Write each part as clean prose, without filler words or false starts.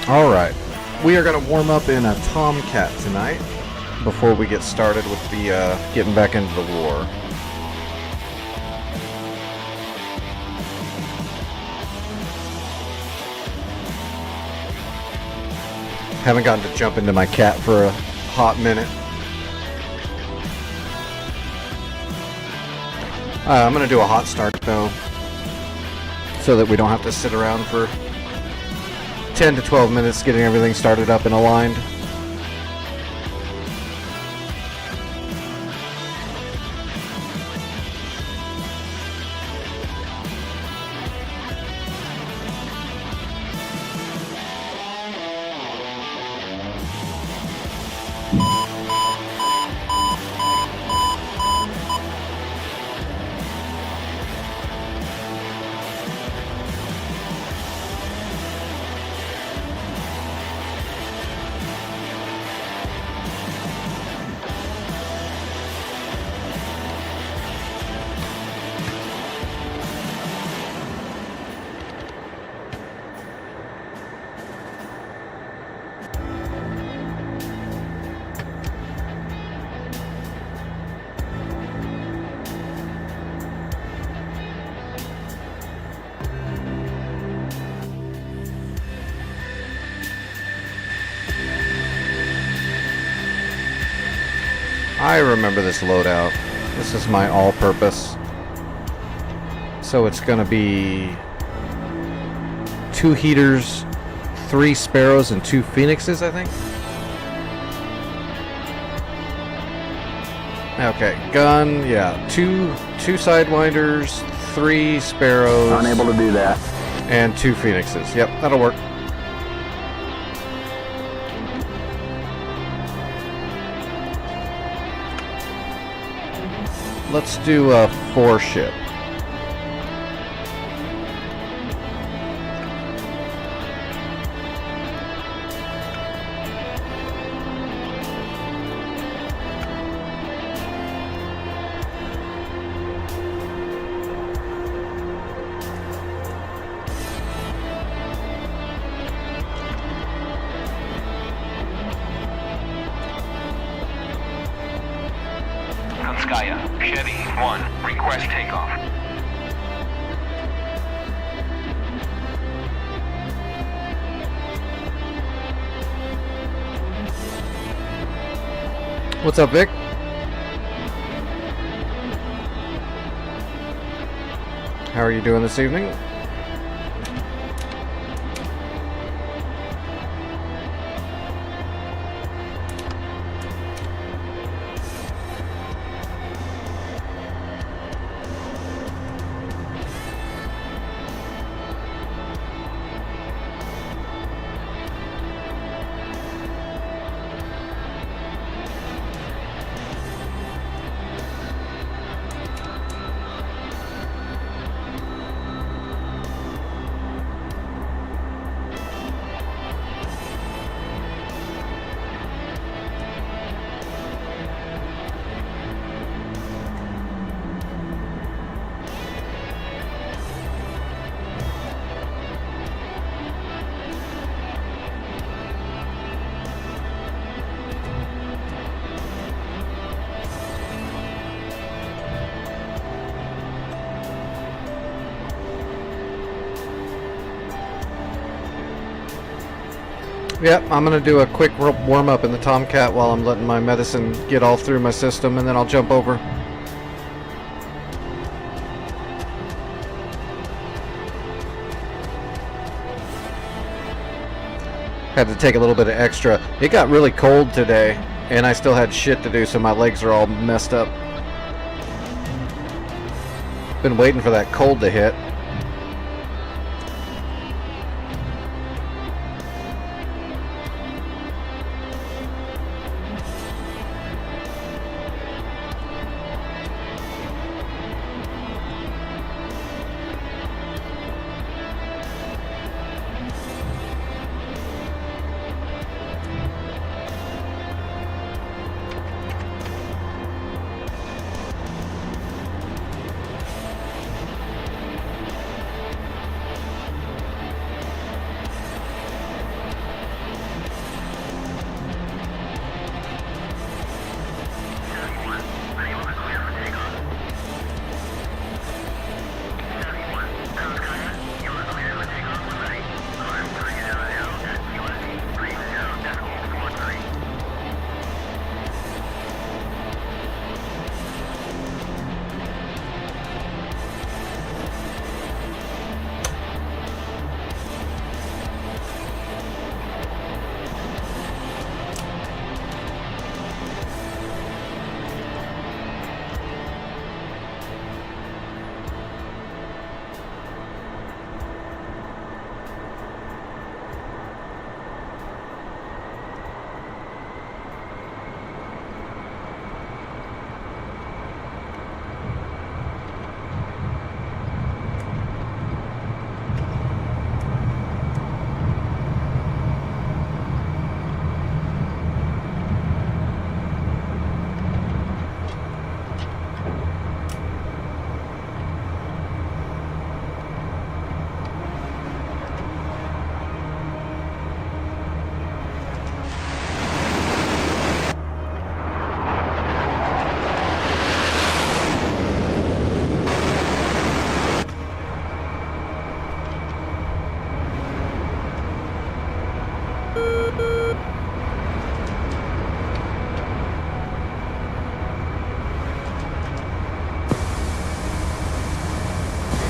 Alright, we are going to warm up in a Tomcat tonight before we get started with the getting back into the war. Haven't gotten to jump into my cat for a hot minute. I'm going to do a hot start though, so that we don't have to sit around for 10 to 12 minutes getting everything started up and aligned. I remember this loadout. This is my all-purpose. So it's gonna be 2 heaters, 3 sparrows, and 2 phoenixes, I think. Okay, gun, yeah, 2 sidewinders, 3 sparrows. Unable to do that. And 2 phoenixes. Yep, that'll work. Let's do a 4 ship. Konskaya, Chevy 1, request takeoff. What's up, Vic? How are you doing this evening? Yep, I'm gonna do a quick warm up in the Tomcat while I'm letting my medicine get all through my system, and then I'll jump over. Had to take a little bit of extra. It got really cold today, and I still had shit to do, so my legs are all messed up. Been waiting for that cold to hit.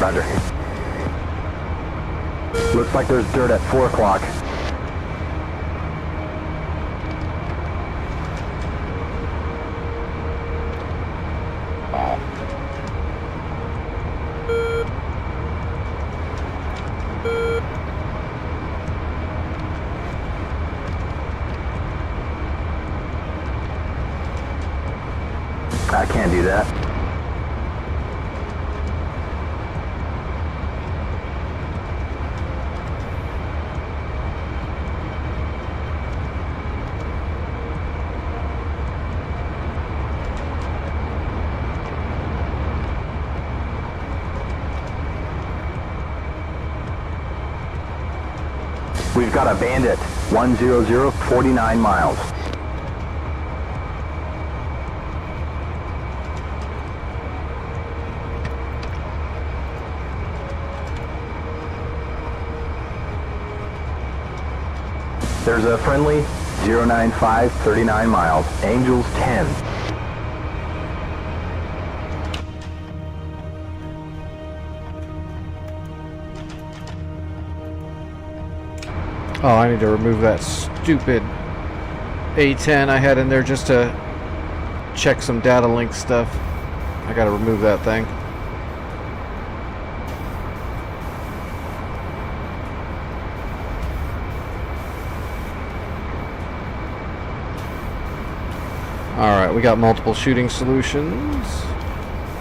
Roger. Looks like there's dirt at 4 o'clock. I can't do that. We've got a Bandit, 100, 49 miles. There's a friendly 095, 39 miles, Angels 10. Oh, I need to remove that stupid A10 I had in there just to check some data link stuff. I gotta remove that thing. Alright, we got multiple shooting solutions.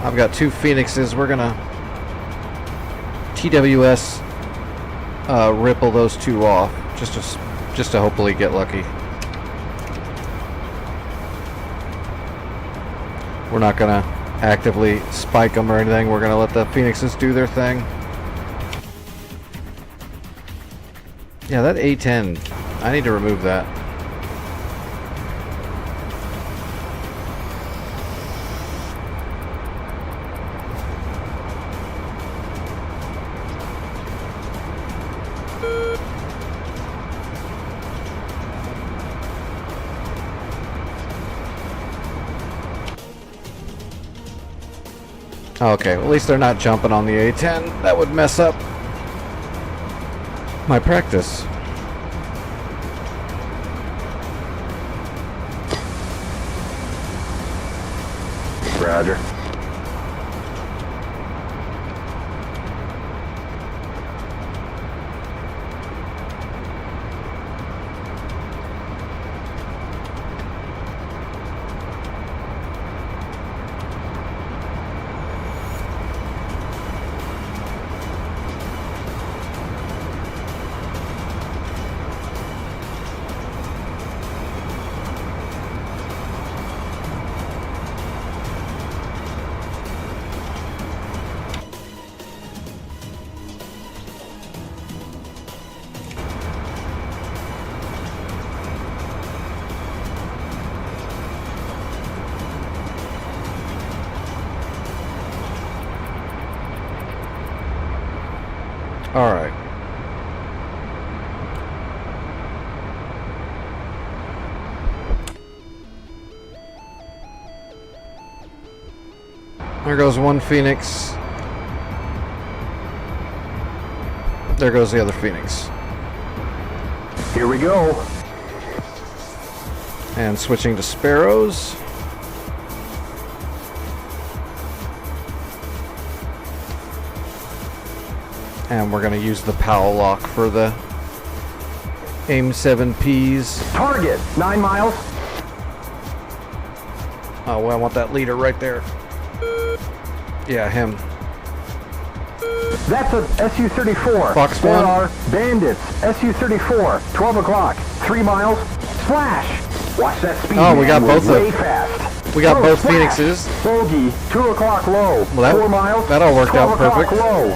I've got 2 Phoenixes. We're gonna TWS ripple those 2 off just to hopefully get lucky. We're not gonna actively spike them or anything. We're gonna let the Phoenixes do their thing. Yeah, that A10, I need to remove that. Okay, well, at least they're not jumping on the A10. That would mess up my practice. Roger. All right. There goes one Phoenix. There goes the other Phoenix. Here we go. And switching to Sparrows. And we're going to use the POW lock for the AIM 7Ps. Target, 9 miles. Oh, well, I want that leader right there. Yeah, him. That's a SU-34. Fox There 1. are bandits. SU-34, 12 o'clock, 3 miles. Splash. Watch that speed. Oh, we got man. both Way of- fast. We got Oh, both splash. Phoenixes. Bogey, 2 o'clock low. Well, that- 4 miles. that all worked 12 out o'clock perfect. low.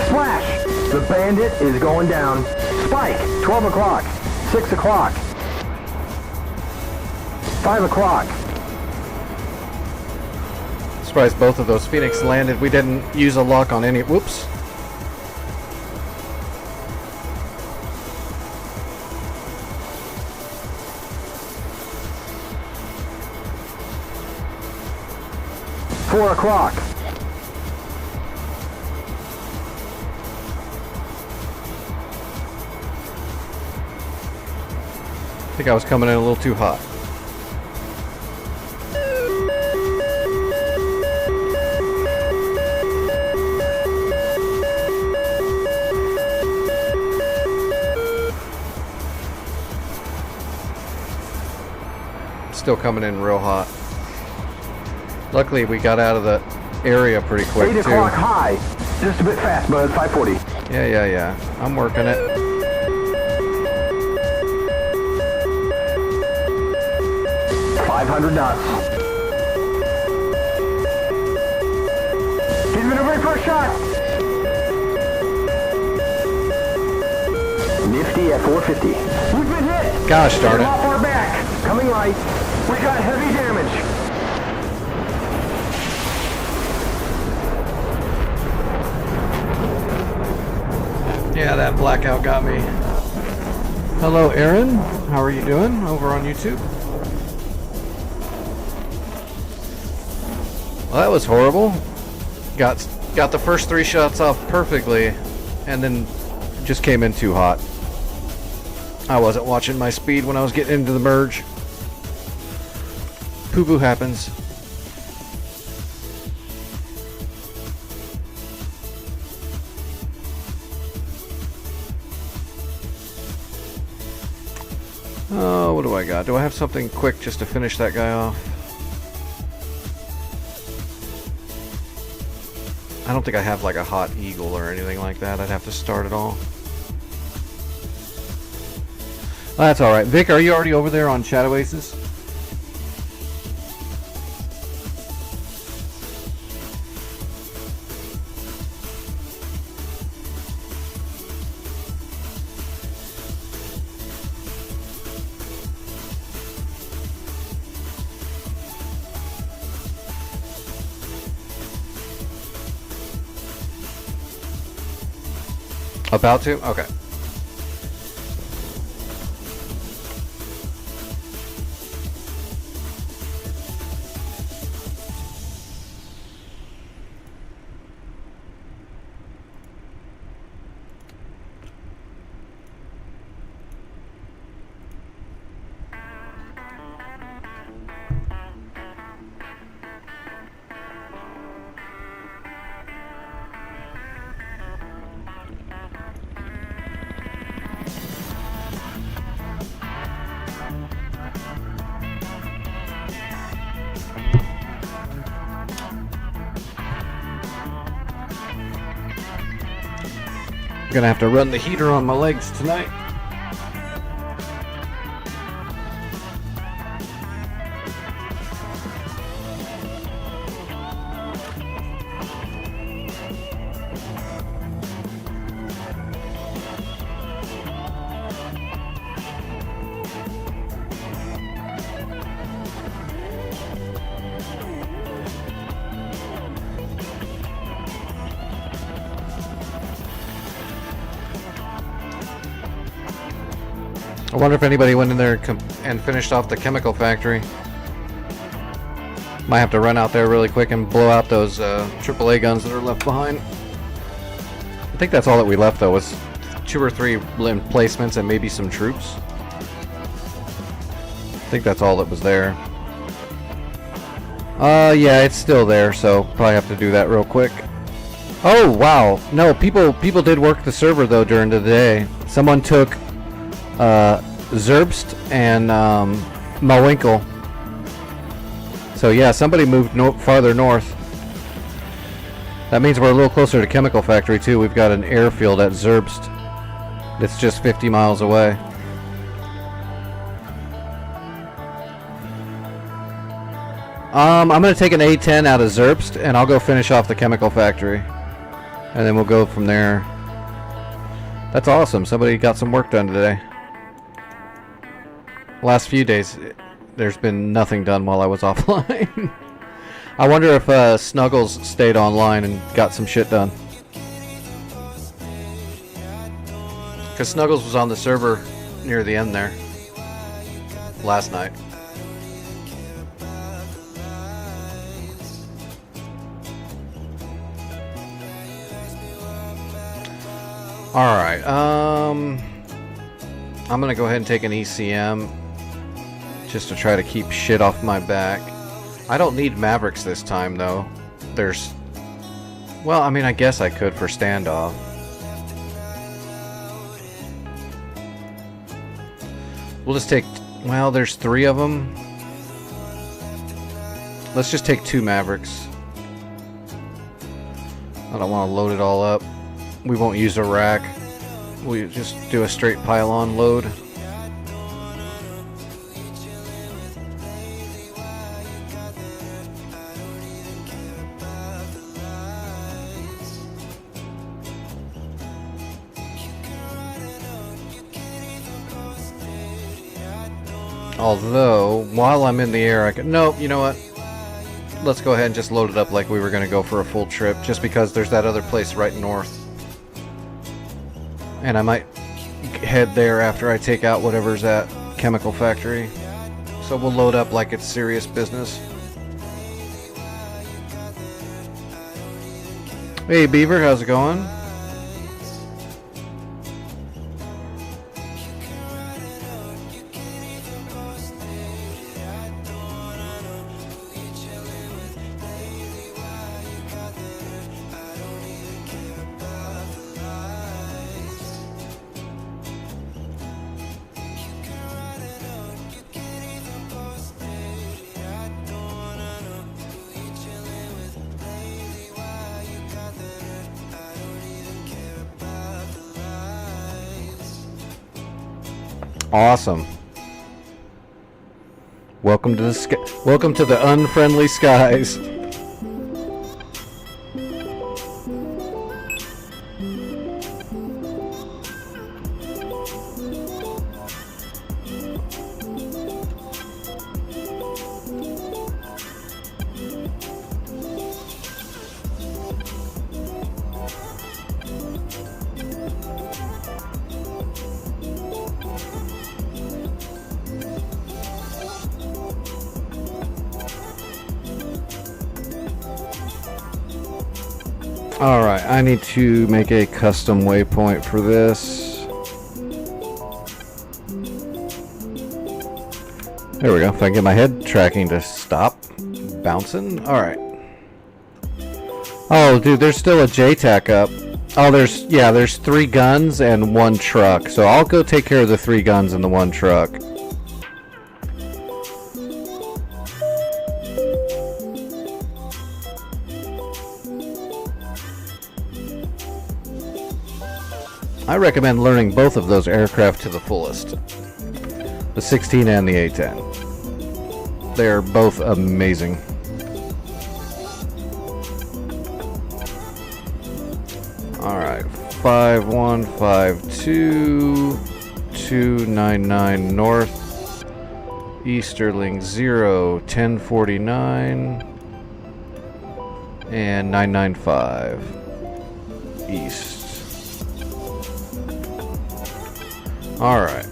Splash. The bandit is going down. Spike, 12 o'clock, 6 o'clock, 5 o'clock. Surprised both of those Phoenix landed. We didn't use a lock on any. Whoops. I think I was coming in a little too hot. Still coming in real hot. Luckily, we got out of the area pretty quick, 8 too. o'clock high. Just a bit fast, bud. 540. Yeah. I'm working it. 500 knots. He's maneuvering for a shot. Nifty at 450. We've been hit. Gosh darn Not it. far back. Coming light. We got heavy damage. Yeah, that blackout got me. Hello, Aaron. How are you doing over on YouTube? Well, that was horrible. Got the first 3 shots off perfectly, and then just came in too hot. I wasn't watching my speed when I was getting into the merge. Poo-poo happens. Oh, what do I got? Do I have something quick just to finish that guy off? I don't think I have like a hot eagle or anything like that. I'd have to start it all. Well, that's alright. Vic, are you already over there on Shadow Aces? About to? Okay. Gonna have to run the heater on my legs tonight. I wonder if anybody went in there and finished off the chemical factory. Might have to run out there really quick and blow out those AAA guns that are left behind. I think that's all that we left though, was 2 or 3 emplacements and maybe some troops. I think that's all that was there. Yeah, it's still there, so probably have to do that real quick. Oh wow, no, people did work the server though during the day. Someone took Zerbst and Mawinkel. So yeah, somebody moved farther north. That means we're a little closer to Chemical Factory too. We've got an airfield at Zerbst that's just 50 miles away. I'm gonna take an A-10 out of Zerbst and I'll go finish off the Chemical Factory, and then we'll go from there. That's awesome. Somebody got some work done today. Last few days, there's been nothing done while I was offline. I wonder if Snuggles stayed online and got some shit done. Because Snuggles was on the server near the end there last night. Alright, I'm gonna go ahead and take an ECM just to try to keep shit off my back. I don't need Mavericks this time, though. There's... Well, I mean, I guess I could for standoff. We'll just take... Well, there's 3 of them. Let's just take 2 Mavericks. I don't want to load it all up. We won't use a rack. We just do a straight pylon load. Although, while I'm in the air, I can... Nope, you know what? Let's go ahead and just load it up like we were going to go for a full trip, just because there's that other place right north. And I might head there after I take out whatever's at Chemical Factory. So we'll load up like it's serious business. Hey Beaver, how's it going? Awesome. Welcome to the welcome to the unfriendly skies. Alright, I need to make a custom waypoint for this. There we go. If I can get my head tracking to stop bouncing. Alright. Oh, dude, there's still a JTAC up. Oh, there's 3 guns and 1 truck. So I'll go take care of the 3 guns and the 1 truck. I recommend learning both of those aircraft to the fullest. The 16 and the A-10. They're both amazing. Alright, 5152 299 north. Easterling 0 1049 and 995 east. All right.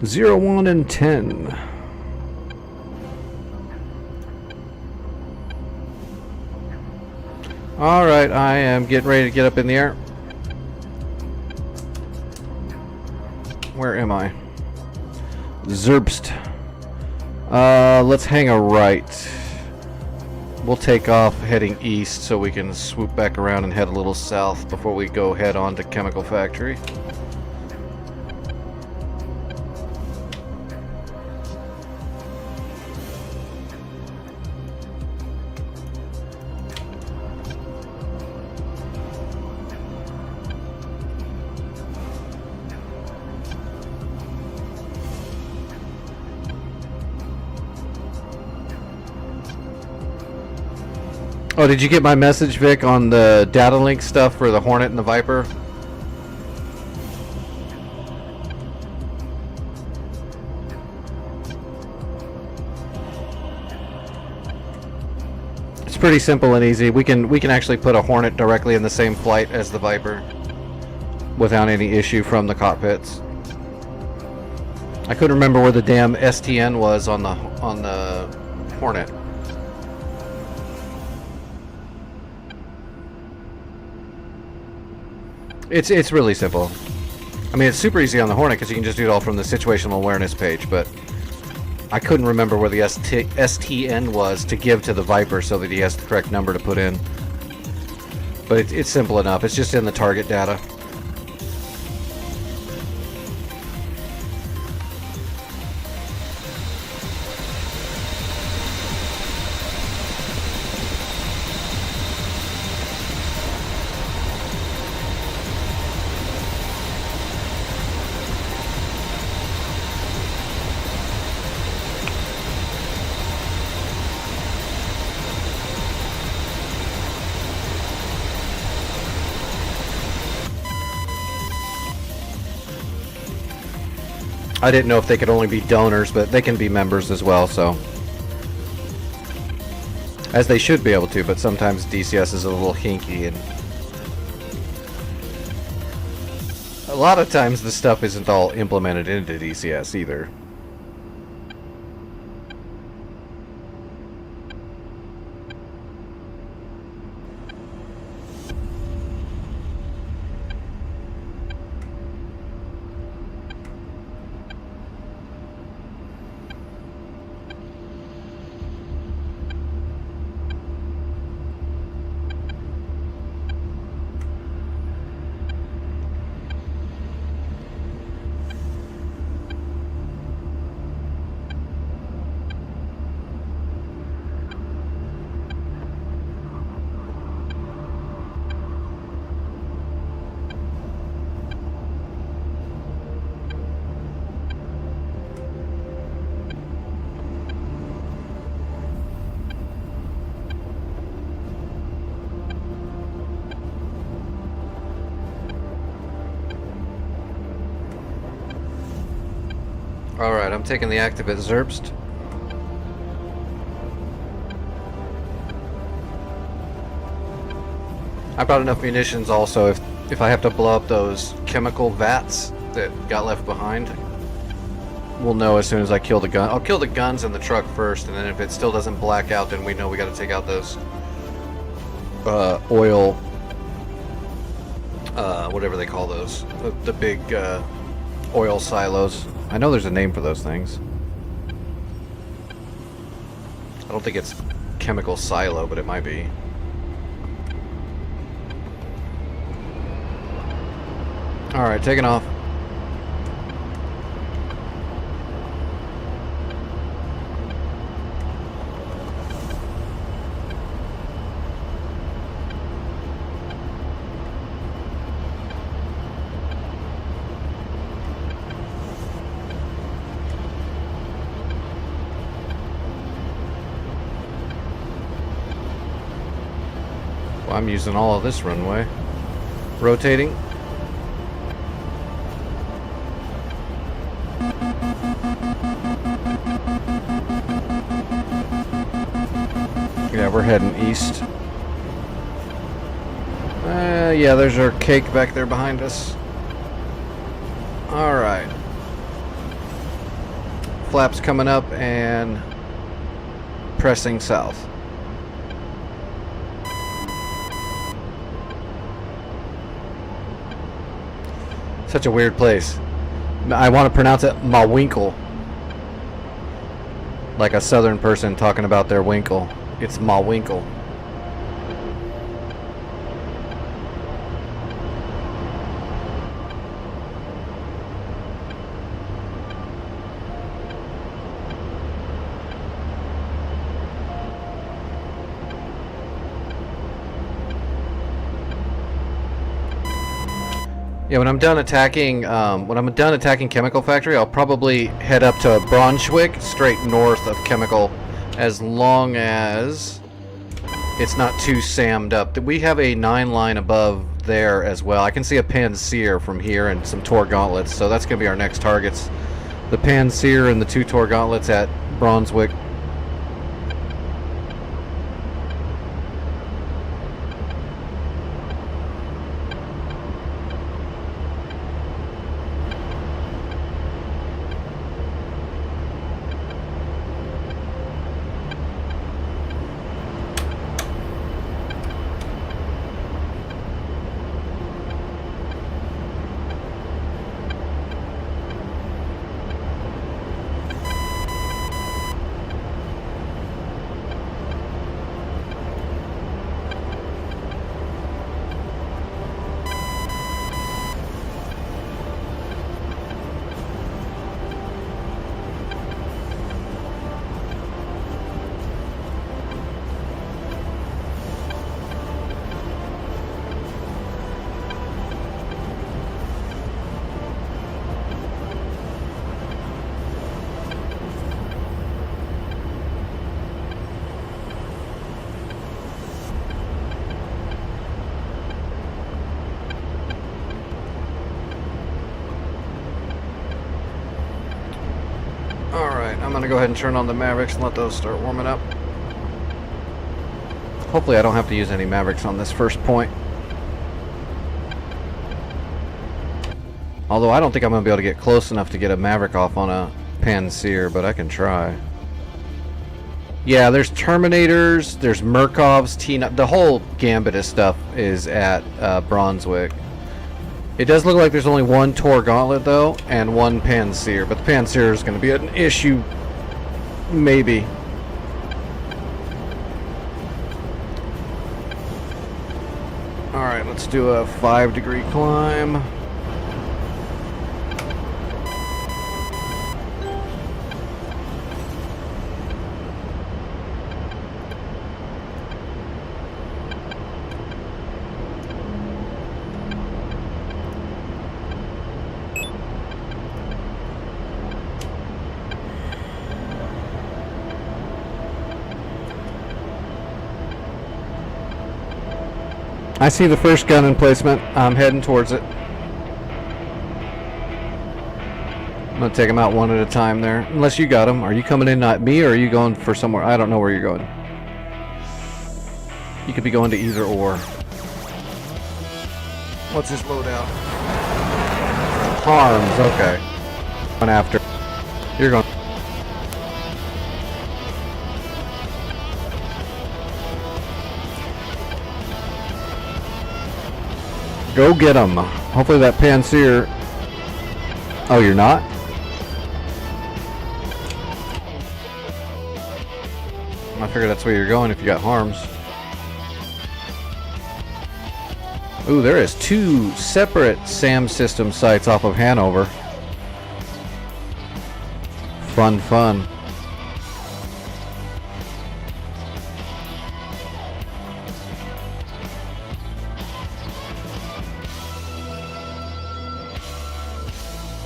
Zero, 1, and 10. Alright, I am getting ready to get up in the air. Where am I? Zerbst. Let's hang a right. We'll take off heading east so we can swoop back around and head a little south before we go head on to Chemical Factory. Oh, did you get my message, Vic, on the data link stuff for the Hornet and the Viper? pretty simple and easy. We can actually put a Hornet directly in the same flight as the Viper without any issue from the cockpits. I couldn't remember where the damn STN was on the Hornet. It's really simple. I mean, it's super easy on the Hornet because you can just do it all from the situational awareness page, but I couldn't remember where the STN was to give to the Viper so that he has the correct number to put in. But it's simple enough. It's just in the target data. I didn't know if they could only be donors, but they can be members as well, so. As they should be able to, but sometimes DCS is a little hinky, and a lot of times the stuff isn't all implemented into DCS either. Alright, I'm taking the active at Zerbst. I brought enough munitions also if I have to blow up those chemical vats that got left behind. We'll know as soon as I kill the gun. I'll kill the guns in the truck first, and then if it still doesn't black out, then we know we gotta take out those oil, whatever they call those. The big oil silos. I know there's a name for those things. I don't think it's chemical silo, but it might be. Alright, taking off. Well, I'm using all of this runway. Rotating. Yeah, we're heading east. Yeah, there's our cake back there behind us. Alright. Flaps coming up and pressing south. Such a weird place. I want to pronounce it Mawinkle. Like a southern person talking about their winkle. It's Mawinkle. Yeah, when I'm done attacking Chemical Factory, I'll probably head up to Braunschweig, straight north of Chemical, as long as it's not too sammed up. We have a 9-line above there as well. I can see a Panzer from here and some Tor gauntlets, so that's going to be our next targets. The Panzer and the 2 Tor gauntlets at Braunschweig. I'm gonna go ahead and turn on the Mavericks and let those start warming up. Hopefully I don't have to use any Mavericks on this first point. Although I don't think I'm gonna be able to get close enough to get a Maverick off on a Panzer, but I can try. Yeah, there's Terminators, there's Murkovs, T9, the whole gambit of stuff is at Brunswick. It does look like there's only one Tor Gauntlet though, and one Panzer, but the Panzer is going to be an issue, maybe. Alright, let's do a 5-degree climb. I see the first gun emplacement. I'm heading towards it. I'm gonna take them out one at a time there. Unless you got them. Are you coming in at me or are you going for somewhere? I don't know where you're going. You could be going to either or. What's his loadout? Harms, okay. Going after. You're going. Go get him. Hopefully that Panzer. Oh, you're not? I figured that's where you're going if you got harms. Ooh, there is 2 separate SAM system sites off of Hanover. Fun, fun.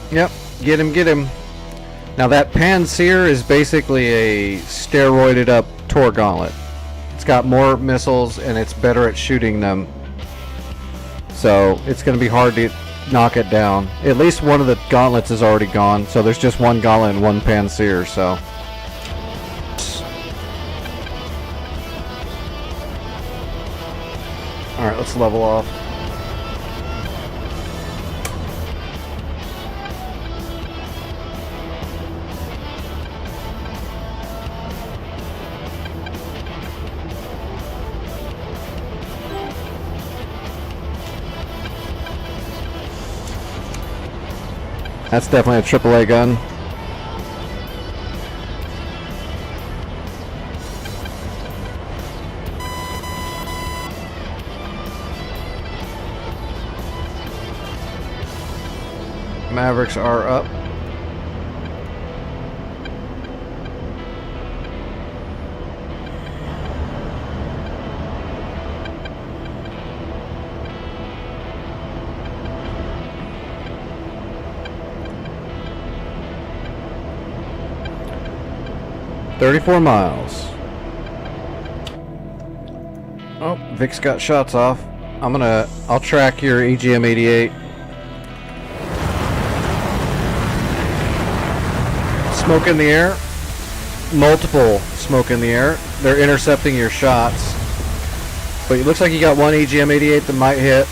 Yep, get him, get him. Now that Panzer is basically a steroided up Tor Gauntlet. It's got more missiles and it's better at shooting them. So it's going to be hard to knock it down. At least one of the gauntlets is already gone, so there's just one gauntlet and one Panzer, so. Alright, let's level off. That's definitely a AAA gun. Mavericks are up. $34 miles. Oh, Vic's got shots off. I'll track your EGM-88. Smoke in the air. Multiple smoke in the air. They're intercepting your shots. But it looks like you got one EGM-88 that might hit.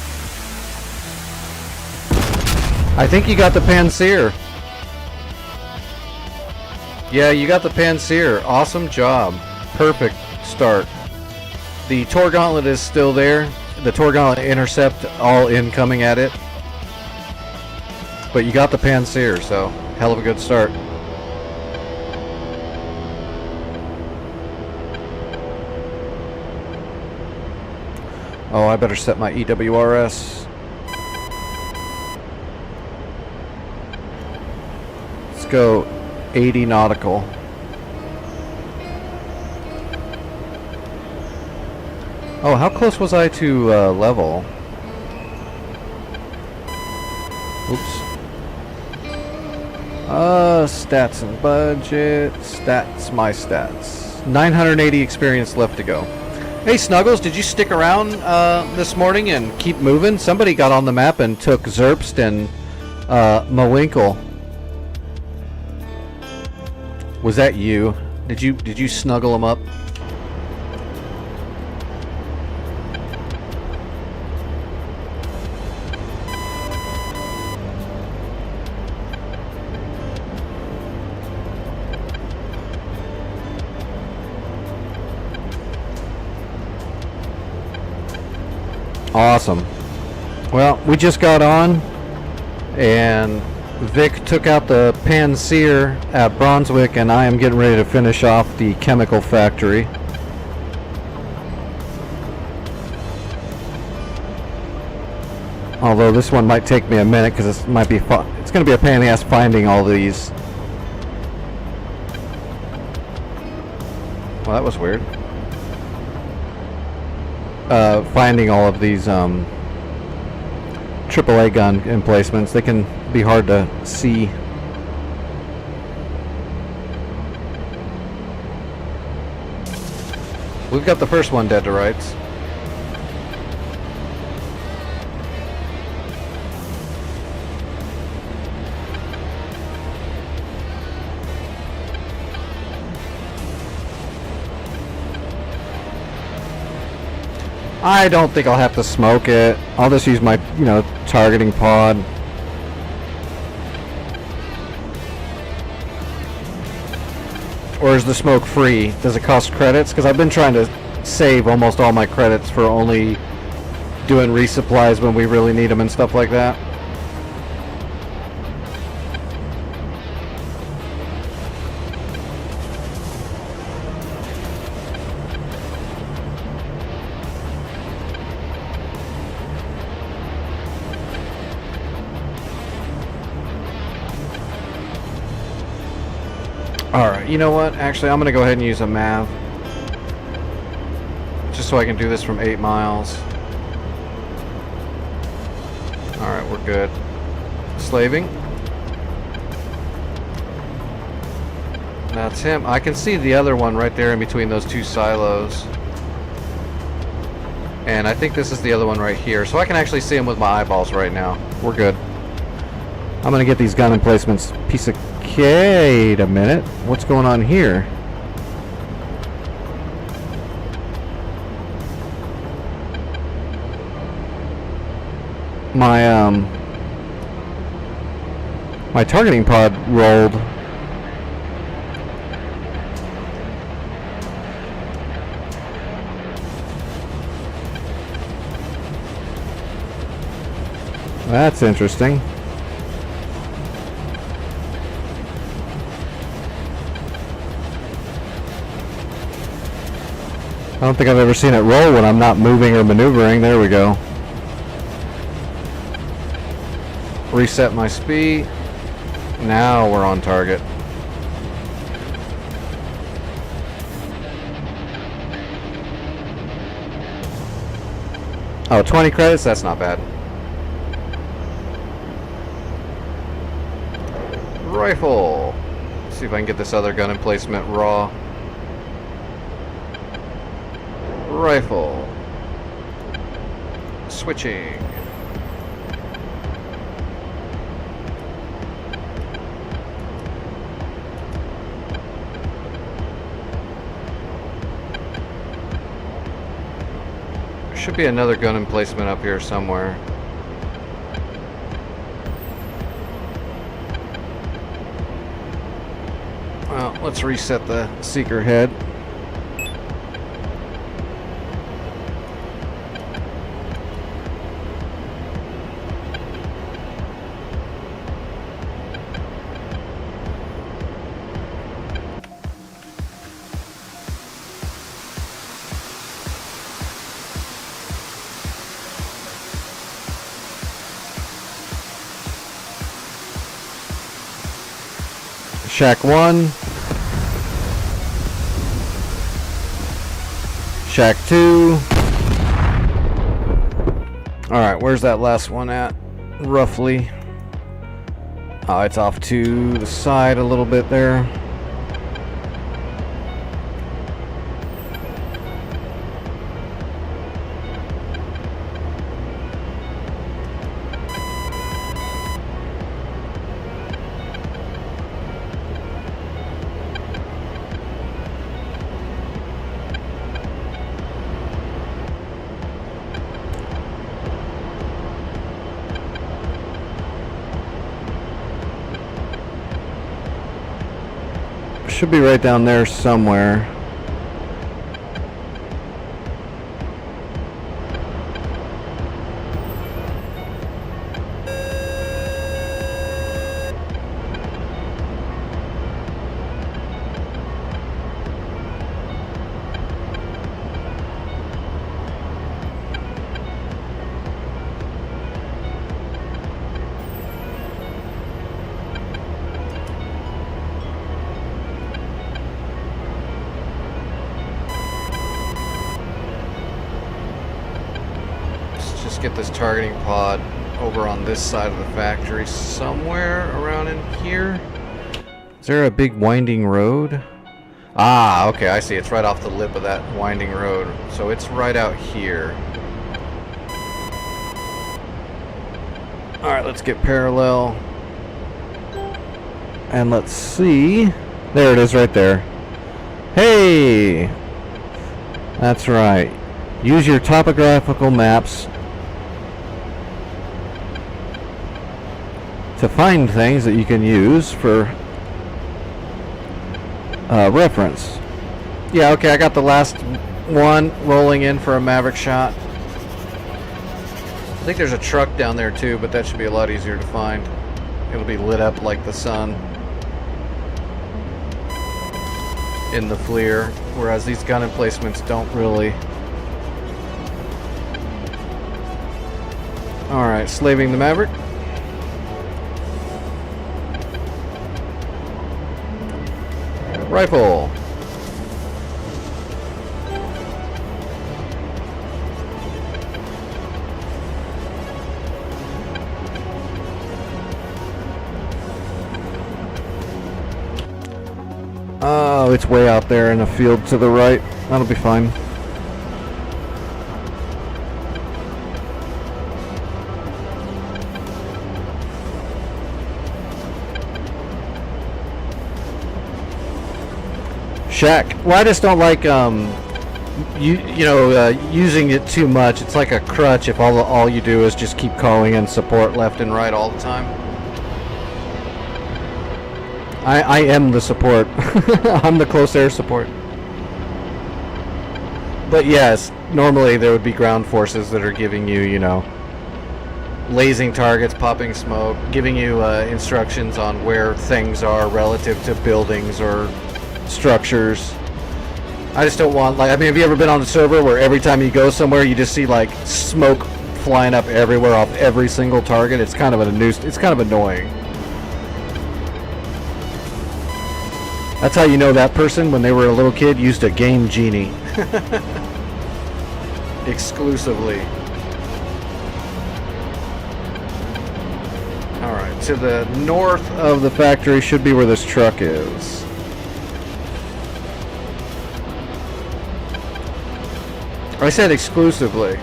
I think you got the Panzer. Yeah, you got the Panzer. Awesome job. Perfect start. The Tor Gauntlet is still there. The Tor Gauntlet intercept all incoming at it. But you got the Panzer, so hell of a good start. Oh, I better set my EWRS. Let's go 80 nautical. Oh, how close was I to level? Oops. Stats and budget. Stats, my stats. 980 experience left to go. Hey Snuggles, did you stick around this morning and keep moving? Somebody got on the map and took Zerbst and Mawinkle. Was that you? Did you snuggle them up? Awesome. Well, we just got on, and Vic took out the Panseer at Brunswick, and I am getting ready to finish off the chemical factory. Although this one might take me a minute because it's might be fun. It's going to be a pain in the ass finding all these. Well, that was weird. Finding all of these AAA gun emplacements. They can be hard to see. We've got the first one dead to rights. I don't think I'll have to smoke it. I'll just use my, targeting pod. Or is the smoke free? Does it cost credits? Because I've been trying to save almost all my credits for only doing resupplies when we really need them and stuff like that. Alright, you know what? Actually, I'm going to go ahead and use a MAV. Just so I can do this from 8 miles. Alright, we're good. Slaving. That's him. I can see the other one right there in between those two silos. And I think this is the other one right here. So I can actually see him with my eyeballs right now. We're good. I'm going to get these gun emplacements. Piece of... Wait a minute. What's going on here? My targeting pod rolled. That's interesting. I don't think I've ever seen it roll when I'm not moving or maneuvering. There we go. Reset my speed. Now we're on target. Oh, 20 credits? That's not bad. Rifle. Let's see if I can get this other gun emplacement raw. Rifle. Switching. There should be another gun emplacement up here somewhere. Well, let's reset the seeker head. Shack 1. Shack 2. Alright, where's that last one at? Roughly. Oh, it's off to the side a little bit there. should be right down there somewhere. Just get this targeting pod over on this side of the factory somewhere around in here. Is there a big winding road? Ah, okay, I see. It's right off the lip of that winding road. So it's right out here. Alright, let's get parallel. And let's see. There it is right there. Hey! That's right. Use your topographical maps to find things that you can use for reference. Yeah, okay, I got the last one rolling in for a Maverick shot. I think there's a truck down there too, but that should be a lot easier to find. It'll be lit up like the sun in the FLIR, whereas these gun emplacements don't really. Alright, slaving the Maverick. Rifle. Oh, it's way out there in a field to the right. That'll be fine. Shack. Well, I just don't like using it too much. It's like a crutch if all you do is just keep calling in support left and right all the time. I am the support. I'm the close air support. But yes, normally there would be ground forces that are giving you, lasing targets, popping smoke, giving you instructions on where things are relative to buildings or structures. I just don't want, have you ever been on a server where every time you go somewhere you just see smoke flying up everywhere off every single target? It's kind of it's kind of annoying. That's how you know that person, when they were a little kid, used a Game Genie. Exclusively. Alright, to the north of the factory should be where this truck is. I said exclusively.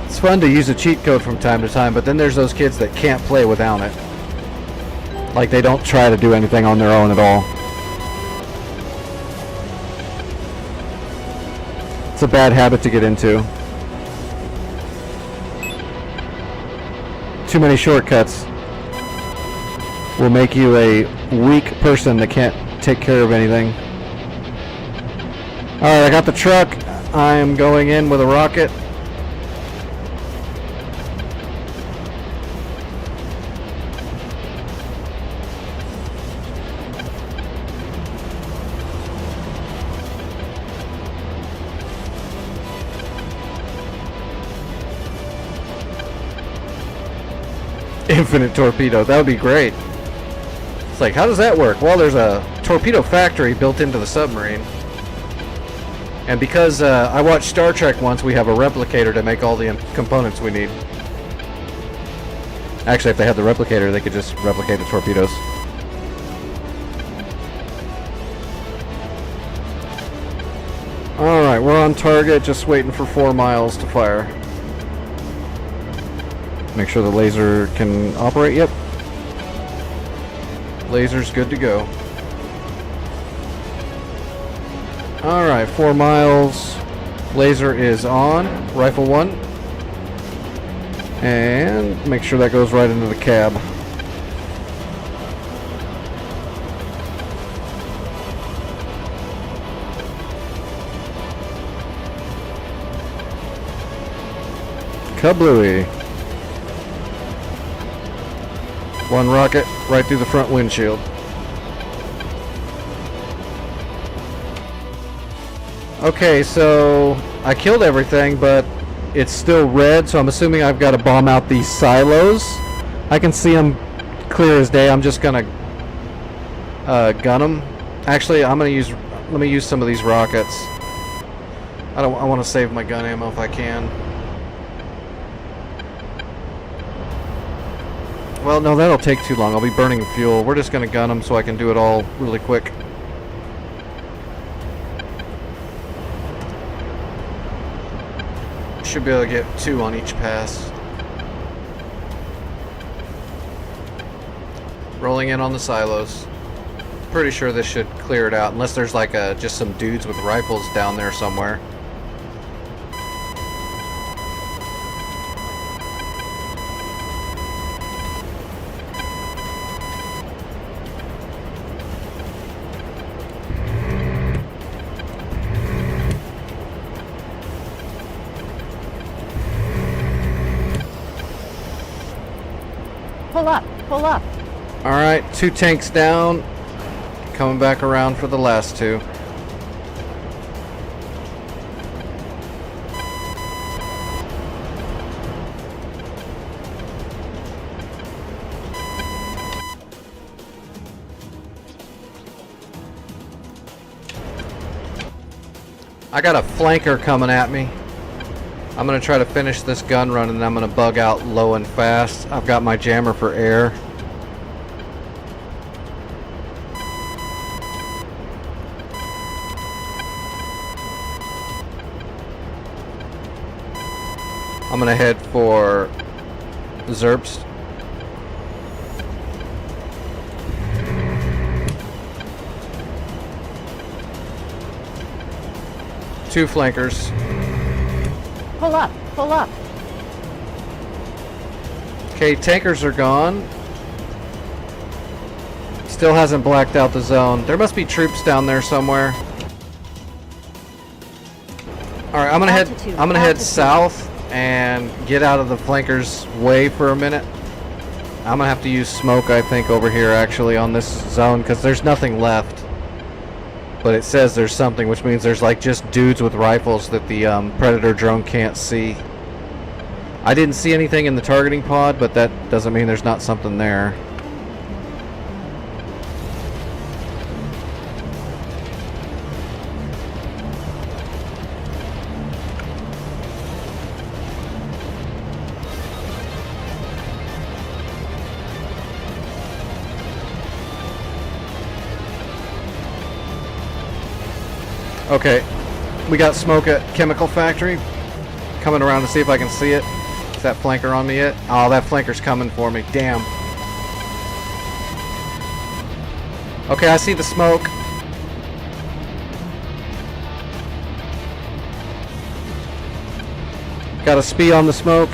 It's fun to use a cheat code from time to time, but then there's those kids that can't play without it. They don't try to do anything on their own at all. It's a bad habit to get into. Too many shortcuts will make you a weak person that can't take care of anything. Alright, I got the truck. I am going in with a rocket. Infinite torpedo. That would be great. It's how does that work? Well, there's a torpedo factory built into the submarine. And because I watched Star Trek once, we have a replicator to make all the components we need. Actually, if they had the replicator, they could just replicate the torpedoes. Alright, we're on target, just waiting for 4 miles to fire. Make sure the laser can operate. Yep. Laser's good to go. Alright, 4 miles. Laser is on. Rifle 1. And make sure that goes right into the cab. Kablooey. One rocket right through the front windshield. Okay, so I killed everything, but it's still red, so I'm assuming I've got to bomb out these silos. I can see them clear as day. I'm just gonna gun them. Actually, let me use some of these rockets. I want to save my gun ammo if I can. Well, no, that'll take too long. I'll be burning fuel. We're just gonna gun them so I can do it all really quick. Should be able to get 2 on each pass. Rolling in on the silos. Pretty sure this should clear it out, unless there's like just some dudes with rifles down there somewhere. Pull up, pull up. Alright, 2 tanks down. Coming back around for the last 2. I got a flanker coming at me. I'm going to try to finish this gun run and then I'm going to bug out low and fast. I've got my jammer for air. I'm going to head for Zerbst. Two flankers. Pull up, pull up. Okay, tankers are gone. Still hasn't blacked out the zone. There must be troops down there somewhere. All right, I'm gonna head south and get out of the flankers' way for a minute. I'm gonna have to use smoke, I think, over here actually on this zone because there's nothing left. But it says there's something, which means there's like just dudes with rifles that the Predator drone can't see. I didn't see anything in the targeting pod, but that doesn't mean there's not something there. Okay, we got smoke at Chemical Factory. Coming around to see if I can see it. Is that flanker on me yet? Oh, that flanker's coming for me. Damn. Okay, I see the smoke. Got a SPI on the smoke.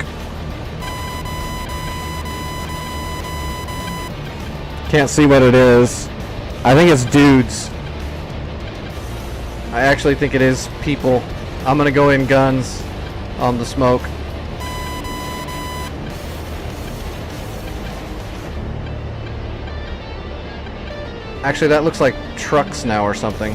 Can't see what it is. I think it's dudes. I actually think it is people. I'm gonna go in guns on the smoke. Actually, that looks like trucks now or something.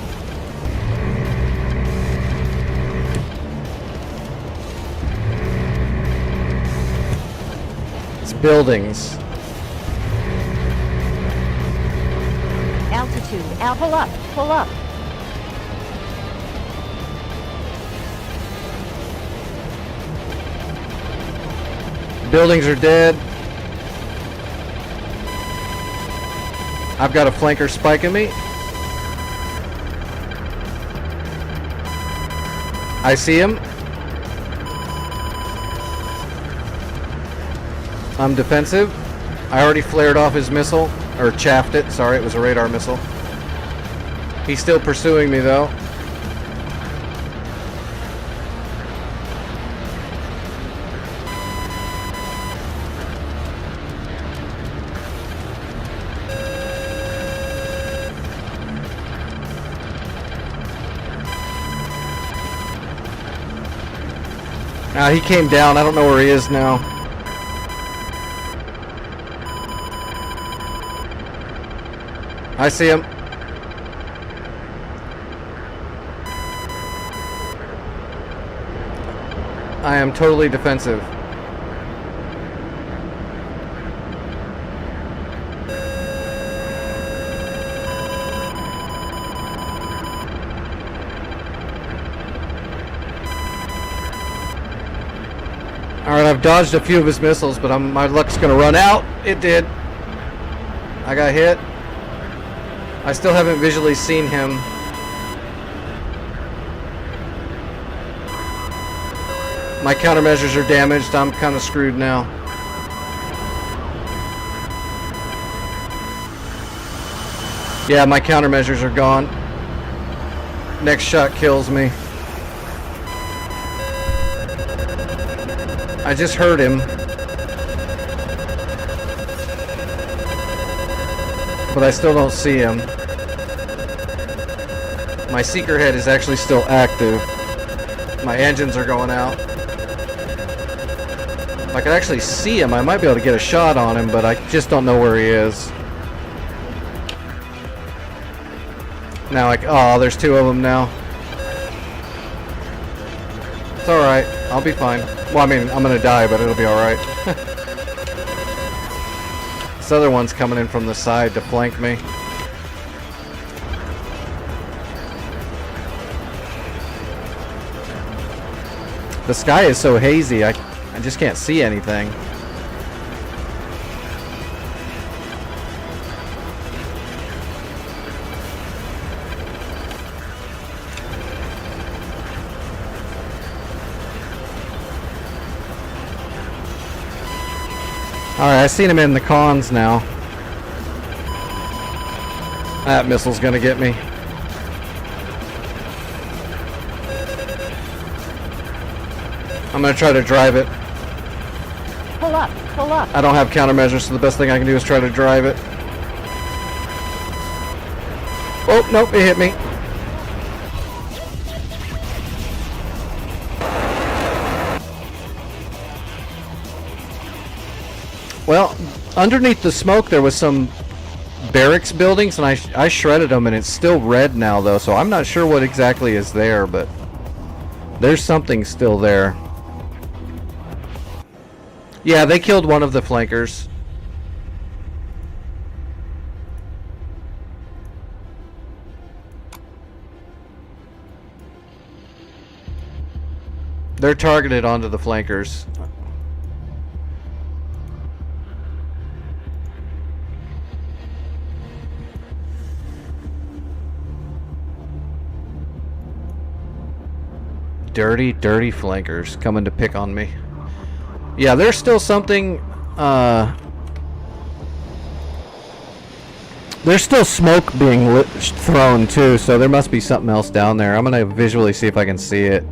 It's buildings. Altitude, pull up, pull up. Buildings are dead. I've got a flanker spiking me. I see him. I'm defensive. I already flared off his missile, or chaffed it. Sorry, it was a radar missile. He's still pursuing me though. He came down. I don't know where he is now. I see him. I am totally defensive. Alright, I've dodged a few of his missiles, but my luck's gonna run out. It did. I got hit. I still haven't visually seen him. My countermeasures are damaged. I'm kind of screwed now. Yeah, my countermeasures are gone. Next shot kills me. I just heard him. But I still don't see him. My seeker head is actually still active. My engines are going out. If I could actually see him, I might be able to get a shot on him, but I just don't know where he is. Now, oh, there's two of them now. It's alright. I'll be fine. Well, I mean, I'm gonna die, but it'll be alright. This other one's coming in from the side to flank me. The sky is so hazy, I just can't see anything. Alright, I seen him in the cons now. That missile's gonna get me. I'm gonna try to drive it. Pull up, pull up. I don't have countermeasures, so the best thing I can do is try to drive it. Oh, nope, it hit me. Well, underneath the smoke there was some barracks buildings, and I shredded them, and it's still red now, though, so I'm not sure what exactly is there, but there's something still there. Yeah, they killed one of the flankers. They're targeted onto the flankers. Dirty, dirty flankers coming to pick on me. Yeah, there's still something, there's still smoke being thrown too, so there must be something else down there. I'm gonna visually see if I can see it.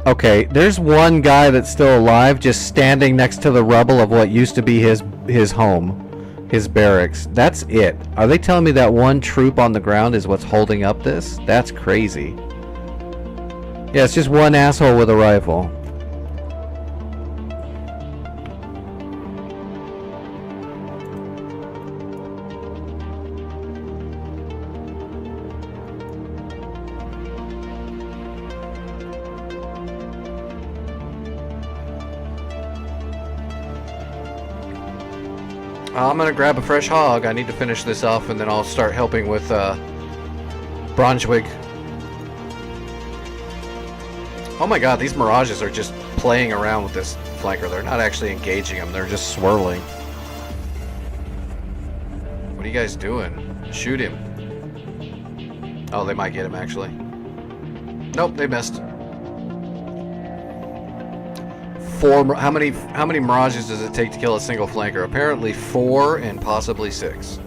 Okay, there's one guy that's still alive, just standing next to the rubble of what used to be his home, his barracks. That's it. Are they telling me that one troop on the ground is what's holding up this? That's crazy. Yeah, it's just one asshole with a rifle. I'm gonna grab a fresh hog. I need to finish this off, and then I'll start helping with Brunswick. Oh my god, these Mirages are just playing around with this flanker. They're not actually engaging him, they're just swirling. What are you guys doing? Shoot him. Oh, they might get him actually. Nope, they missed. How many Mirages does it take to kill a single flanker? Apparently 4 and possibly 6.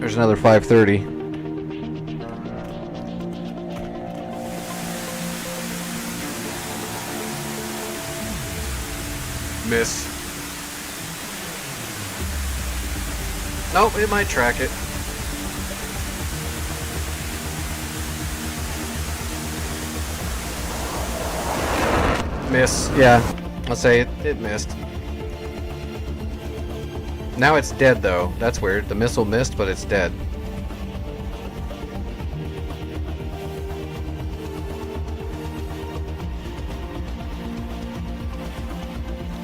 There's another 530. Miss. Nope, it might track it. Miss, yeah. I'll say it missed. Now it's dead though. That's weird. The missile missed, but it's dead.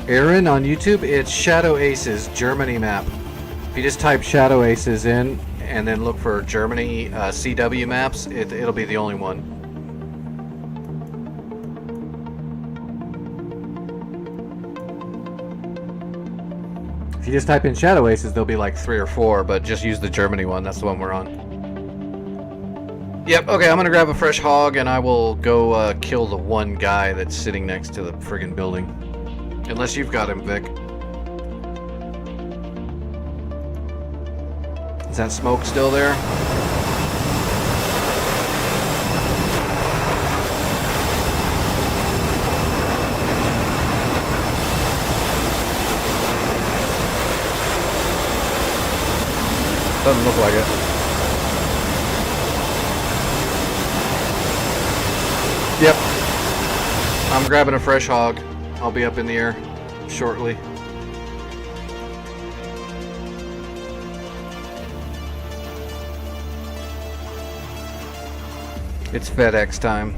Aaron on YouTube, it's Shadow Aces Germany map. If you just type Shadow Aces in and then look for Germany CW maps, it'll be the only one. If you just type in Shadow Aces, there'll be like 3 or 4, but just use the Germany one. That's the one we're on. Yep, okay, I'm gonna grab a fresh hog and I will go kill the one guy that's sitting next to the friggin' building. Unless you've got him, Vic. Is that smoke still there? Doesn't look like it. Yep. I'm grabbing a fresh hog. I'll be up in the air shortly. It's FedEx time.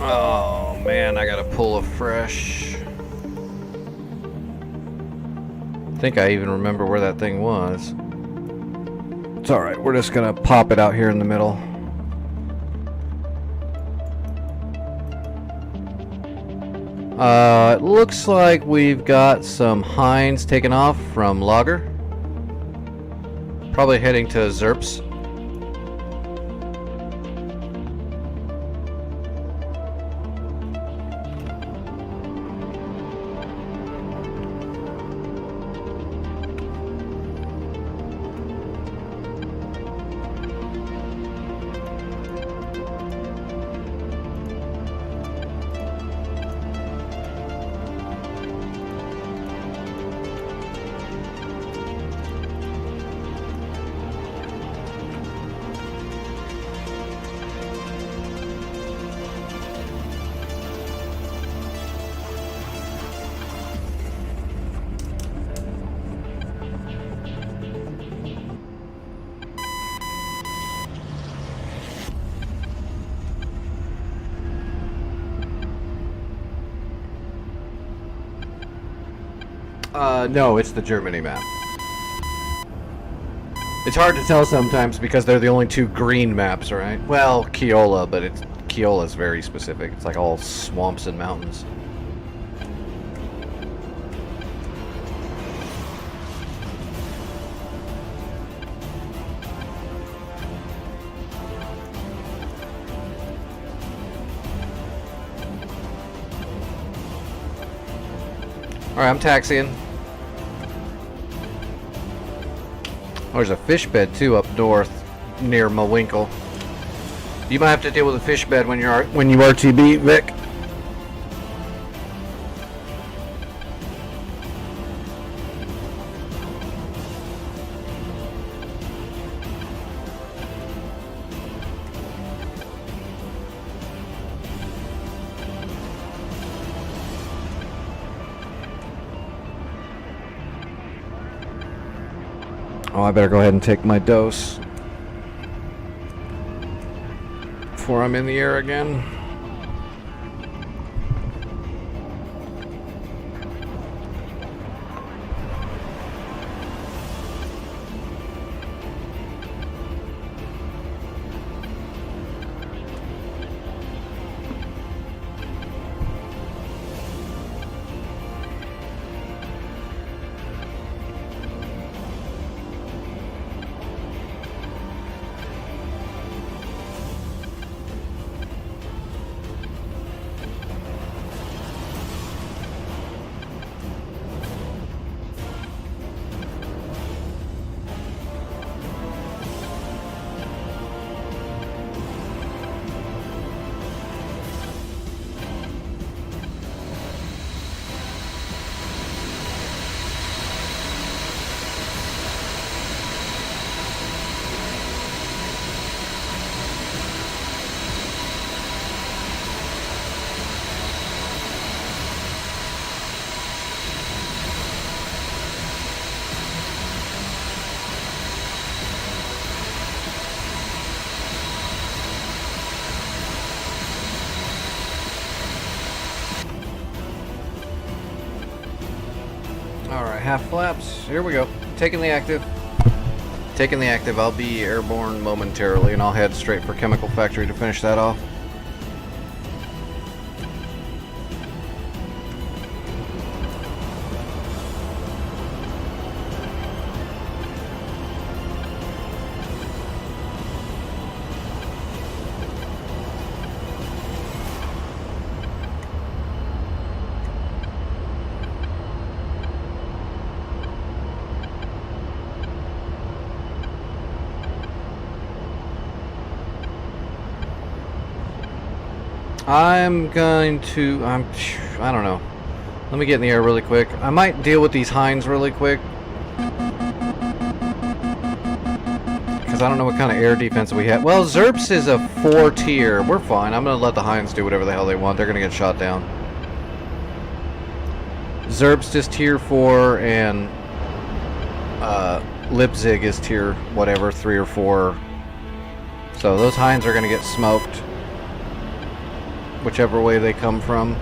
Oh man, I gotta pull a fresh. I think I even remember where that thing was. It's alright, we're just gonna pop it out here in the middle. It looks like we've got some Hinds taken off from Lager. Probably heading to Zerps. No, it's the Germany map. It's hard to tell sometimes because they're the only two green maps, right? Well, Keola, but Keola's very specific. It's like all swamps and mountains. Alright, I'm taxiing. Oh, there's a fish bed too up north near Mawinkle. You might have to deal with a fish bed when you RTB, Vic. Oh, I better go ahead and take my dose before I'm in the air again. Alright, half flaps. Here we go. Taking the active. Taking the active. I'll be airborne momentarily, and I'll head straight for Chemical Factory to finish that off. I'm going to, I don't know. Let me get in the air really quick. I might deal with these Hinds really quick, because I don't know what kind of air defense we have. Well, Zerps is a 4 tier. We're fine. I'm going to let the Hinds do whatever the hell they want. They're going to get shot down. Zerps is tier 4, and Leipzig is tier whatever, 3 or 4. So those Hinds are going to get smoked, whichever way they come from.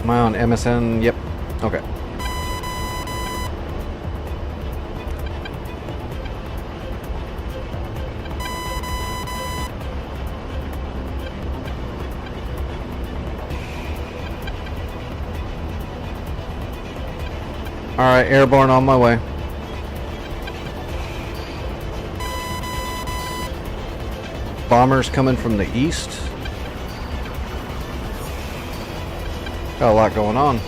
Am I on MSN? Yep. Okay. Alright, airborne on my way. Bombers coming from the east. Got a lot going on.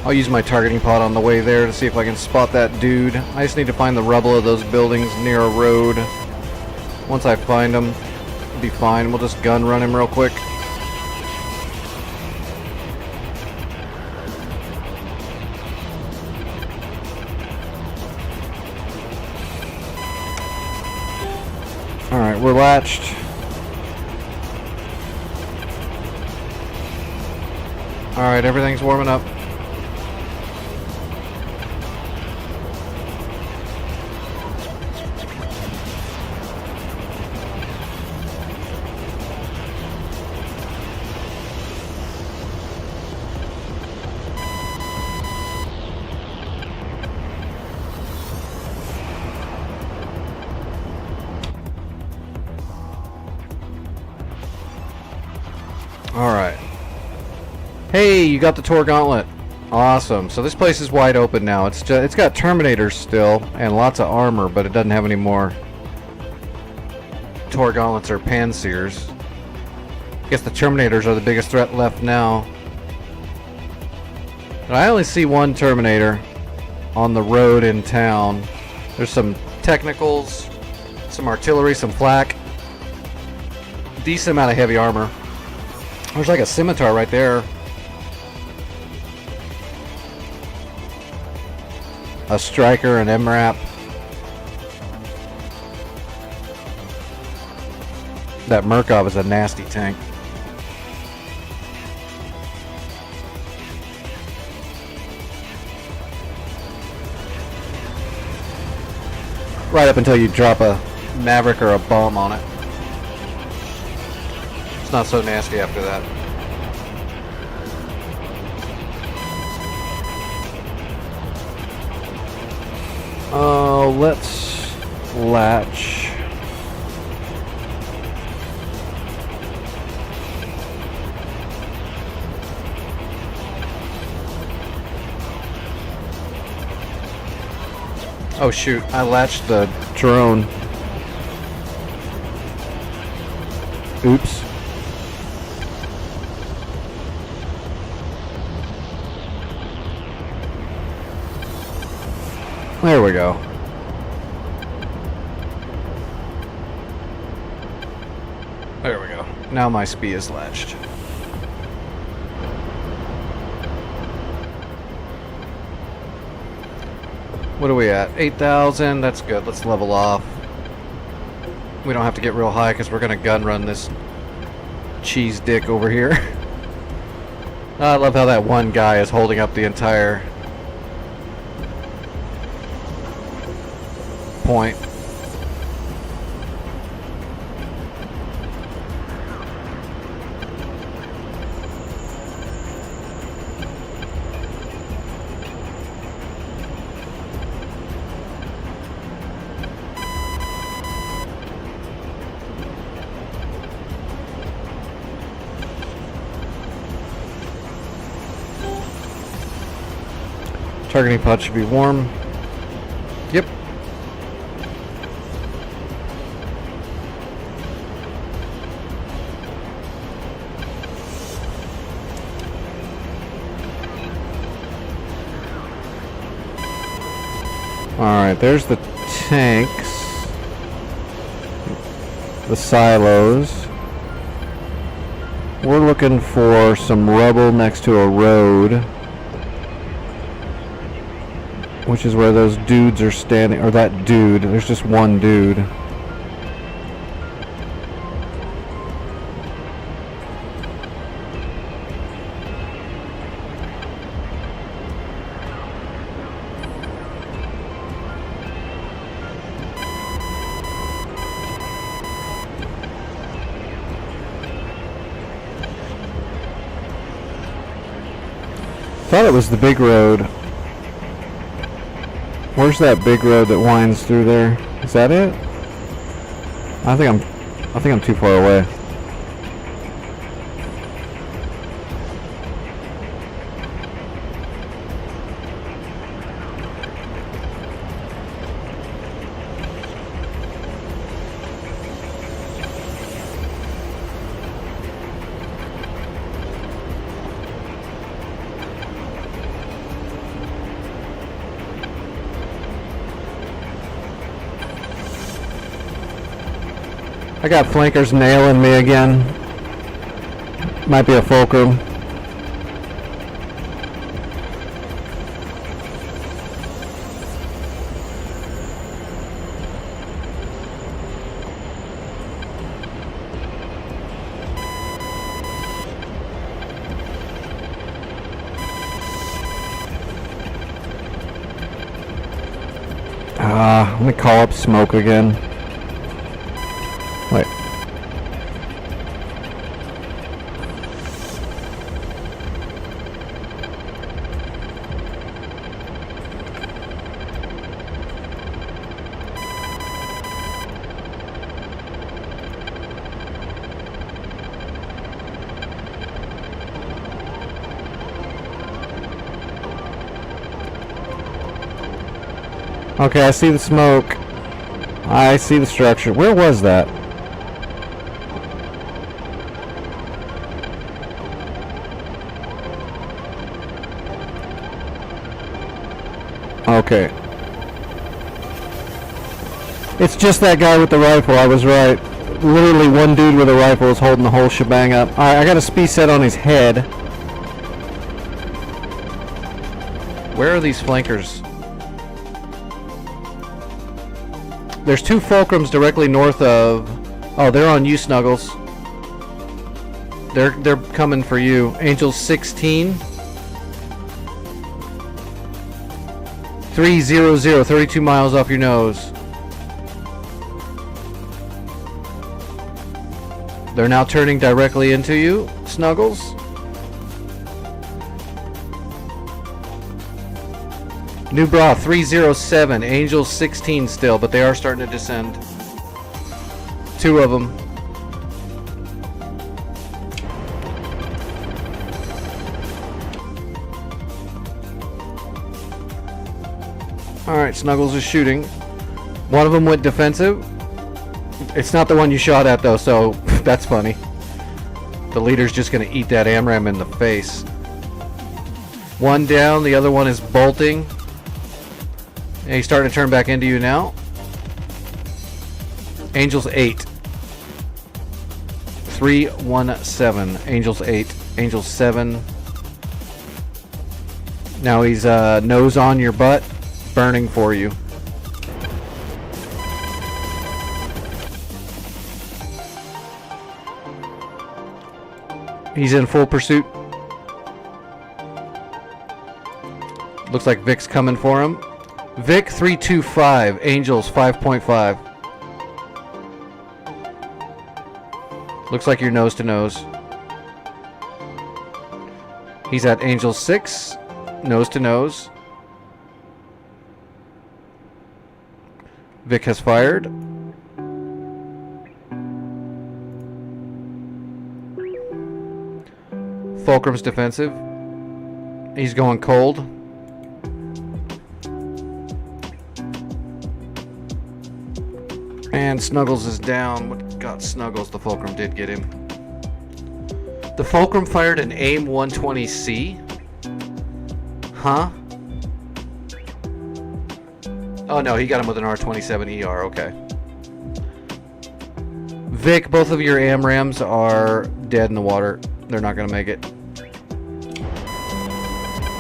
I'll use my targeting pod on the way there to see if I can spot that dude. I just need to find the rubble of those buildings near a road. Once I find them, it'll be fine. We'll just gun run him real quick. Alright, we're latched. Alright, everything's warming up. Alright. Hey, you got the Tor Gauntlet. Awesome. So this place is wide open now. It's got Terminators still and lots of armor, but it doesn't have any more Tor Gauntlets or Pansiers. Guess the Terminators are the biggest threat left now. But I only see one Terminator on the road in town. There's some technicals, some artillery, some flak. Decent amount of heavy armor. There's like a scimitar right there. A striker, an MRAP. That Murkov is a nasty tank. Right up until you drop a Maverick or a bomb on it. It's not so nasty after that. Let's latch. Oh shoot, I latched the drone. Oops. There we go. There we go. Now my SPI is latched. What are we at? 8,000. That's good. Let's level off. We don't have to get real high because we're going to gun run this cheese dick over here. I love how that one guy is holding up the entire point. Targeting pod should be warm. Yep. Alright, there's the tanks. The silos. We're looking for some rubble next to a road, which is where those dudes are standing, or that dude. There's just one dude. Thought it was the big road. Where's that big road that winds through there? Is that it? I think I'm too far away. I got flankers nailing me again. Might be a fulcrum. Let me call up smoke again. Wait. Okay, I see the smoke. I see the structure. Where was that? Okay. It's just that guy with the rifle. I was right. Literally one dude with a rifle is holding the whole shebang up. Alright, I got a speed set on his head. Where are these flankers? There's 2 fulcrums directly north of... Oh, they're on you, Snuggles. They're coming for you. Angels 16. 300, 32 miles off your nose. They're now turning directly into you, Snuggles. New Bra 307, Angels 16 still, but they are starting to descend. 2 of them. Alright, Snuggles is shooting. One of them went defensive. It's not the one you shot at though, so that's funny. The leader's just gonna eat that AMRAAM in the face. One down, the other one is bolting. And he's starting to turn back into you now. Angels 8. 317. Angels 8. Angels 7. Now he's nose on your butt, burning for you. He's in full pursuit. Looks like Vic's coming for him. Vic 325, Angels 5.5. Looks like you're nose to nose. He's at Angels 6, nose to nose. Vic has fired. Fulcrum's defensive. He's going cold. And Snuggles is down. What got Snuggles? The Fulcrum did get him. The Fulcrum fired an AIM 120C? Huh? Oh no, he got him with an R27ER, okay. Vic, both of your AMRAAMs are dead in the water. They're not gonna make it.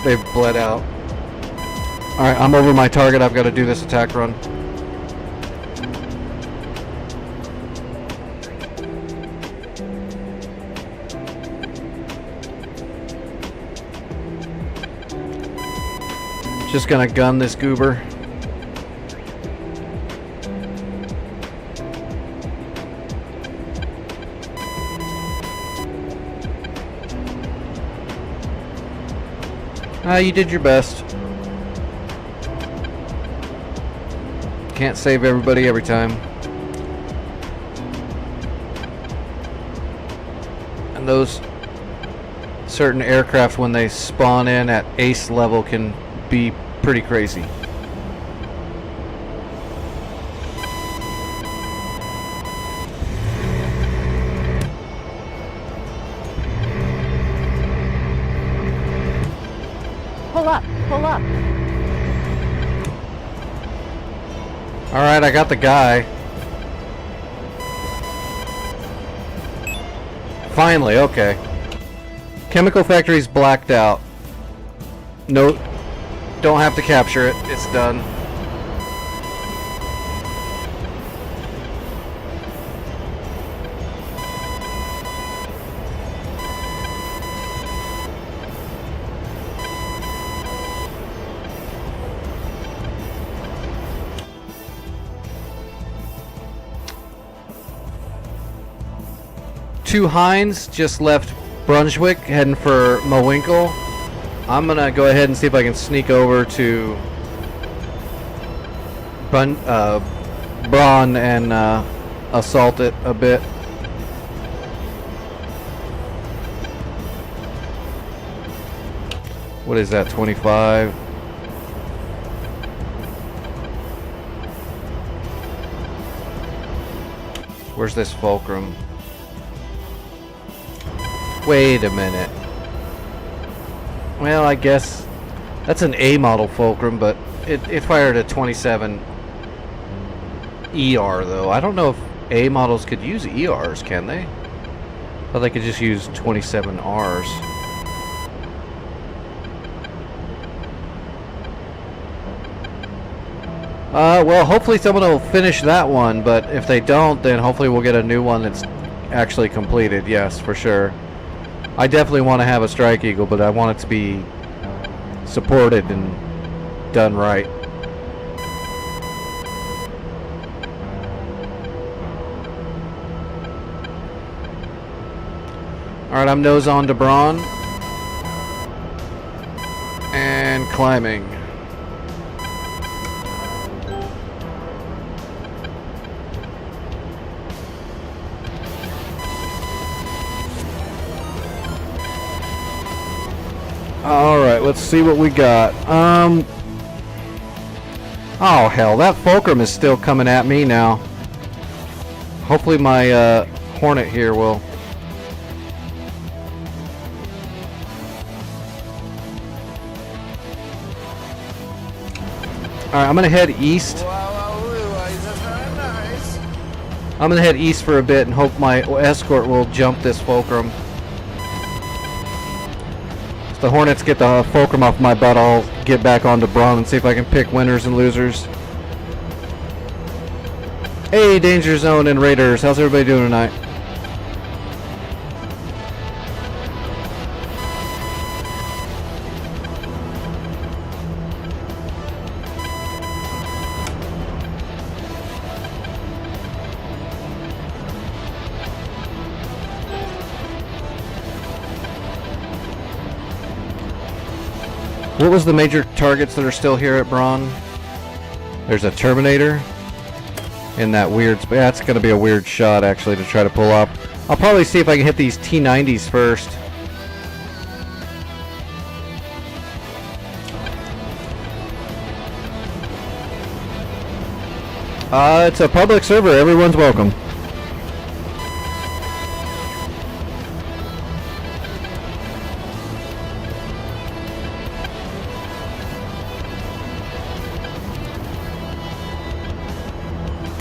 They've bled out. Alright, I'm over my target. I've got to do this attack run. Just gonna gun this goober. You did your best. Can't save everybody every time. And those certain aircraft, when they spawn in at ace level, can be pretty crazy. Pull up, pull up. Alright, I got the guy. Finally, okay. Chemical factory's blacked out. No, don't have to capture it. It's done. Two Heinz just left Brunswick, heading for Mowinkle. I'm gonna go ahead and see if I can sneak over to Braun and assault it a bit. What is that, 25? Where's this Fulcrum? Wait a minute. Well, I guess that's an A model Fulcrum, but it fired a 27 ER though. I don't know if A models could use ERs, can they? But they could just use 27 Rs. Well, hopefully someone will finish that one, but if they don't, then hopefully we'll get a new one that's actually completed. Yes, for sure. I definitely want to have a Strike Eagle, but I want it to be supported and done right. Alright, I'm nose on to Braun. And climbing. Alright, let's see what we got. Oh hell, that Fulcrum is still coming at me now. Hopefully my Hornet here will. Alright, I'm gonna head east. I'm gonna head east for a bit and hope my escort will jump this Fulcrum. If the Hornets get the Fulcrum off my butt, I'll get back onto Braun and see if I can pick winners and losers. Hey, Danger Zone and Raiders, how's everybody doing tonight? What was the major targets that are still here at Braun? There's a Terminator. In that weird... That's going to be a weird shot, actually, to try to pull up. I'll probably see if I can hit these T-90s first. It's a public server. Everyone's welcome.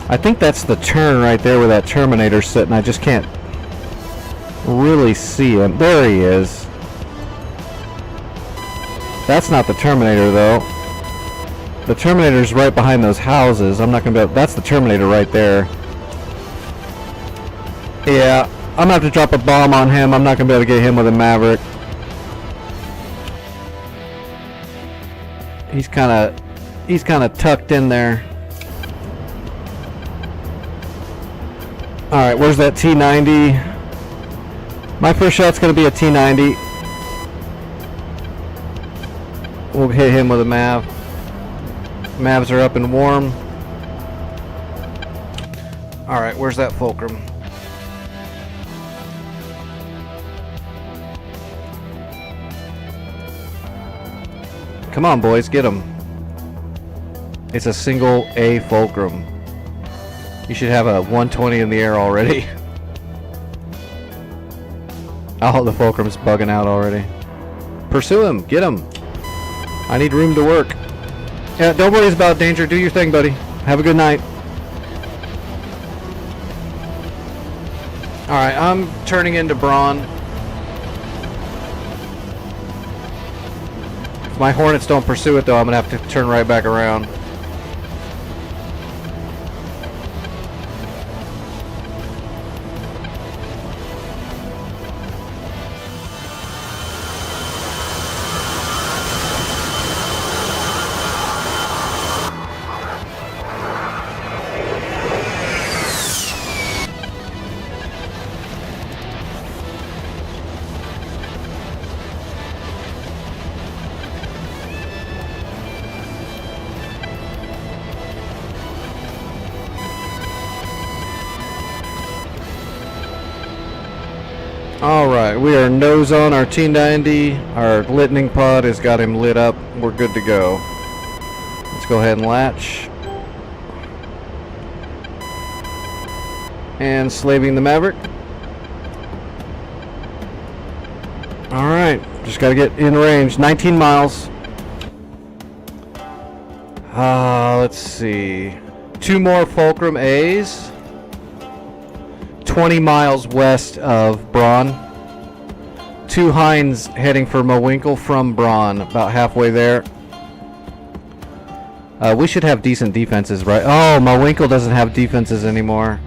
I think that's the turn right there where that Terminator's sitting. I just can't really see him. There he is. That's not the Terminator, though. The Terminator's right behind those houses. I'm not going to be able... That's the Terminator right there. Yeah, I'm going to have to drop a bomb on him. I'm not going to be able to get him with a Maverick. He's kind of tucked in there. Alright, where's that T-90? My first shot's going to be a T-90. We'll hit him with a Mav. Mavs are up and warm. Alright, where's that Fulcrum? Come on, boys, get him. It's a single A Fulcrum. You should have a 120 in the air already. Oh, the Fulcrum's bugging out already. Pursue him. Get him. I need room to work. Yeah, don't worry about danger. Do your thing, buddy. Have a good night. Alright, I'm turning into Braun. If my Hornets don't pursue it, though, I'm going to have to turn right back around. Alright, we are nose on our T-90. Our lightning pod has got him lit up. We're good to go. Let's go ahead and latch. And slaving the Maverick. Alright, just gotta get in range. 19 miles. Let's see. 2 more Fulcrum A's. 20 miles west of Braun. 2 Heinz heading for Mowinkle from Braun, about halfway there. We should have decent defenses, right? Oh, Mowinkle doesn't have defenses anymore.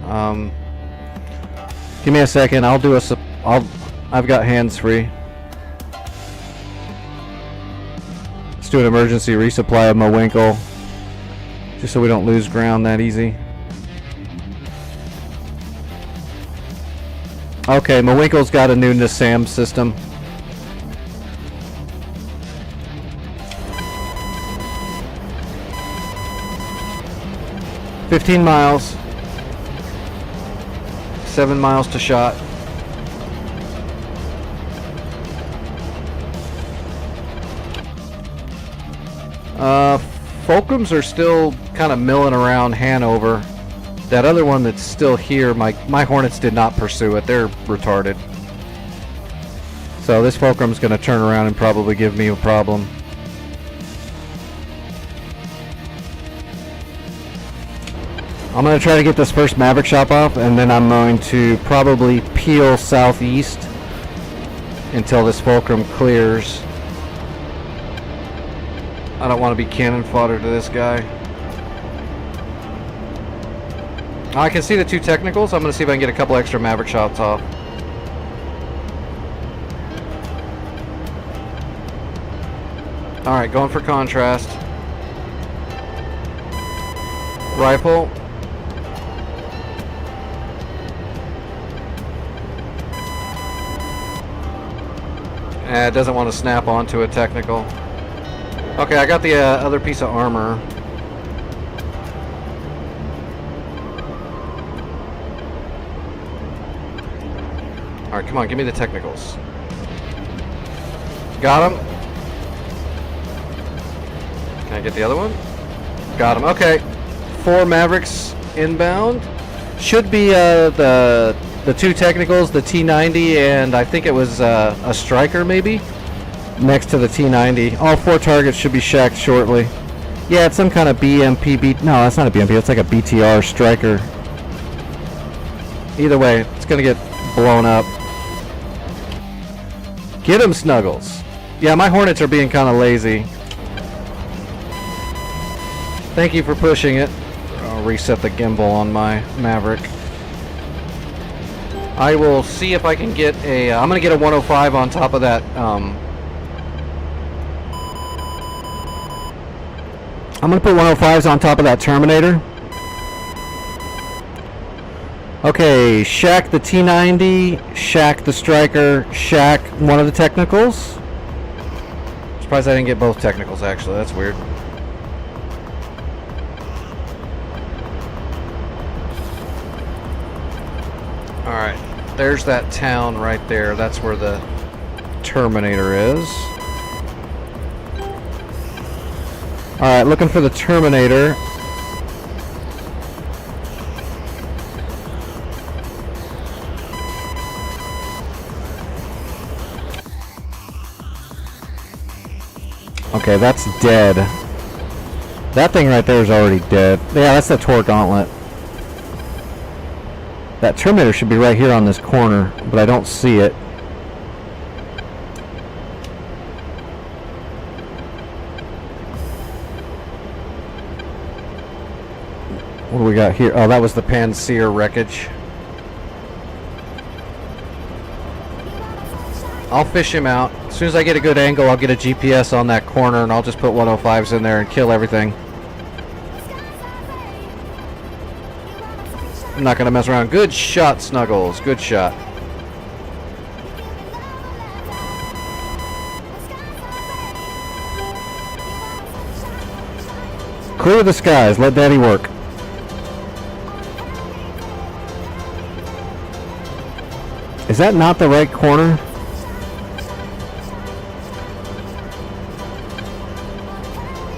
Give me a second. I've got hands free. Let's do an emergency resupply of Mowinkle, just so we don't lose ground that easy. Okay, Mowinkle's got a new NASAM system. "15 miles. 7 miles to shot." Fulcrums are still kind of milling around Hanover. That other one that's still here, my Hornets did not pursue it. They're retarded. So this Fulcrum's going to turn around and probably give me a problem. I'm going to try to get this first Maverick shop off, and then I'm going to probably peel southeast until this Fulcrum clears. I don't want to be cannon fodder to this guy. I can see the 2 technicals. I'm going to see if I can get a couple extra Maverick shots off. Alright, going for contrast. Rifle. It doesn't want to snap onto a technical. Okay, I got the other piece of armor. Alright, come on, give me the technicals. Got him. Can I get the other one? Got him. Okay. 4 Mavericks inbound. Should be the 2 technicals, the T90, and I think it was a striker maybe, next to the T90. All 4 targets should be shacked shortly. Yeah, it's some kind of BMP. No, that's not a BMP. It's like a BTR striker. Either way, it's going to get blown up. Get him, Snuggles. Yeah, my Hornets are being kind of lazy. Thank you for pushing it. I'll reset the gimbal on my Maverick. I will see if I can get a... I'm going to get a 105 on top of that. I'm going to put 105s on top of that Terminator. Okay, shack the T90, shack the striker, shack one of the technicals. Surprised I didn't get both technicals, actually. That's weird. Alright, there's that town right there. That's where the Terminator is. Alright, looking for the Terminator. Okay, that's dead. That thing right there is already dead. Yeah, that's the Tor Gauntlet. That Terminator should be right here on this corner, but I don't see it. What do we got here? Oh, that was the Panseer wreckage. I'll fish him out. As soon as I get a good angle, I'll get a GPS on that corner, and I'll just put 105s in there and kill everything. I'm not going to mess around. Good shot, Snuggles. Good shot. Clear the skies. Let Daddy work. Is that not the right corner?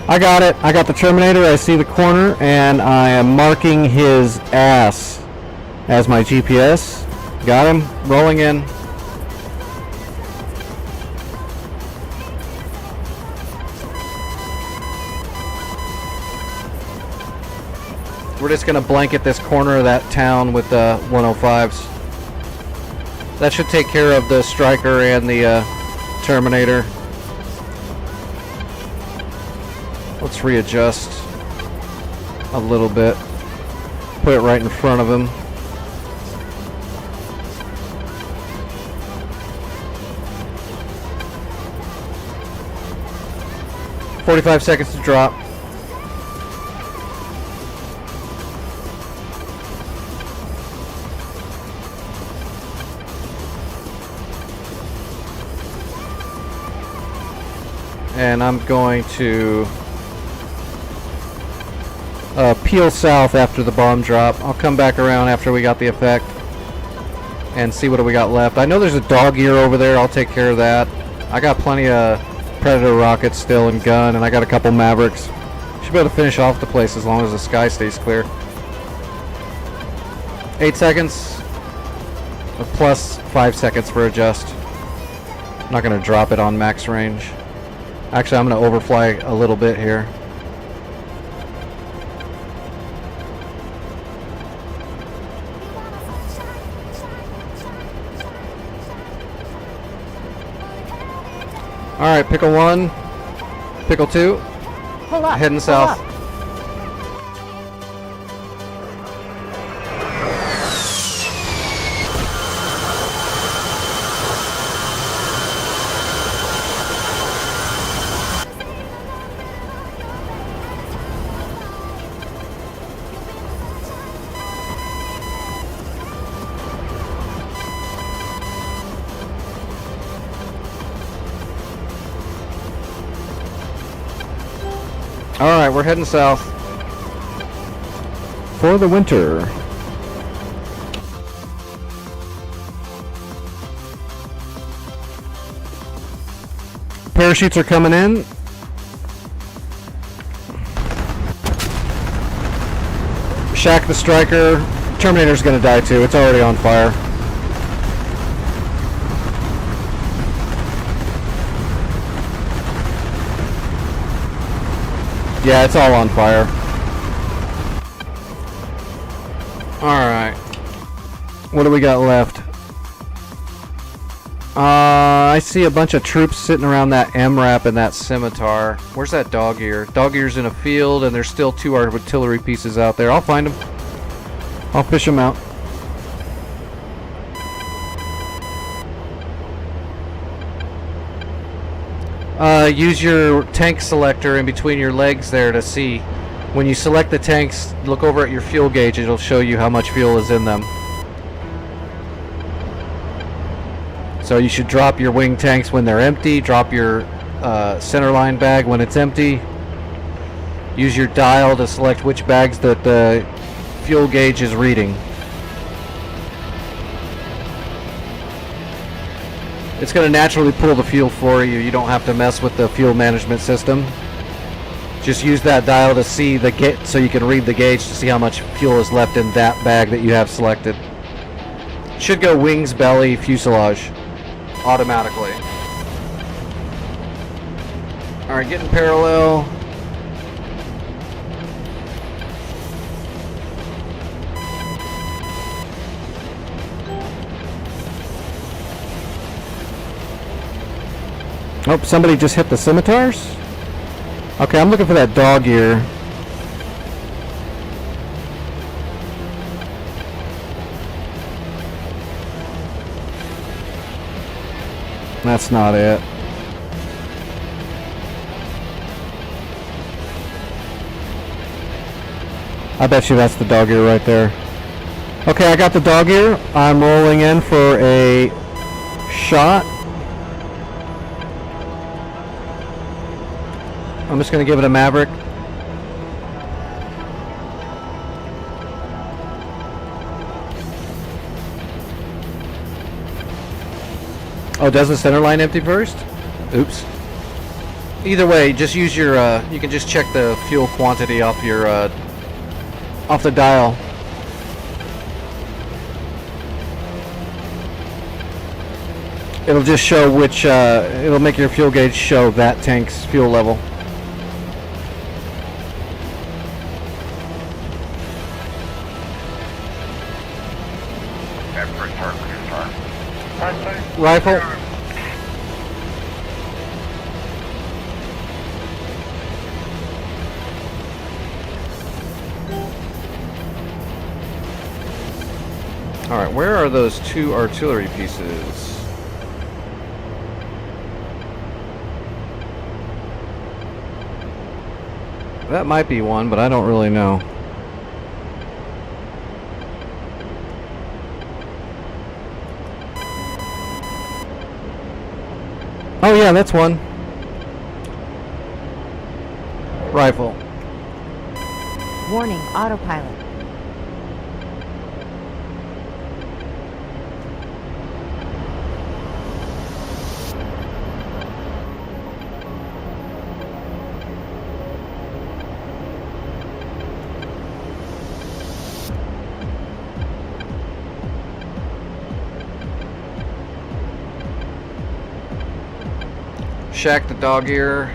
I got it. I got the Terminator. I see the corner, and I am marking his ass as my GPS. Got him. Rolling in. We're just gonna blanket this corner of that town with 105s. That should take care of the Striker and the Terminator. Let's readjust a little bit. Put it right in front of him. "45 seconds to drop." And I'm going to peel south after the bomb drop. I'll come back around after we got the effect and see what we got left. I know there's a dog ear over there. I'll take care of that. I got plenty of Predator rockets still and gun, and I got a couple Mavericks. Should be able to finish off the place as long as the sky stays clear. 8 seconds, plus 5 seconds for adjust. I'm not going to drop it on max range. Actually, I'm going to overfly a little bit here. Alright, pickle 1, pickle 2, Pull up. heading pull south. up. Alright, we're heading south. For the winter. Parachutes are coming in. Shack the Striker. Terminator's gonna die too. It's already on fire. Yeah, it's all on fire. Alright. What do we got left? I see a bunch of troops sitting around that MRAP and that scimitar. Where's that dog ear? Dog ear's in a field, and there's still 2 artillery pieces out there. I'll find them. I'll fish them out. Use your tank selector in between your legs there to see. When you select the tanks, look over at your fuel gauge. It'll show you how much fuel is in them. So you should drop your wing tanks when they're empty. Drop your centerline bag when it's empty. Use your dial to select which bags that the fuel gauge is reading. It's going to naturally pull the fuel for you. You don't have to mess with the fuel management system. Just use that dial to see the so you can read the gauge to see how much fuel is left in that bag that you have selected. Should go wings, belly, fuselage automatically. Alright, getting parallel. Oh, somebody just hit the scimitars? Okay, I'm looking for that dog ear. That's not it. I bet you that's the dog ear right there. Okay, I got the dog ear. I'm rolling in for a shot. I'm just going to give it a Maverick. Oh, does the center line empty first? Oops. Either way, just use your, you can just check the fuel quantity off your, off the dial. It'll just show which, it'll make your fuel gauge show that tank's fuel level. Rifle. Alright, where are those 2 artillery pieces? That might be one, but I don't really know. Oh yeah, that's one. Rifle. Warning, autopilot. Shack the dog ear.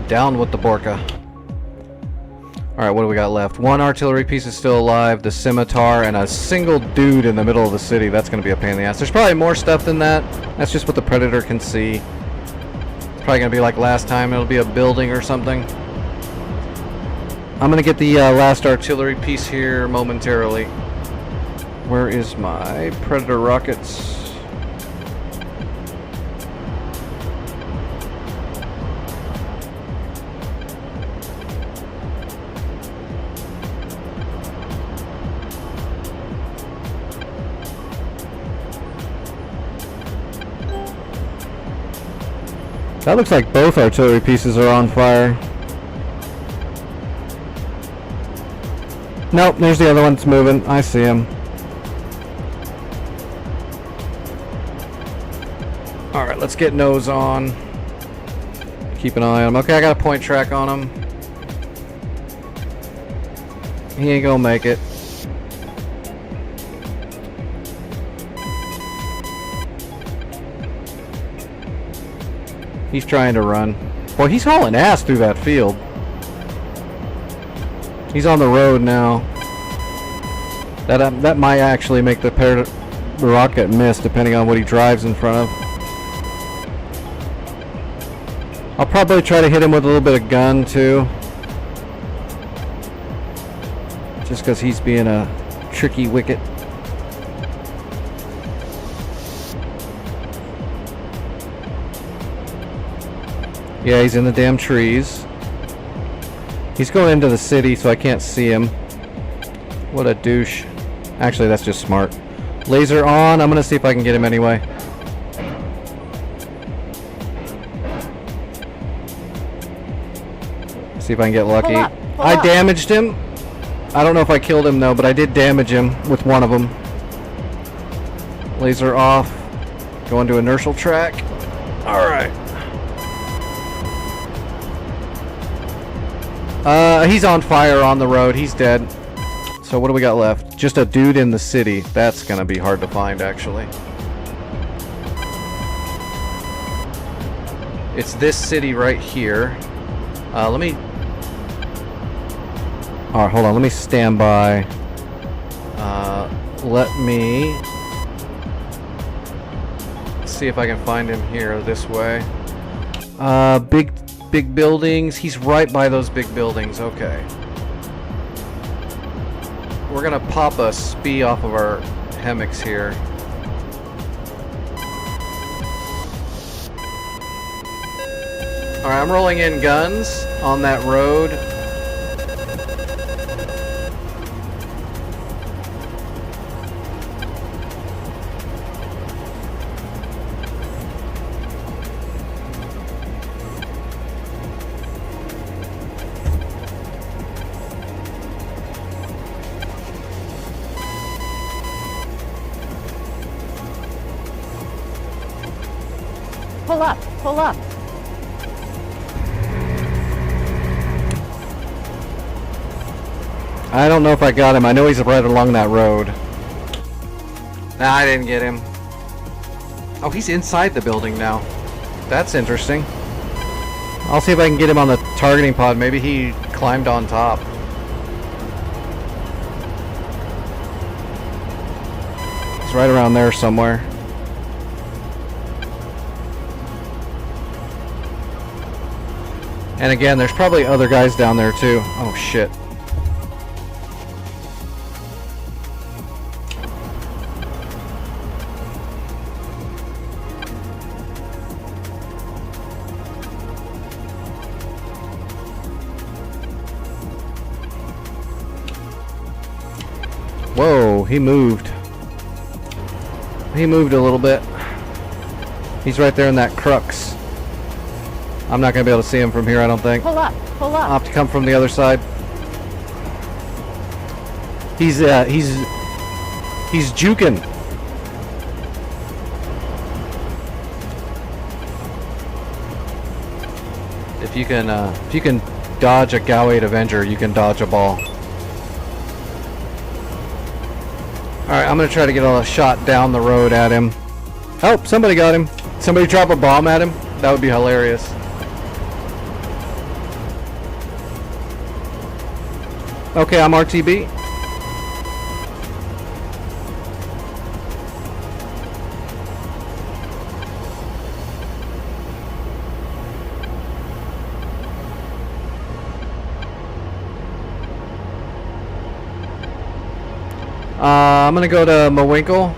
Down with the Borka. Alright, what do we got left? 1 artillery piece is still alive, the scimitar, and a single dude in the middle of the city. That's going to be a pain in the ass. There's probably more stuff than that. That's just what the Predator can see. It's probably going to be like last time. It'll be a building or something. I'm going to get the last artillery piece here momentarily. Where is my Predator rockets? That looks like both artillery pieces are on fire. Nope, there's the other one that's moving. I see him. Alright, let's get nose on. Keep an eye on him. Okay, I got a point track on him. He ain't gonna make it. He's trying to run. Boy, he's hauling ass through that field. He's on the road now. That might actually make the rocket miss, depending on what he drives in front of. I'll probably try to hit him with a little bit of gun, too. Just because he's being a tricky wicket. Yeah, he's in the damn trees. He's going into the city, so I can't see him. What a douche. Actually, that's just smart. Laser on. I'm going to see if I can get him anyway. See if I can get lucky. Pull up, pull I up. damaged him. I don't know if I killed him, though, but I did damage him with one of them. Laser off. Going to inertial track. Alright. He's on fire on the road. He's dead. So what do we got left? Just a dude in the city. That's gonna be hard to find, actually. It's this city right here. Let me... Alright, hold on. Let me stand by. Let me... see if I can find him here this way. Big buildings. He's right by those big buildings. Okay. We're gonna pop a SPI off of our hammocks here. Alright, I'm rolling in guns on that road. Pull up, pull up. I don't know if I got him. I know he's right along that road. Nah, I didn't get him. Oh, he's inside the building now. That's interesting. I'll see if I can get him on the targeting pod. Maybe he climbed on top. It's right around there somewhere. And again, there's probably other guys down there too. Oh shit. Whoa, he moved. He moved a little bit. He's right there in that crux. I'm not going to be able to see him from here, I don't think. Pull up. Pull I'll up. have to come from the other side. He's juking. If you can dodge a Gauade Avenger, you can dodge a ball. Alright, I'm gonna try to get a shot down the road at him. Help! Somebody got him. Somebody drop a bomb at him. That would be hilarious. Okay, I'm RTB. I'm gonna go to Mawinkle.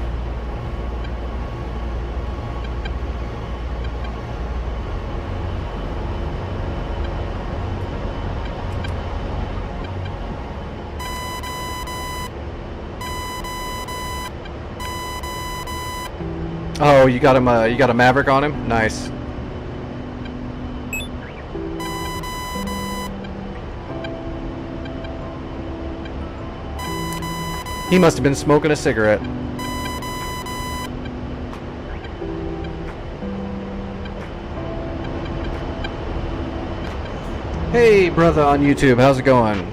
Oh, you got him. You got a Maverick on him. Nice. He must have been smoking a cigarette. Hey, brother on YouTube, how's it going?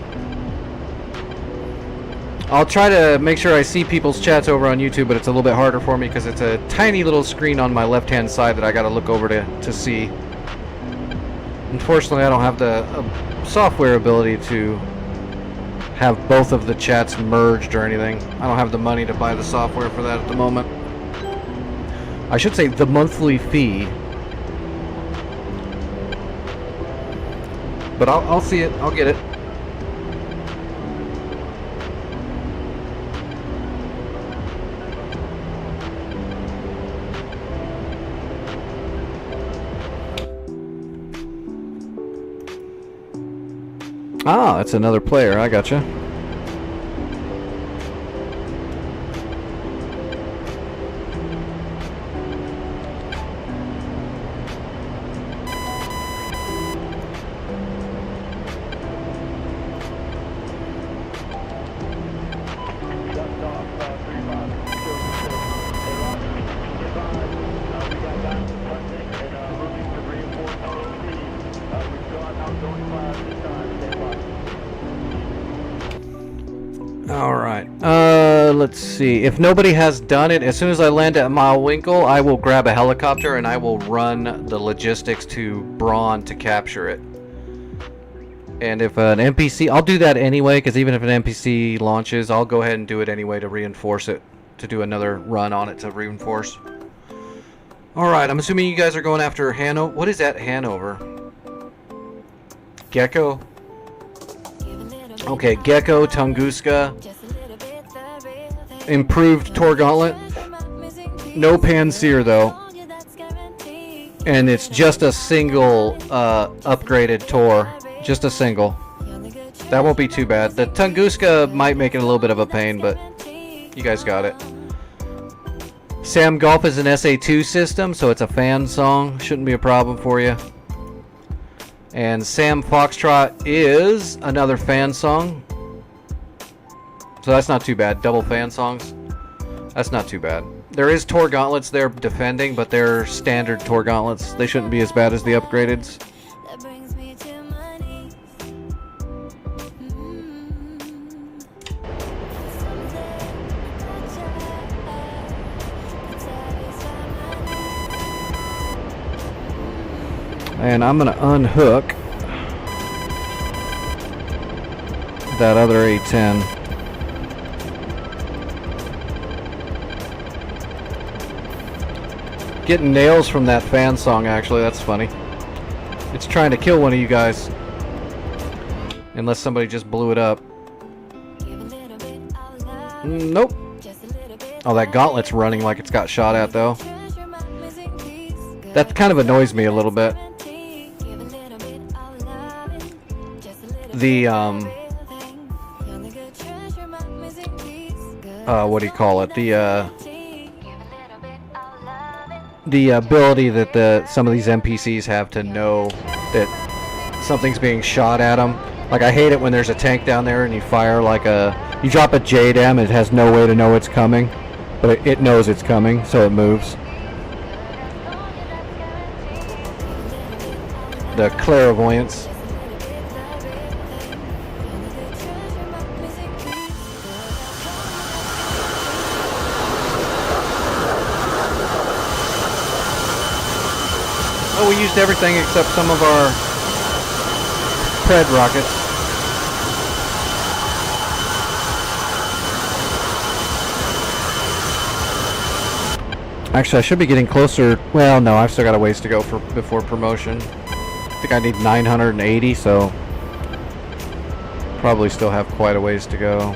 I'll try to make sure I see people's chats over on YouTube, but it's a little bit harder for me because it's a tiny little screen on my left-hand side that I gotta look over to see. Unfortunately, I don't have the software ability to have both of the chats merged or anything. I don't have the money to buy the software for that at the moment. I should say the monthly fee. But I'll see it. I'll get it. Ah, that's another player. I gotcha. Alright, let's see. If nobody has done it, as soon as I land at Mawinkle, I will grab a helicopter and I will run the logistics to Braun to capture it. And if an NPC, I'll do that anyway, because even if an NPC launches, I'll go ahead and do it anyway to reinforce it, to do another run on it to reinforce. Alright, I'm assuming you guys are going after Hanover. What is that, Hanover? Gecko? Okay, Gecko, Tunguska, improved Tor Gauntlet, no Panseer though, and it's just a single upgraded Tor, just a single. That won't be too bad. The Tunguska might make it a little bit of a pain, but you guys got it. Sam Golf is an SA2 system, so it's a fan song, shouldn't be a problem for you. And Sam Foxtrot is another fan song. So that's not too bad. Double fan songs. That's not too bad. There is Tor Gauntlets there defending, but they're standard Tor Gauntlets. They shouldn't be as bad as the upgradeds. And I'm going to unhook that other A10. Getting nails from that fan song, actually. That's funny. It's trying to kill one of you guys. Unless somebody just blew it up. Nope. Oh, that gauntlet's running like it's got shot at, though. That kind of annoys me a little bit. The, what do you call it? The ability that some of these NPCs have to know that something's being shot at them. Like, I hate it when there's a tank down there and you fire like you drop a JDAM, it has no way to know it's coming, but it knows it's coming, so it moves. The clairvoyance. Oh, we used everything except some of our Pred rockets. Actually, I should be getting closer. Well, no, I've still got a ways to go before promotion. I think I need 980, so probably still have quite a ways to go.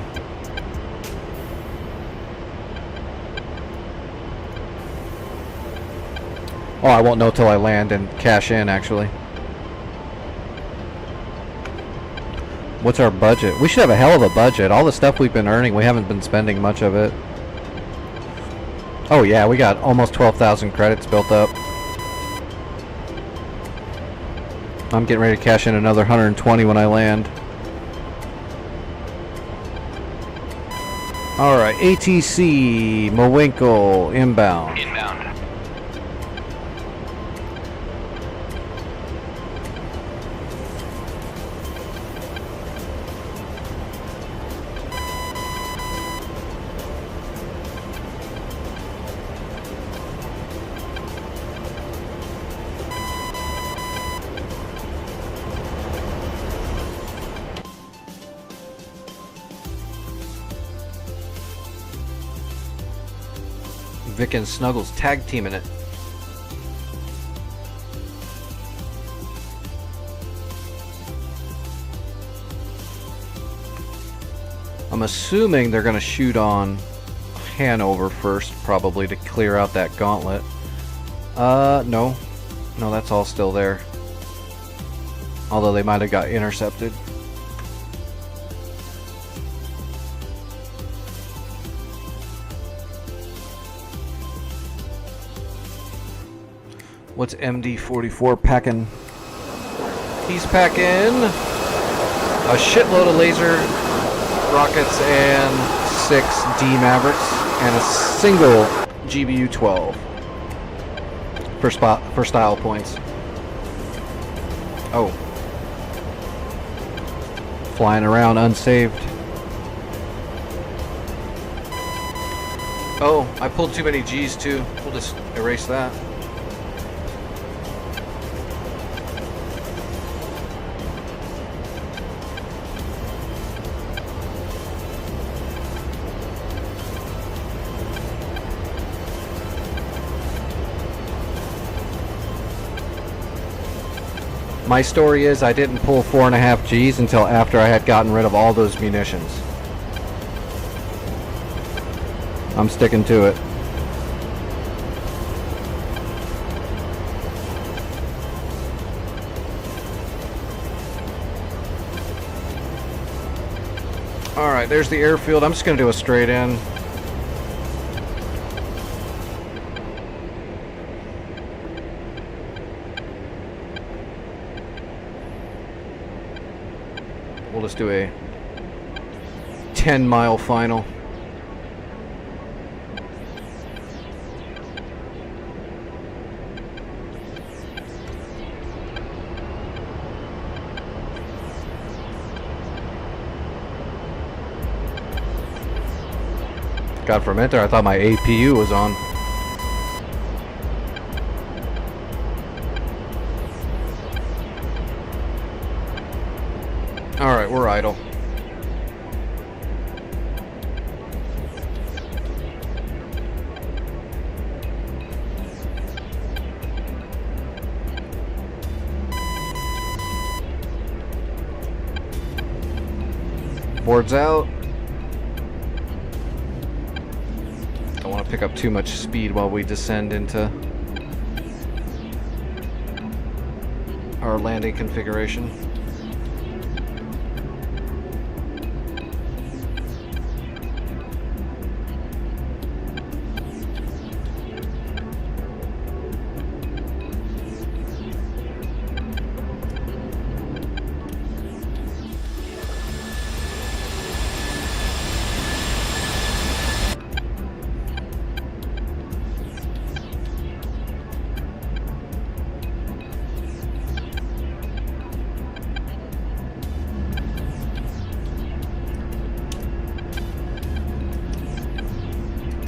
Oh, I won't know till I land and cash in, actually. What's our budget? We should have a hell of a budget. All the stuff we've been earning, we haven't been spending much of it. Oh yeah, we got almost 12,000 credits built up. I'm getting ready to cash in another 120 when I land. Alright, ATC, Mowinkle, inbound. Inbound. Vic and Snuggles tag teaming it. I'm assuming they're going to shoot on Hanover first, probably to clear out that gauntlet. No. No, that's all still there. Although they might have got intercepted. What's MD44 packing? He's packing a shitload of laser rockets and 6 D Mavericks and a single GBU 12 for style points. Oh. Flying around unsaved. Oh, I pulled too many G's too. We'll just erase that. My story is I didn't pull 4.5 Gs until after I had gotten rid of all those munitions. I'm sticking to it. Alright, there's the airfield. I'm just going to do a straight in. We'll just do a 10-mile final. God, for a minute there, I thought my APU was on. Alright, we're idle. boards out. Don't want to pick up too much speed while we descend into our landing configuration.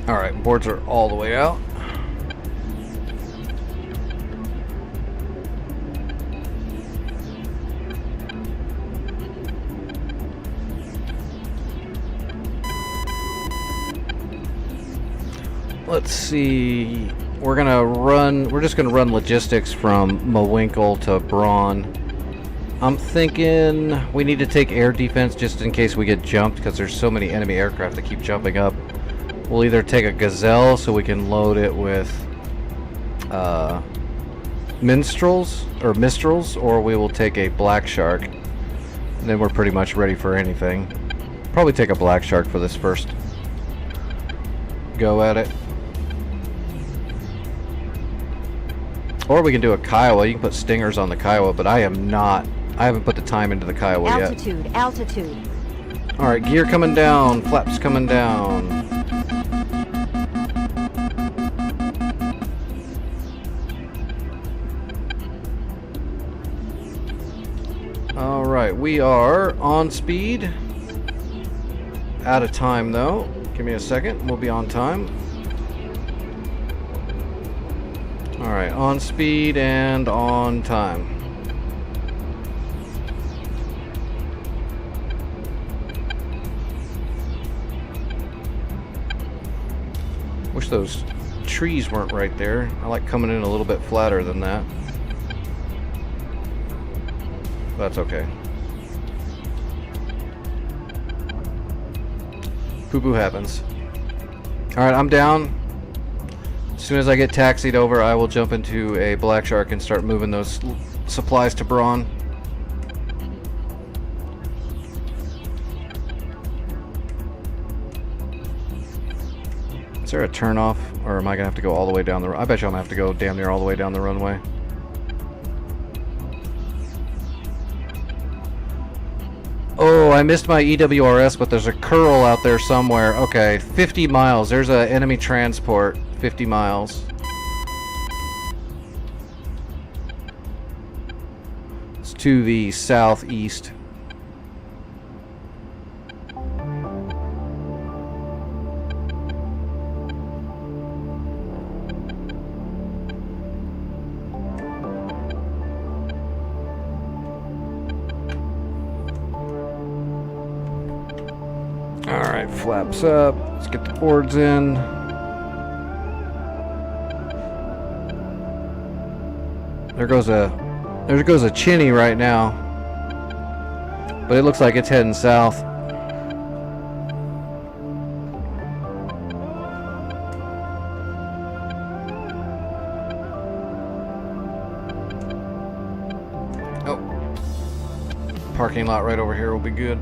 Alright, boards are all the way out. Let's see. We're just gonna run logistics from Mawinkle to Braun. I'm thinking we need to take air defense just in case we get jumped, because there's so many enemy aircraft that keep jumping up. We'll either take a Gazelle so we can load it with Mistrals, or we will take a Black Shark. And then we're pretty much ready for anything. Probably take a Black Shark for this first go at it. Or we can do a Kiowa. You can put Stingers on the Kiowa, but I haven't put the time into the Kiowa yet. Altitude. Alright, gear coming down, flaps coming down. Alright, we are on speed. Out of time though. Give me a second, we'll be on time. Alright, on speed and on time. Wish those trees weren't right there. I like coming in a little bit flatter than that. That's okay. Poo-poo happens. Alright, I'm down. As soon as I get taxied over, I will jump into a Black Shark and start moving those supplies to Braun. Is there a turnoff, or am I gonna have to go all the way down the? I bet you I'm gonna have to go damn near all the way down the runway. Oh, I missed my EWRS, but there's a curl out there somewhere. Okay, 50 miles. There's an enemy transport. 50 miles. It's to the southeast. Alright, flaps up. Let's get the boards in. There goes a Chinny right now. But it looks like it's heading south. Oh. Parking lot right over here will be good.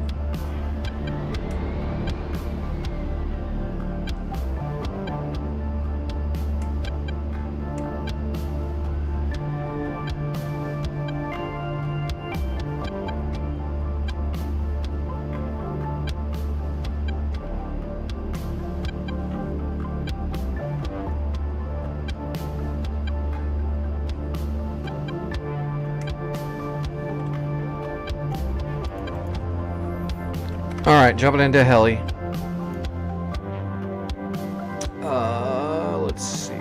Alright, jumping into heli. Let's see.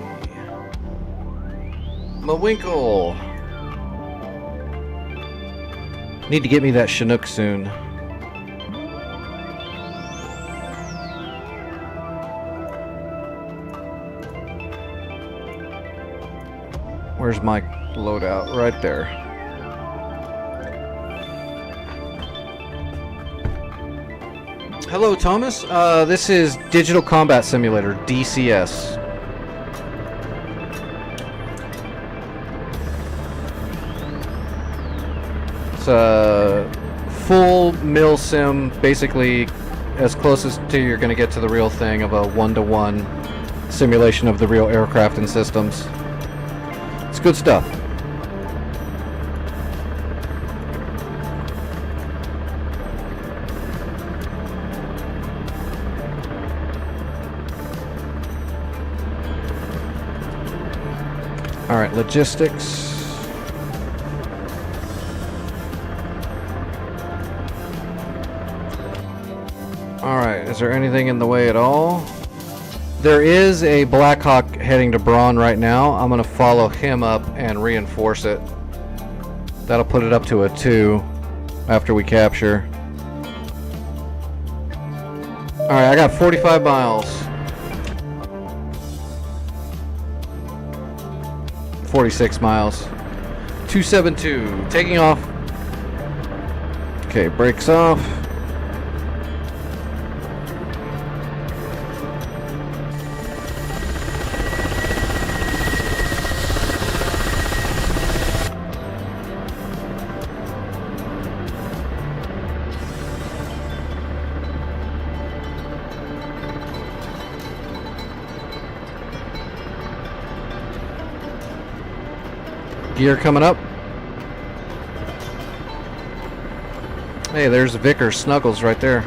Mawinkle! Need to get me that Chinook soon. Where's my loadout? Right there. Hello, Thomas. This is Digital Combat Simulator, DCS. It's a full mil sim, basically as close as to you're going to get to the real thing of a one-to-one simulation of the real aircraft and systems. It's good stuff. All right, logistics. All right, is there anything in the way at all? There is a Blackhawk heading to Braun right now. I'm going to follow him up and reinforce it. That'll put it up to a 2 after we capture. All right, I got 45 miles. 46 miles. 272. Taking off. Okay, brakes off. Gear coming up. Hey, there's Vickers Snuggles right there.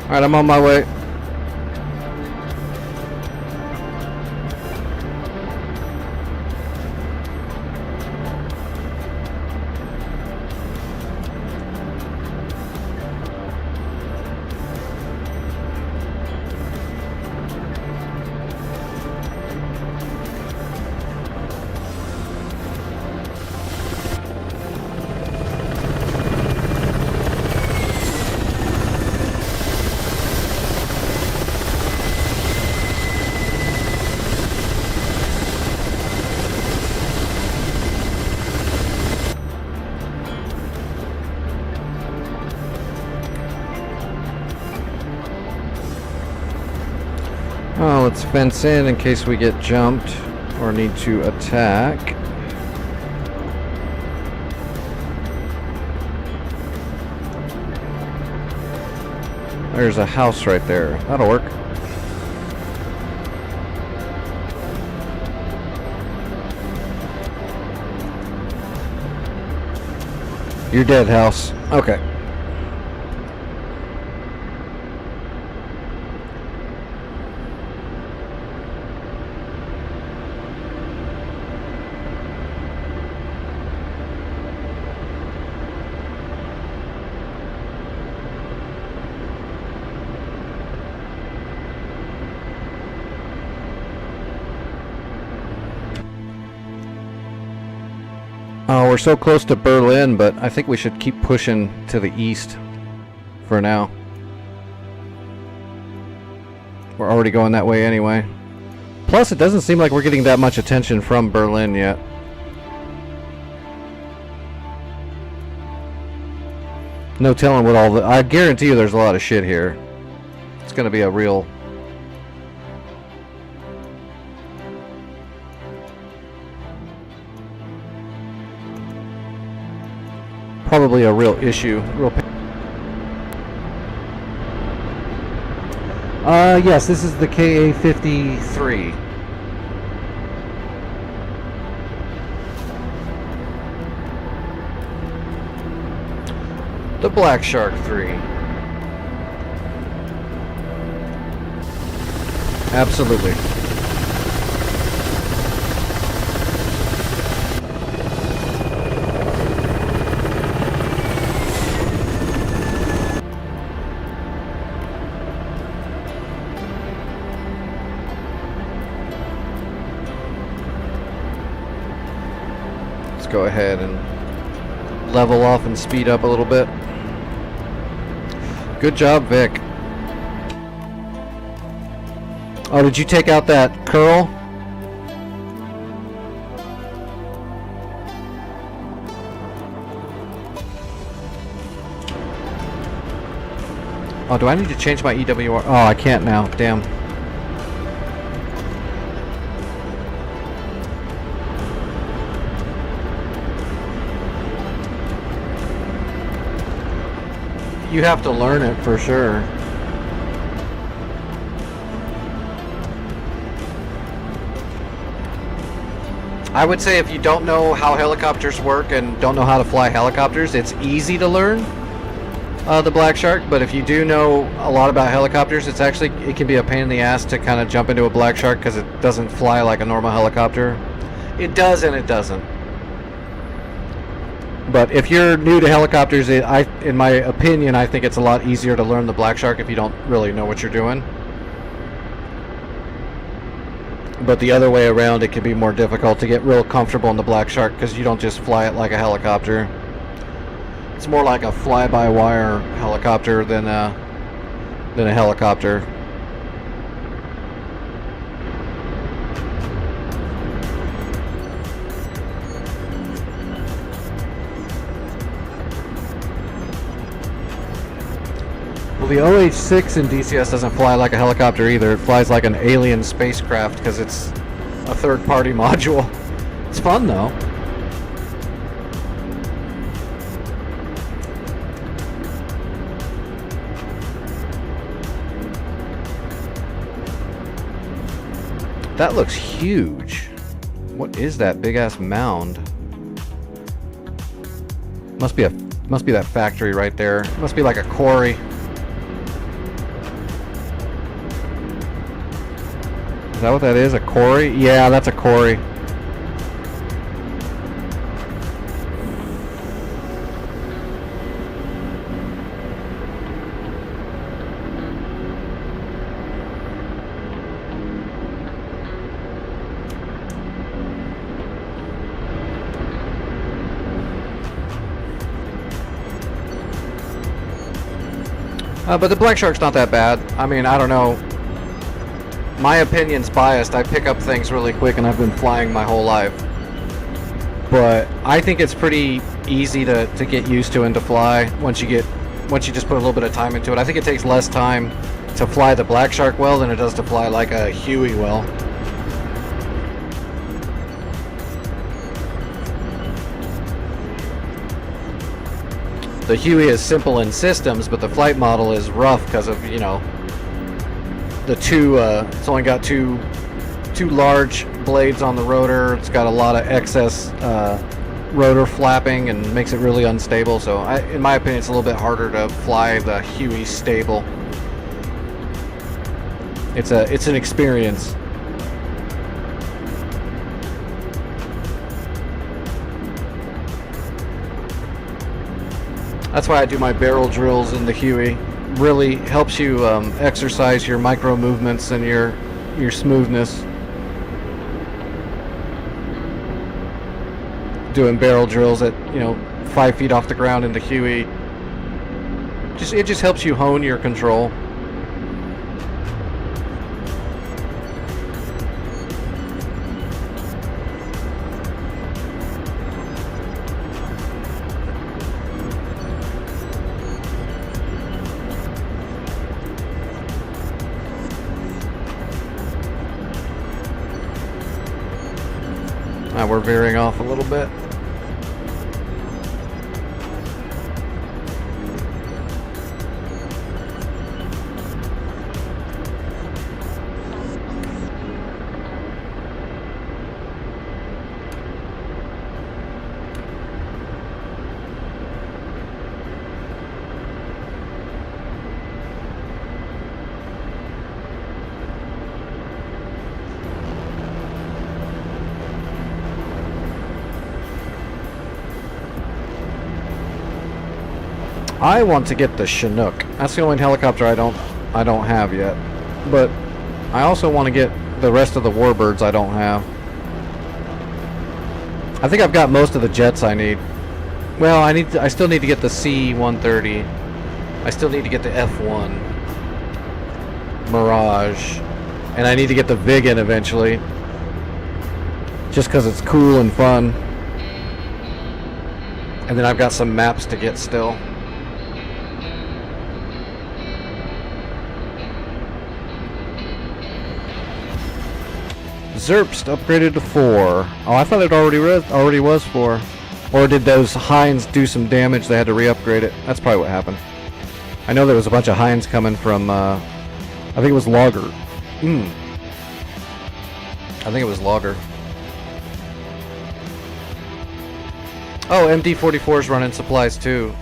Alright, I'm on my way. Oh, let's fence in case we get jumped or need to attack. There's a house right there. That'll work. You're dead, house. Okay. Oh, we're so close to Berlin, but I think we should keep pushing to the east for now. We're already going that way anyway. Plus, it doesn't seem like we're getting that much attention from Berlin yet. No telling what all the... I guarantee you there's a lot of shit here. It's going to be a real... probably a real issue. Yes, this is the KA-53. The Black Shark 3. Absolutely. go ahead and level off and speed up a little bit. Good job, Vic. Oh, did you take out that curl? Oh, do I need to change my EWR? Oh, I can't now. Damn. You have to learn it for sure. I would say if you don't know how helicopters work and don't know how to fly helicopters, it's easy to learn the Black Shark, but if you do know a lot about helicopters, it can be a pain in the ass to kind of jump into a Black Shark because it doesn't fly like a normal helicopter. It does and it doesn't. But if you're new to helicopters, in my opinion, I think it's a lot easier to learn the Black Shark if you don't really know what you're doing. But the other way around, it can be more difficult to get real comfortable in the Black Shark because you don't just fly it like a helicopter. It's more like a fly-by-wire helicopter than a helicopter. Well, the OH-6 in DCS doesn't fly like a helicopter either. It flies like an alien spacecraft because it's a third-party module. It's fun though. That looks huge. What is that big ass mound? Must be that factory right there. Must be like a quarry. Is that what that is? A quarry? Yeah, that's a quarry. But the Black Shark's not that bad. I mean, I don't know. My opinion's biased. I pick up things really quick and I've been flying my whole life. But I think it's pretty easy to get used to and to fly once you just put a little bit of time into it. I think it takes less time to fly the Black Shark well than it does to fly like a Huey well. The Huey is simple in systems, but the flight model is rough because of, you know, the it's only got two large blades on the rotor. It's got a lot of excess rotor flapping and makes it really unstable. So in my opinion, it's a little bit harder to fly the Huey stable. It's an experience. That's why I do my barrel drills in the Huey. Really helps you exercise your micro movements and your smoothness. Doing barrel drills at 5 feet off the ground in the Huey. It just helps you hone your control. We're veering off a little bit. I want to get the Chinook. That's the only helicopter I don't have yet. But I also want to get the rest of the Warbirds I don't have. I think I've got most of the jets I need. Well, I still need to get the C-130. I still need to get the F1 Mirage, and I need to get the Viggen eventually, just because it's cool and fun. And then I've got some maps to get still. Zerpst upgraded to 4. Oh, I thought it already was 4. Or did those Hinds do some damage? They had to re-upgrade it. That's probably what happened. I know there was a bunch of Hinds coming from, I think it was Lager. I think it was Lager. Oh, MD-44's running supplies too.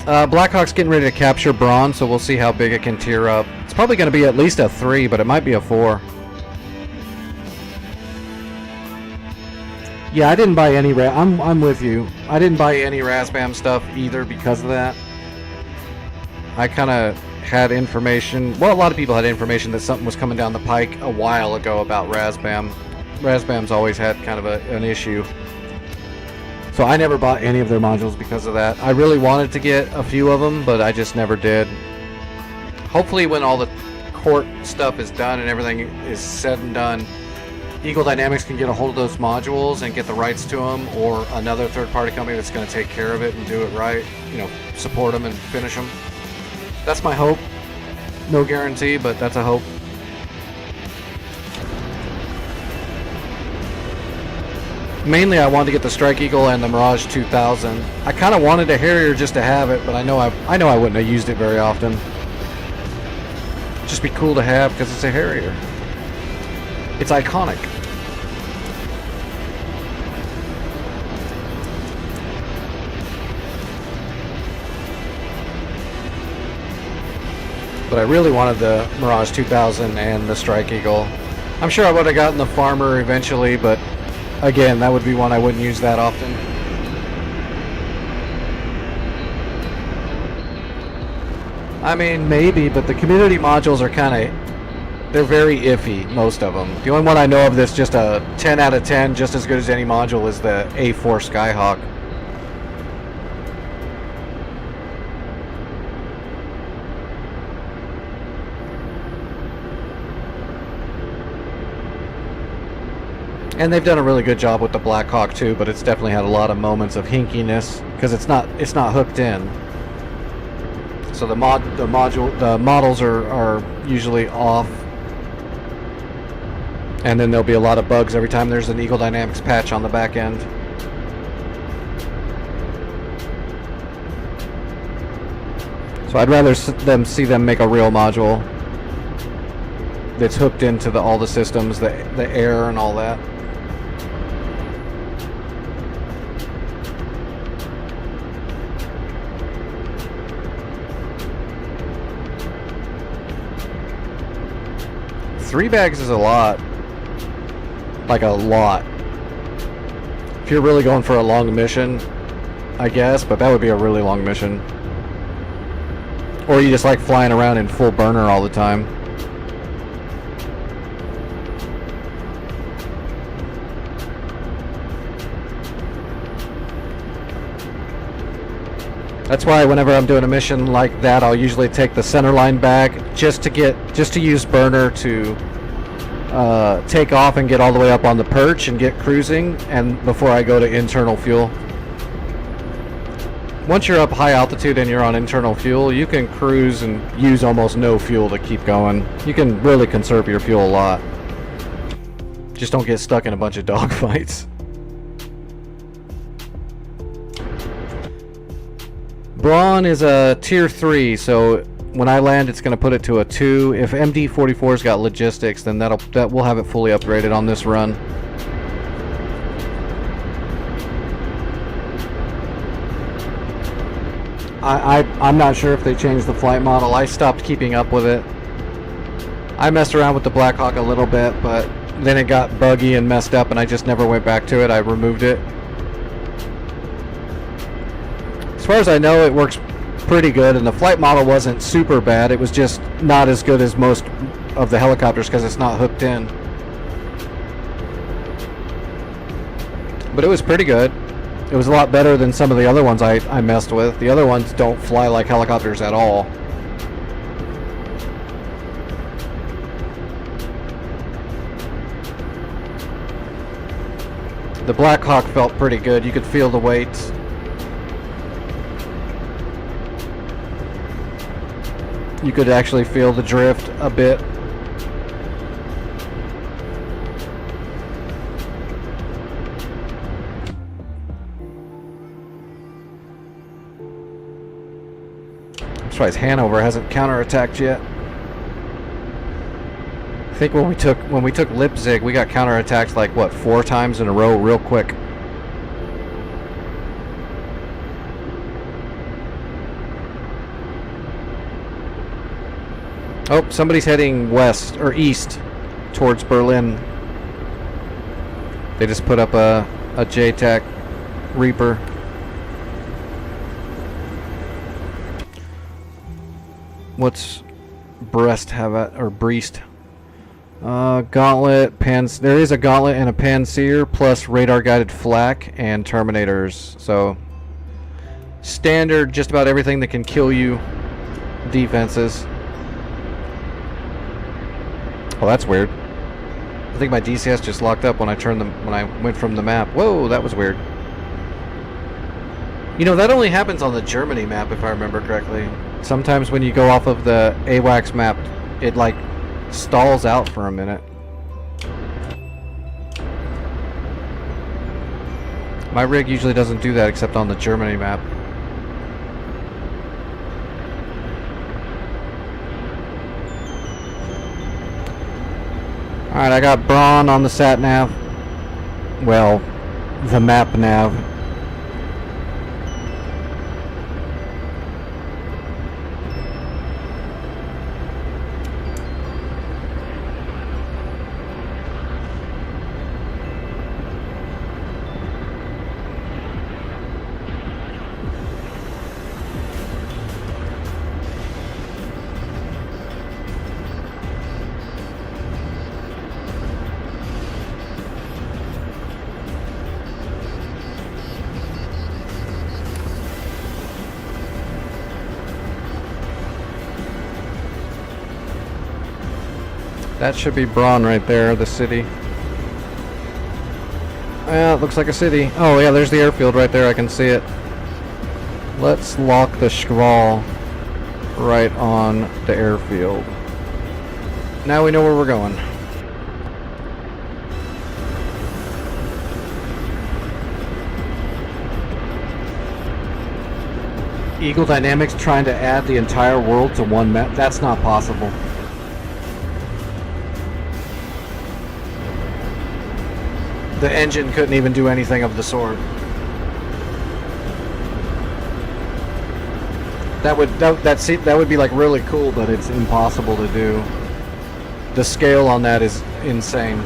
Blackhawk's getting ready to capture Braun, so we'll see how big it can tier up. It's probably going to be at least a 3, but it might be a 4. Yeah, I didn't buy any I'm with you. I didn't buy any Razbam stuff either because of that. I kind of had information. Well, a lot of people had information that something was coming down the pike a while ago about Razbam. Razbam's always had kind of an issue. So I never bought any of their modules because of that. I really wanted to get a few of them, but I just never did. Hopefully when all the court stuff is done and everything is said and done, Eagle Dynamics can get a hold of those modules and get the rights to them, or another third-party company that's going to take care of it and do it right, you know, support them and finish them. That's my hope. No guarantee, but that's a hope. Mainly I wanted to get the Strike Eagle and the Mirage 2000. I kind of wanted a Harrier just to have it, but I know I wouldn't have used it very often. Just be cool to have because it's a Harrier. It's iconic. But I really wanted the Mirage 2000 and the Strike Eagle. I'm sure I would have gotten the Farmer eventually, but again, that would be one I wouldn't use that often. I mean, maybe, but the community modules are kind of... They're very iffy, most of them. The only one I know of that's just a 10 out of 10, just as good as any module, is the A4 Skyhawk. And they've done a really good job with the Blackhawk too, but it's definitely had a lot of moments of hinkiness because it's not hooked in. So the models are usually off. And then there'll be a lot of bugs every time there's an Eagle Dynamics patch on the back end. So I'd rather see them make a real module that's hooked into all the systems, the air and all that. Three bags is a lot. Like a lot. If you're really going for a long mission, I guess, but that would be a really long mission. Or you just like flying around in full burner all the time. That's why whenever I'm doing a mission like that, I'll usually take the centerline bag just to use burner to take off and get all the way up on the perch and get cruising, and before I go to internal fuel. Once you're up high altitude and you're on internal fuel, you can cruise and use almost no fuel to keep going. You can really conserve your fuel a lot. Just don't get stuck in a bunch of dogfights. Braun is a tier 3, so when I land it's going to put it to a 2. If MD-44's got logistics, then that will have it fully upgraded on this run. I'm not sure if they changed the flight model. I stopped keeping up with it. I messed around with the Blackhawk a little bit, but then it got buggy and messed up and I just never went back to it. I removed it. As far as I know, it works pretty good, and the flight model wasn't super bad. It was just not as good as most of the helicopters because it's not hooked in. but it was pretty good. It was a lot better than some of the other ones I messed with. The other ones don't fly like helicopters at all. The Black Hawk felt pretty good. You could feel the weight. You could actually feel the drift a bit. I'm surprised Hanover hasn't counterattacked yet. I think when we took Leipzig, we got counterattacked like what, 4 times in a row real quick. Oh, somebody's heading west or east towards Berlin. They just put up a JTAC Reaper. What's Brest have at, or Brest? Gauntlet, there is a Gauntlet and a Panzer, plus radar guided flak and Terminators. So standard, just about everything that can kill you defenses. Oh, that's weird. I think my DCS just locked up when I went from the map. Whoa, that was weird. You know, that only happens on the Germany map, if I remember correctly. Sometimes when you go off of the AWACS map, it like stalls out for a minute. My rig usually doesn't do that except on the Germany map. Alright, I got Braun on the sat nav. Well, the map nav. That should be Braun right there, the city. Yeah, it looks like a city. Oh yeah, there's the airfield right there, I can see it. Let's lock the Schwal right on the airfield. Now we know where we're going. Eagle Dynamics trying to add the entire world to one map? That's not possible. The engine couldn't even do anything of the sort. That would be like really cool, but it's impossible to do. The scale on that is insane.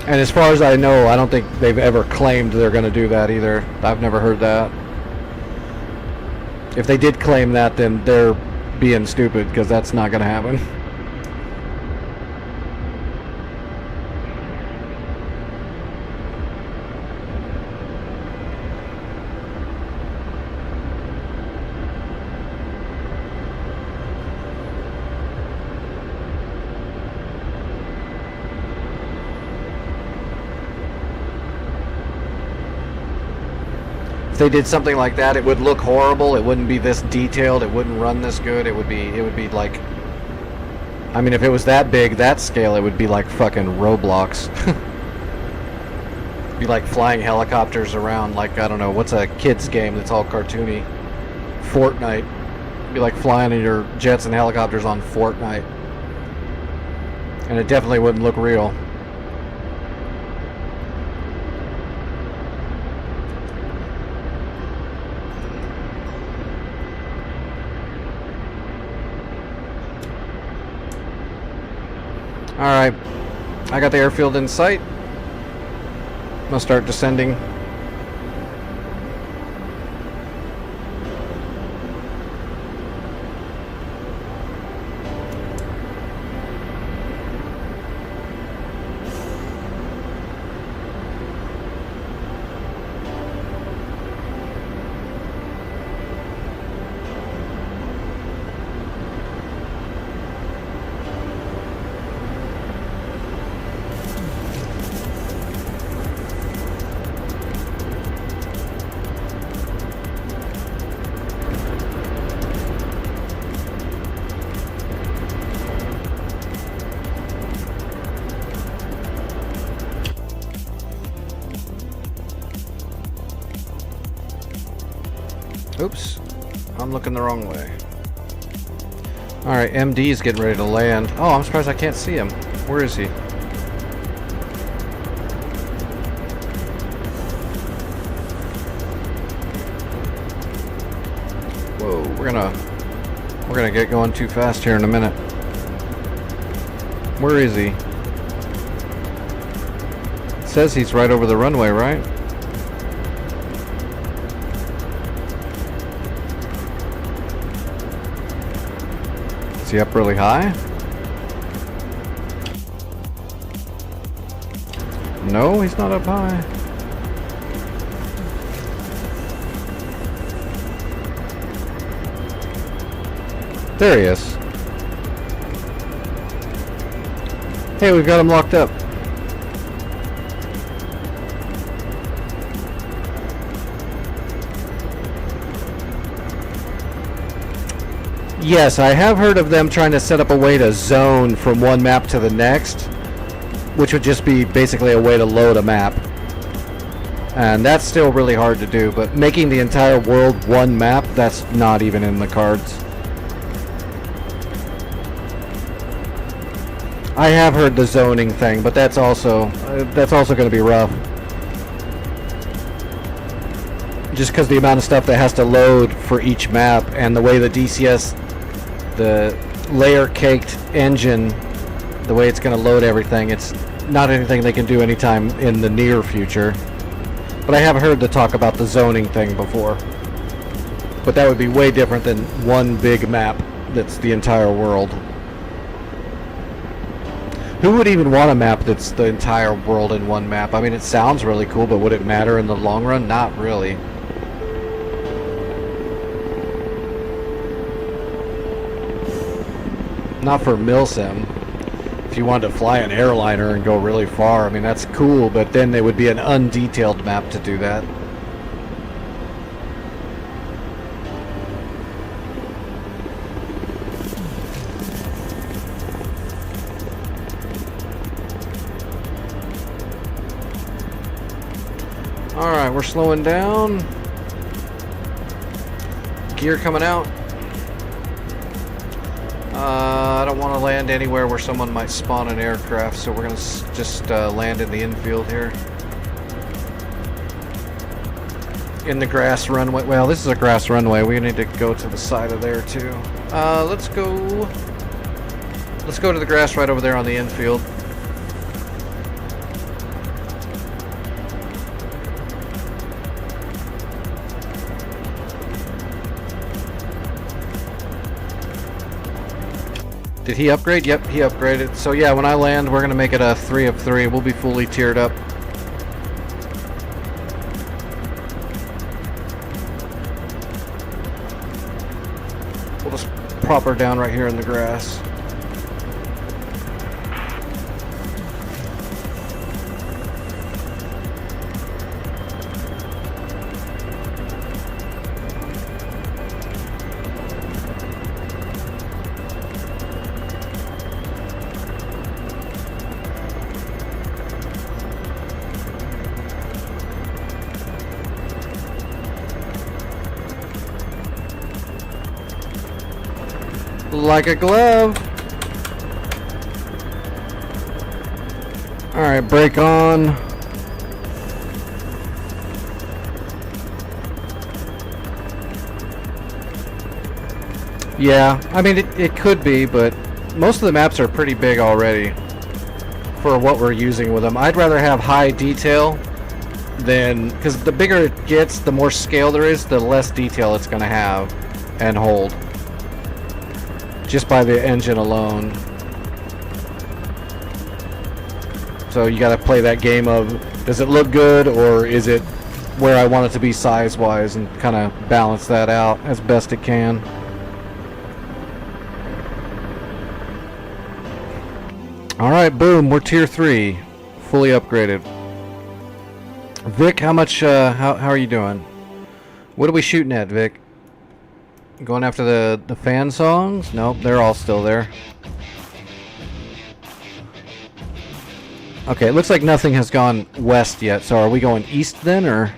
And as far as I know, I don't think they've ever claimed they're going to do that either. I've never heard that. If they did claim that, then they're being stupid, because that's not going to happen. If they did something like that, it would look horrible. It wouldn't be this detailed. It wouldn't run this good. It would be like, I mean, if it was that big, that scale, it would be like fucking Roblox. Be like flying helicopters around, like, I don't know, what's a kid's game that's all cartoony? Fortnite. Be like flying in your jets and helicopters on Fortnite. And it definitely wouldn't look real. Alright, I got the airfield in sight. I'm gonna start descending. Oops. I'm looking the wrong way. Alright, MD's getting ready to land. Oh, I'm surprised I can't see him. Where is he? Whoa, we're gonna get going too fast here in a minute. Where is he? It says he's right over the runway, right? Is he up really high? No, he's not up high. There he is. Hey, we've got him locked up. Yes, I have heard of them trying to set up a way to zone from one map to the next, which would just be basically a way to load a map. And that's still really hard to do, but making the entire world one map, that's not even in the cards. I have heard the zoning thing, but that's also going to be rough. Just because the amount of stuff that has to load for each map and the way the DCS, the layer-caked engine, the way it's going to load everything, it's not anything they can do anytime in the near future. But I have heard the talk about the zoning thing before. But that would be way different than one big map that's the entire world. Who would even want a map that's the entire world in one map? I mean, it sounds really cool, but would it matter in the long run? Not really. Not for Milsim. If you wanted to fly an airliner and go really far, I mean, that's cool, but then it would be an undetailed map to do that. Alright, we're slowing down. Gear coming out. I don't want to land anywhere where someone might spawn an aircraft, so we're going to just land in the infield here. In the grass runway. Well, this is a grass runway. We need to go to the side of there too. Let's go to the grass right over there on the infield. Did he upgrade? Yep, he upgraded. So yeah, when I land, we're going to make it a 3 of 3. We'll be fully tiered up. We'll just prop her down right here in the grass. Like a glove. Alright, brake on. Yeah, I mean, it could be, but most of the maps are pretty big already for what we're using with them. I'd rather have high detail than, because the bigger it gets, the more scale there is, the less detail it's going to have and hold. Just by the engine alone. So you got to play that game of, does it look good or is it where I want it to be size-wise, and kind of balance that out as best it can. Alright, boom, we're tier 3. Fully upgraded. Vic, how much, how are you doing? What are we shooting at, Vic? Going after the fan songs? Nope, they're all still there. Okay, it looks like nothing has gone west yet, so are we going east then, or?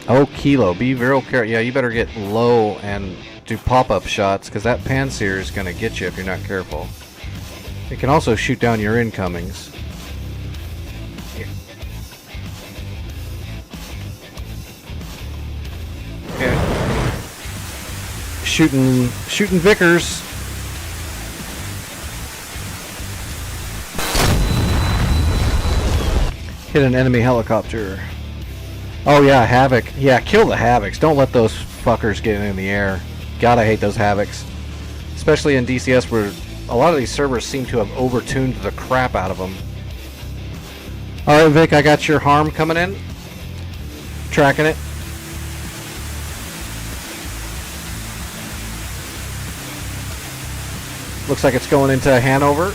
Oh, Kilo, be real careful. Yeah, you better get low and do pop-up shots, because that Panzer is going to get you if you're not careful. It can also shoot down your incomings. Okay. Shooting Vickers. Hit an enemy helicopter. Oh yeah, Havoc. Yeah, kill the Havocs. Don't let those fuckers get in the air. God, I hate those Havocs. Especially in DCS where a lot of these servers seem to have overtuned the crap out of them. Alright, Vic, I got your harm coming in. Tracking it. Looks like it's going into Hanover.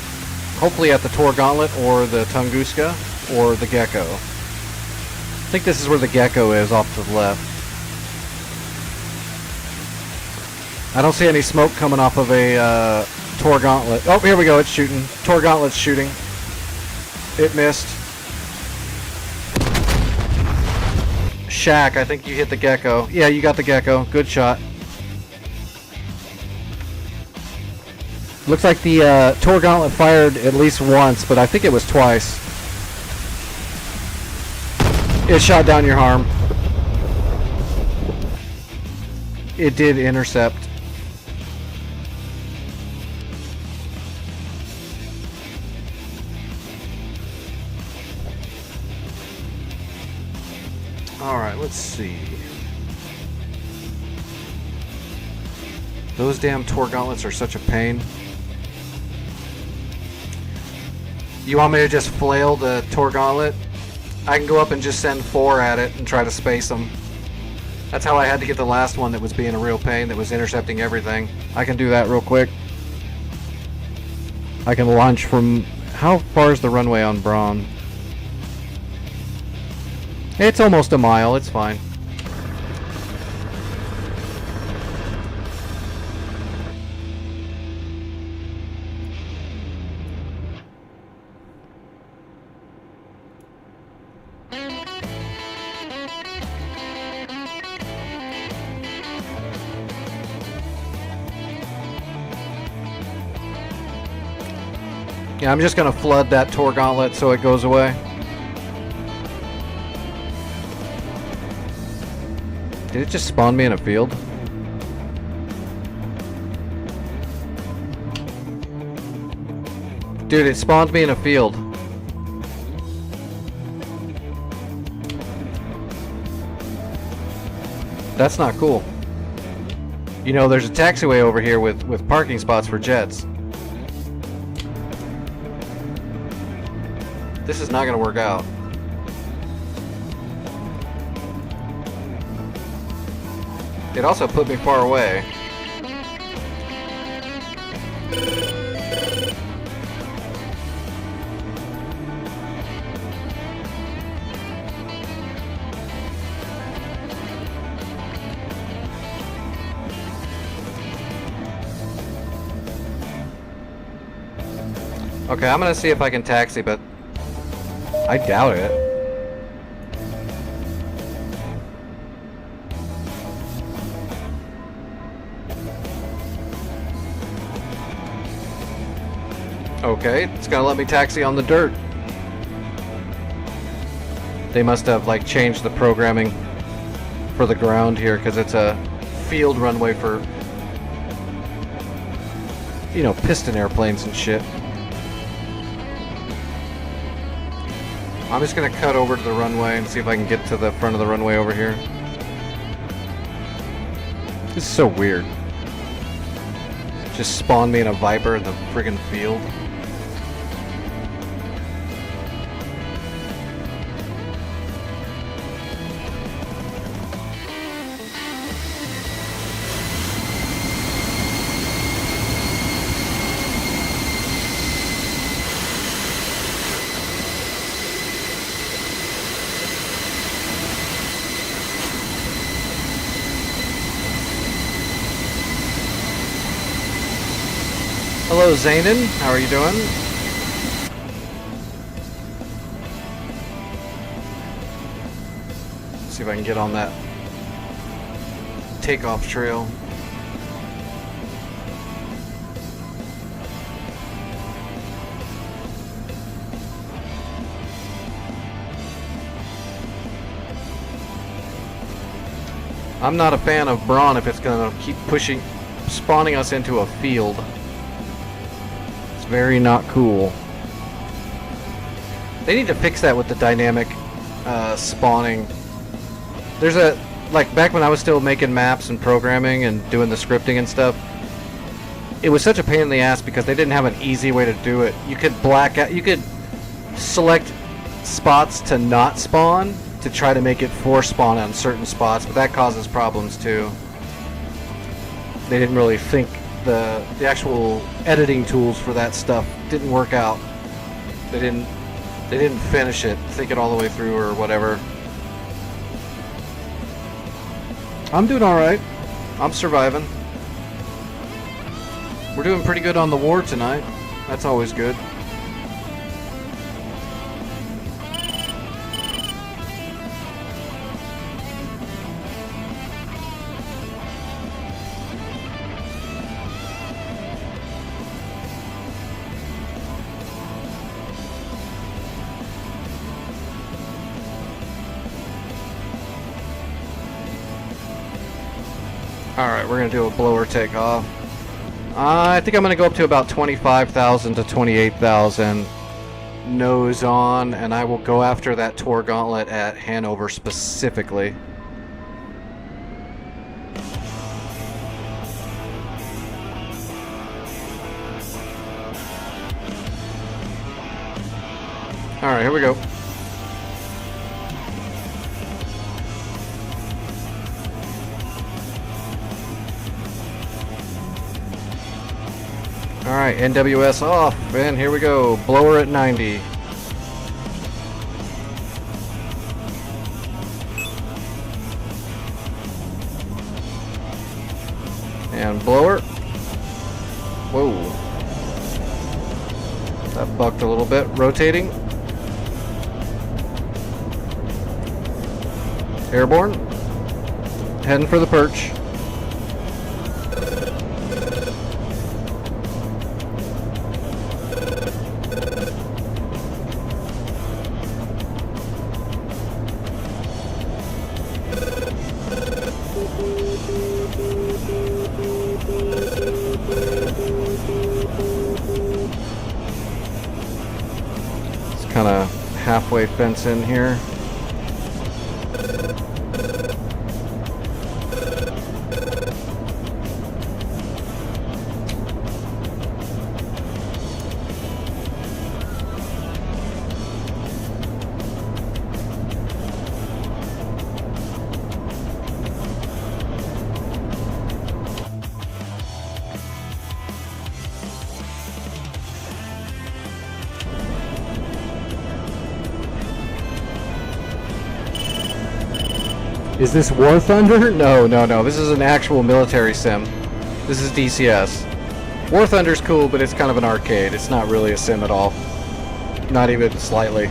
Hopefully at the Tor Gauntlet or the Tunguska or the Gecko. I think this is where the Gecko is off to the left. I don't see any smoke coming off of a Tor Gauntlet. Oh, here we go. It's shooting. Tor Gauntlet's shooting. It missed. Shaq, I think you hit the Gecko. Yeah, you got the Gecko. Good shot. Looks like the Tor Gauntlet fired at least once, but I think it was twice. It shot down your harm. It did intercept. Alright, let's see. Those damn Tor Gauntlets are such a pain. You want me to just flail the Tor Gauntlet? I can go up and just send 4 at it and try to space them. That's how I had to get the last one that was being a real pain, that was intercepting everything. I can do that real quick. I can launch from... How far is the runway on Braun? It's almost a mile, it's fine. Yeah, I'm just gonna flood that Tor Gauntlet so it goes away. Did it just spawn me in a field? Dude, it spawned me in a field. That's not cool. You know, there's a taxiway over here with parking spots for jets. This is not going to work out. It also put me far away. Okay, I'm going to see if I can taxi, but I doubt it. Okay, it's gonna let me taxi on the dirt. They must have like changed the programming for the ground here because it's a field runway for, you know, piston airplanes and shit. I'm just gonna cut over to the runway and see if I can get to the front of the runway over here. This is so weird. Just spawned me in a Viper in the friggin' field. Hello, Zayden. How are you doing? Let's see if I can get on that takeoff trail. I'm not a fan of Braun if it's gonna keep spawning us into a field. It's very not cool. They need to fix that with the dynamic spawning. There's like back when I was still making maps and programming and doing the scripting and stuff, it was such a pain in the ass because they didn't have an easy way to do it. You could you could select spots to not spawn to try to make it force spawn on certain spots, but that causes problems too. They didn't really think the actual editing tools for that stuff didn't work out. They didn't finish it, think it all the way through or whatever. I'm doing alright. I'm surviving. We're doing pretty good on the war tonight. That's always good. Alright, we're going to do a blower takeoff. I think I'm going to go up to about 25,000 to 28,000 nose on, and I will go after that Tor Gauntlet at Hanover specifically. Alright, here we go. Alright, NWS off, and here we go. Blower at 90. And blower. Whoa. That bucked a little bit. Rotating. Airborne. Heading for the perch. Kind of halfway fence in here. Is this War Thunder? No. This is an actual military sim. This is DCS. War Thunder's cool, but it's kind of an arcade. It's not really a sim at all. Not even slightly.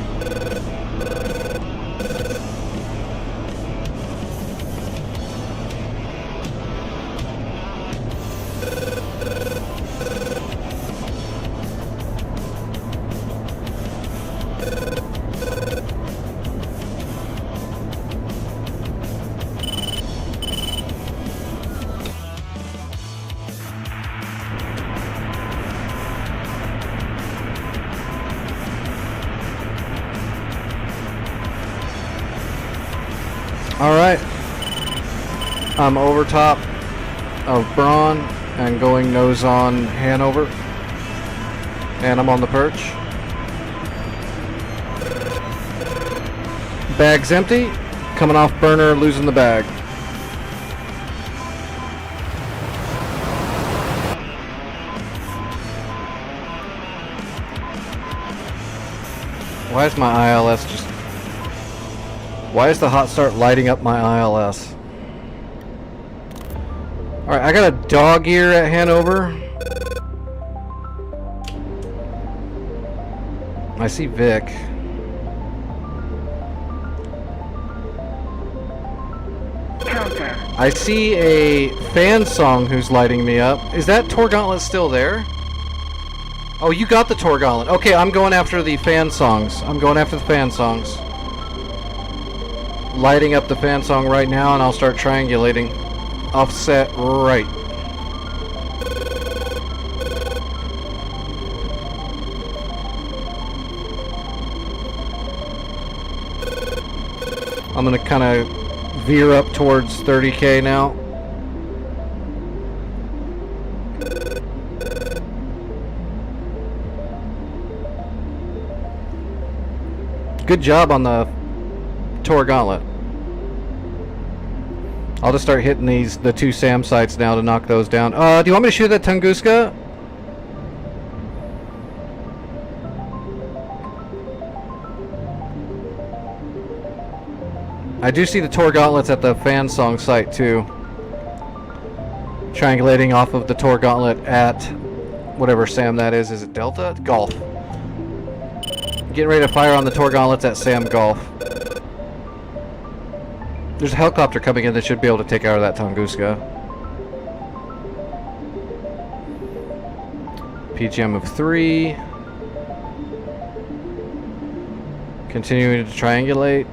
Alright, I'm over top of Braun and going nose on Hanover, and I'm on the perch. Bag's empty, coming off burner, losing the bag. Why is my ILS just... Why is the hot start lighting up my ILS? Alright, I got a dog ear at Hanover. I see Vic. Counter. I see a fan song who's lighting me up. Is that Tor Gauntlet still there? Oh, you got the Tor Gauntlet. Okay, I'm going after the fan songs. I'm going after the fan songs. Lighting up the fan song right now, and I'll start triangulating. Offset right. I'm gonna kind of veer up towards 30K now. Good job on the Tor Gauntlet. I'll just start hitting the two SAM sites now to knock those down. Do you want me to shoot that Tunguska? I do see the Tor Gauntlets at the fan song site too. Triangulating off of the Tor Gauntlet at whatever SAM that is. Is it Delta? Golf. Getting ready to fire on the Tor Gauntlets at SAM Golf. There's a helicopter coming in that should be able to take out of that Tunguska. PGM of 3. Continuing to triangulate.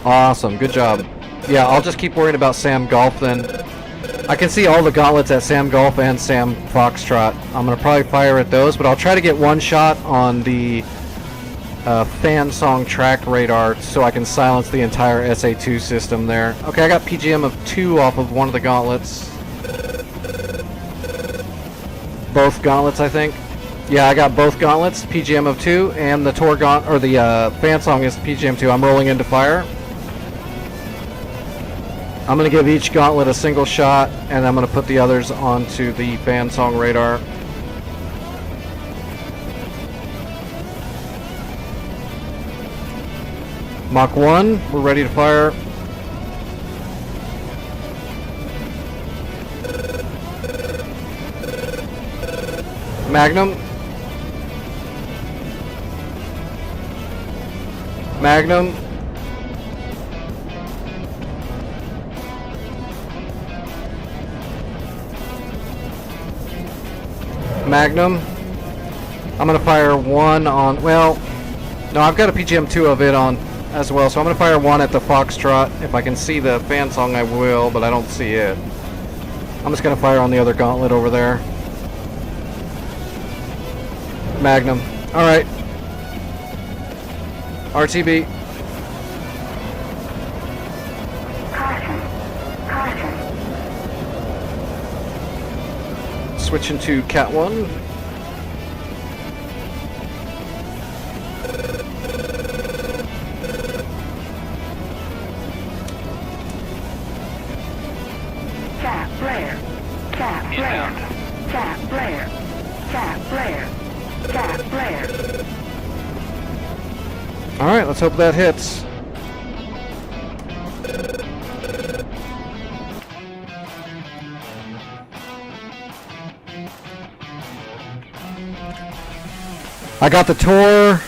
Awesome, good job. Yeah, I'll just keep worrying about SAM Golf then. I can see all the gauntlets at SAM Golf and SAM Foxtrot. I'm going to probably fire at those, but I'll try to get one shot on the fan song track radar so I can silence the entire SA2 system there. Okay, I got PGM of 2 off of one of the gauntlets. Both gauntlets, I think. Yeah, I got both gauntlets, PGM of 2, and the Tor Gauntlet, or the fan song is PGM 2. I'm rolling into fire. I'm going to give each gauntlet a single shot, and I'm going to put the others onto the fan song radar. Mach 1, we're ready to fire. Magnum. Magnum. Magnum. I'm going to fire one on, well, no, I've got a PGM 2 of it on as well, so I'm going to fire one at the Foxtrot. If I can see the fan song, I will, but I don't see it. I'm just going to fire on the other gauntlet over there. Magnum. Alright. RTB. Switching to Cat 1. Cat flare. Cat flare. Cat flare. Cat flare. Cat flare. Alright, let's hope that hits. I got the Tor.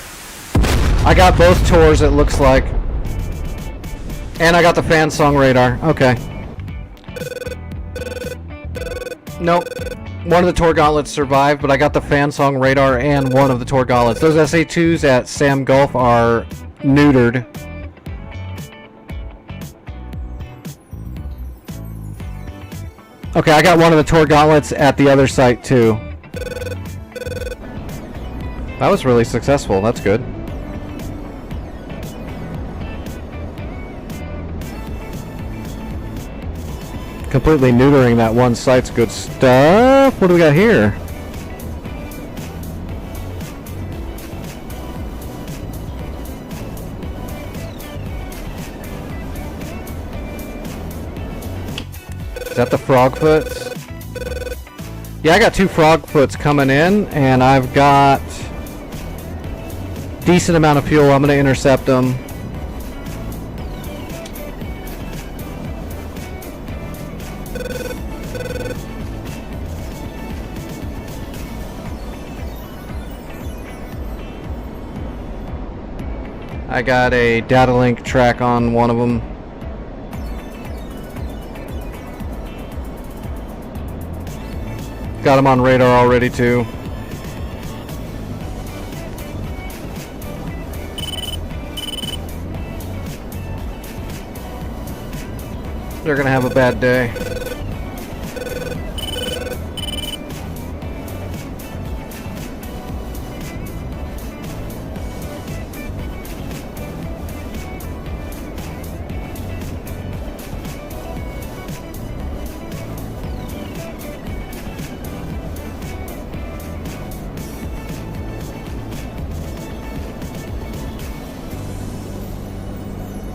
I got both Tors, it looks like. And I got the fan song radar. Okay. Nope. One of the Tor Gauntlets survived, but I got the fan song radar and one of the Tor Gauntlets. Those SA2s at SAM Golf are neutered. Okay, I got one of the Tor Gauntlets at the other site too. That was really successful. That's good. Completely neutering that one site's good stuff. What do we got here? Is that the Frogfoots? Yeah, I got 2 Frogfoots coming in, and I've got decent amount of fuel. I'm going to intercept them. I got a data link track on one of them. Got them on radar already too. They're gonna have a bad day.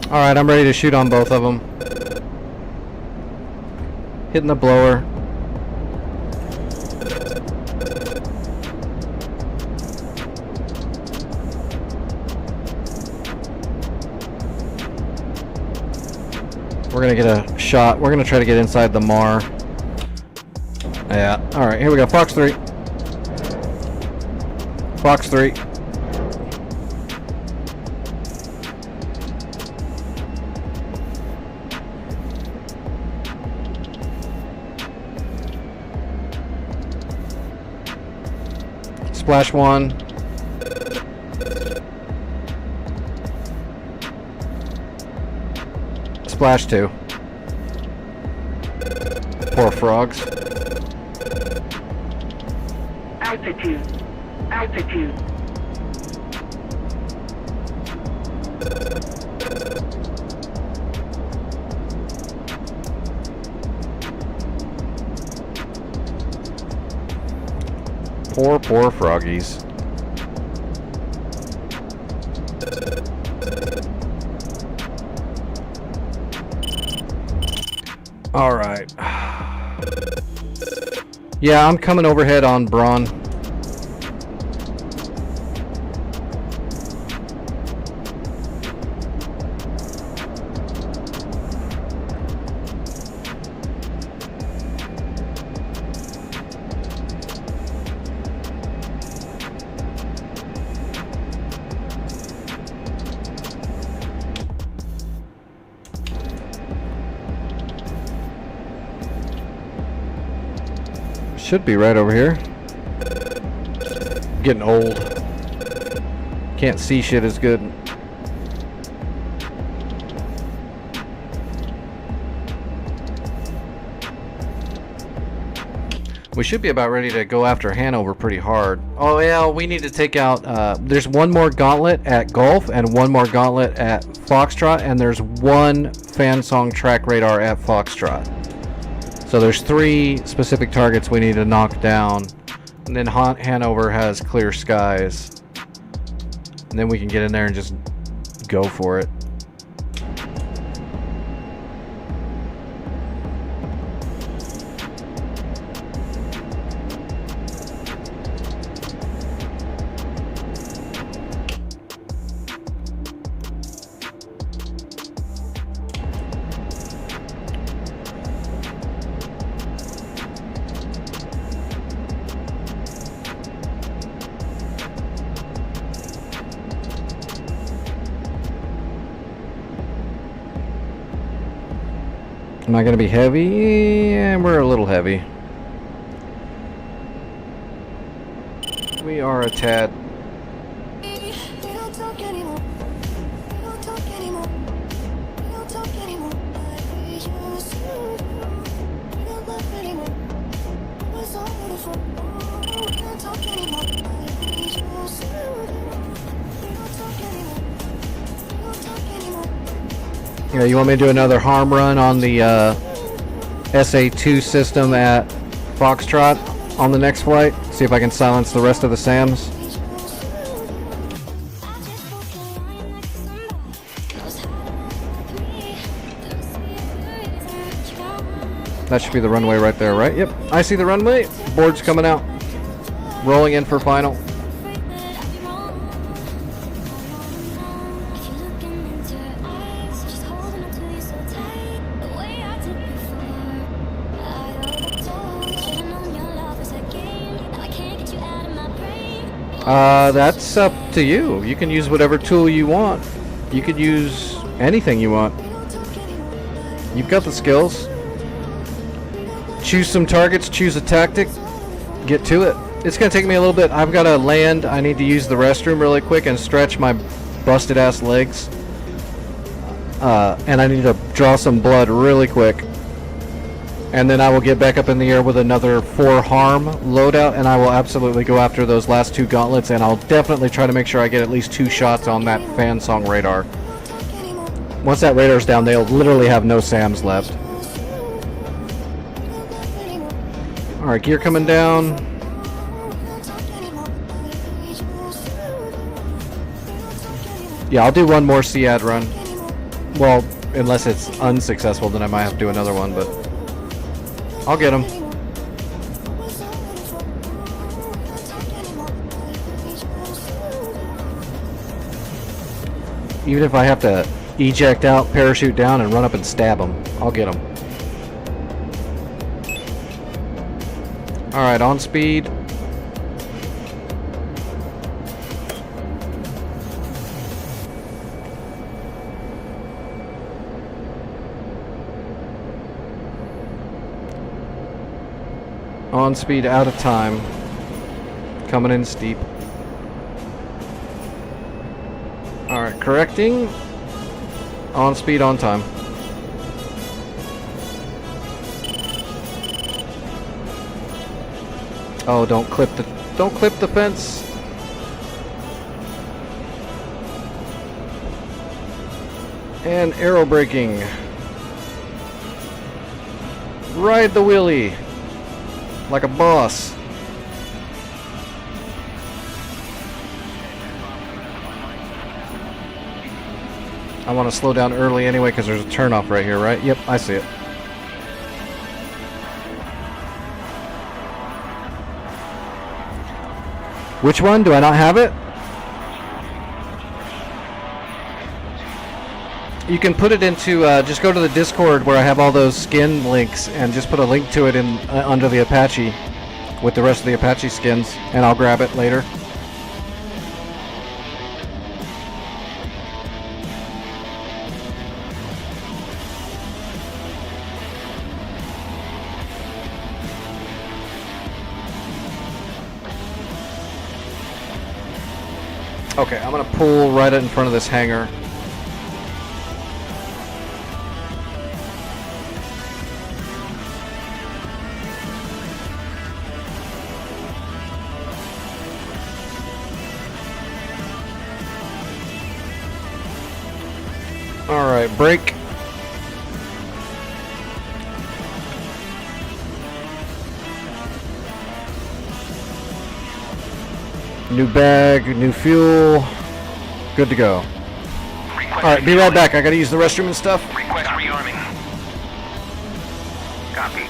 Alright, I'm ready to shoot on both of them. Hitting the blower. We're gonna get a shot. We're gonna try to get inside the MAR. Yeah. Alright, here we go. Fox 3. Fox 3. Splash 1. Splash 2. Poor frogs. Altitude. Altitude. Poor froggies. All right. Yeah, I'm coming overhead on Braun. Should be right over here. Getting old. Can't see shit as good. We should be about ready to go after Hanover pretty hard. Oh yeah, we need to take out, there's one more gauntlet at Gulf and one more gauntlet at Foxtrot, and there's one Fansong track radar at Foxtrot. So there's 3 specific targets we need to knock down, and then Hanover has clear skies, and then we can get in there and just go for it. Am I gonna be heavy? Yeah, we're a little heavy. We are a tad. Yeah, you want me to do another harm run on the SA2 system at Foxtrot on the next flight? See if I can silence the rest of the SAMs. That should be the runway right there, right? Yep, I see the runway. Board's coming out. Rolling in for final. That's up to you. You can use whatever tool you want. You could use anything you want. You've got the skills. Choose some targets, choose a tactic, get to it. It's gonna take me a little bit. I've gotta land. I need to use the restroom really quick and stretch my busted ass legs. And I need to draw some blood really quick. And then I will get back up in the air with another 4 harm loadout, and I will absolutely go after those last 2 gauntlets, and I'll definitely try to make sure I get at least 2 shots on that fan song radar. Once that radar's down, they'll literally have no SAMs left. Alright, gear coming down. Yeah, I'll do one more SEAD run. Well, unless it's unsuccessful, then I might have to do another one, but I'll get him. Even if I have to eject out, parachute down, and run up and stab him, I'll get him. Alright, on speed. On speed, out of time. Coming in steep. Alright, correcting. On speed, on time. Oh, don't clip the fence. And arrow braking. Ride the wheelie. Like a boss. I want to slow down early anyway because there's a turnoff right here, right? Yep, I see it. Which one? Do I not have it? You can put it into, just go to the Discord where I have all those skin links and just put a link to it in under the Apache with the rest of the Apache skins, and I'll grab it later. Okay, I'm gonna pull right in front of this hangar. Alright, brake. New bag, new fuel. Good to go. Alright, be right back. I gotta use the restroom and stuff. Request rearming. Copy.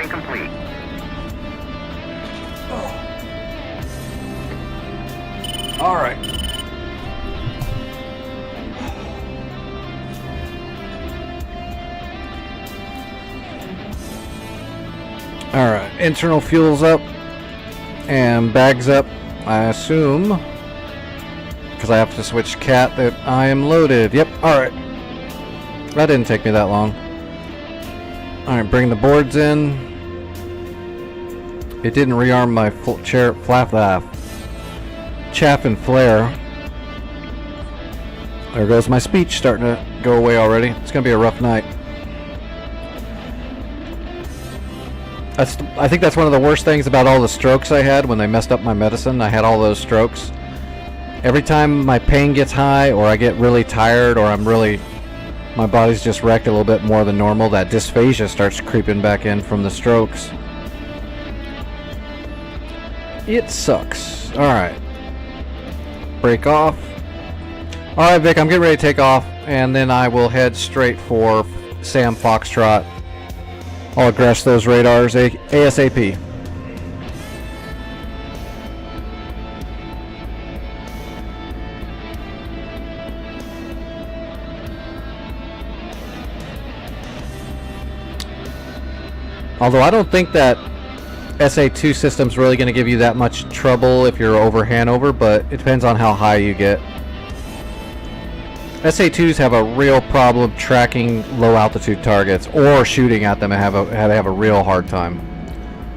Scan complete. All right. All right. Internal fuel's up and bags up. I assume because I have to switch cat that I am loaded. Yep. All right. That didn't take me that long. All right. Bring the boards in. It didn't rearm my chaff and flare. There goes my speech starting to go away already. It's gonna be a rough night. I think that's one of the worst things about all the strokes I had when they messed up my medicine. I had all those strokes. Every time my pain gets high or I get really tired or my body's just wrecked a little bit more than normal, that dysphagia starts creeping back in from the strokes. It sucks. Alright. Break off. Alright, Vic, I'm getting ready to take off, and then I will head straight for Sam Foxtrot. I'll aggress those radars ASAP. Although I don't think that SA2 system's really going to give you that much trouble if you're over Hanover, but it depends on how high you get. SA2s have a real problem tracking low altitude targets or shooting at them and have a real hard time.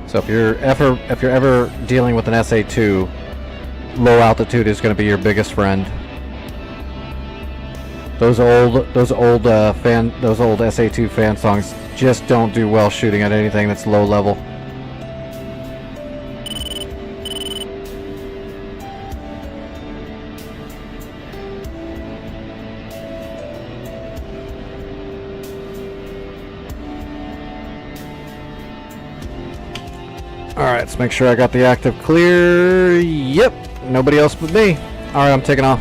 So if you're ever dealing with an SA2, low altitude is going to be your biggest friend. Those old SA2 fan songs just don't do well shooting at anything that's low level. Alright, let's make sure I got the active clear. Yep, nobody else but me. Alright, I'm taking off.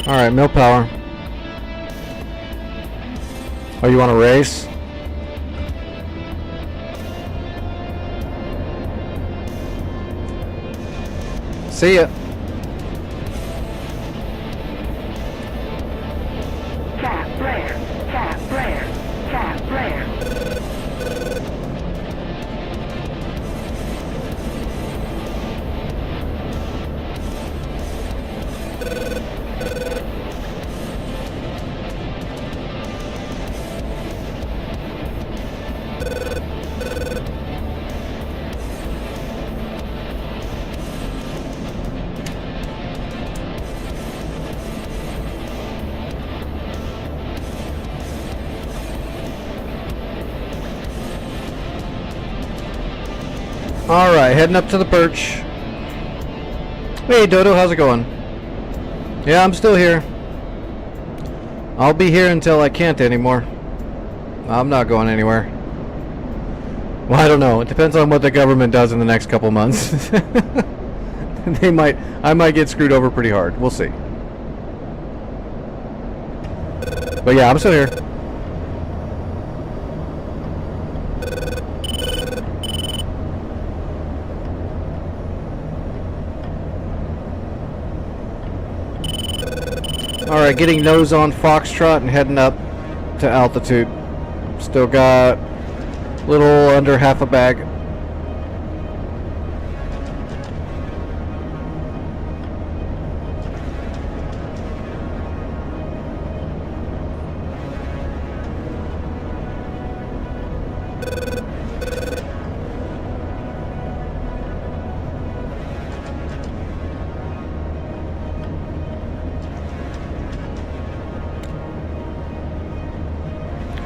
Alright, no power. Oh, you want to race? See ya. Cap flare. Cap flare. Cap flare. Alright, heading up to the perch. Hey Dodo, how's it going? Yeah, I'm still here. I'll be here until I can't anymore. I'm not going anywhere. Well, I don't know. It depends on what the government does in the next couple months. I might get screwed over pretty hard. We'll see. But yeah, I'm still here. Alright, getting nose on Foxtrot and heading up to altitude. Still got a little under half a bag.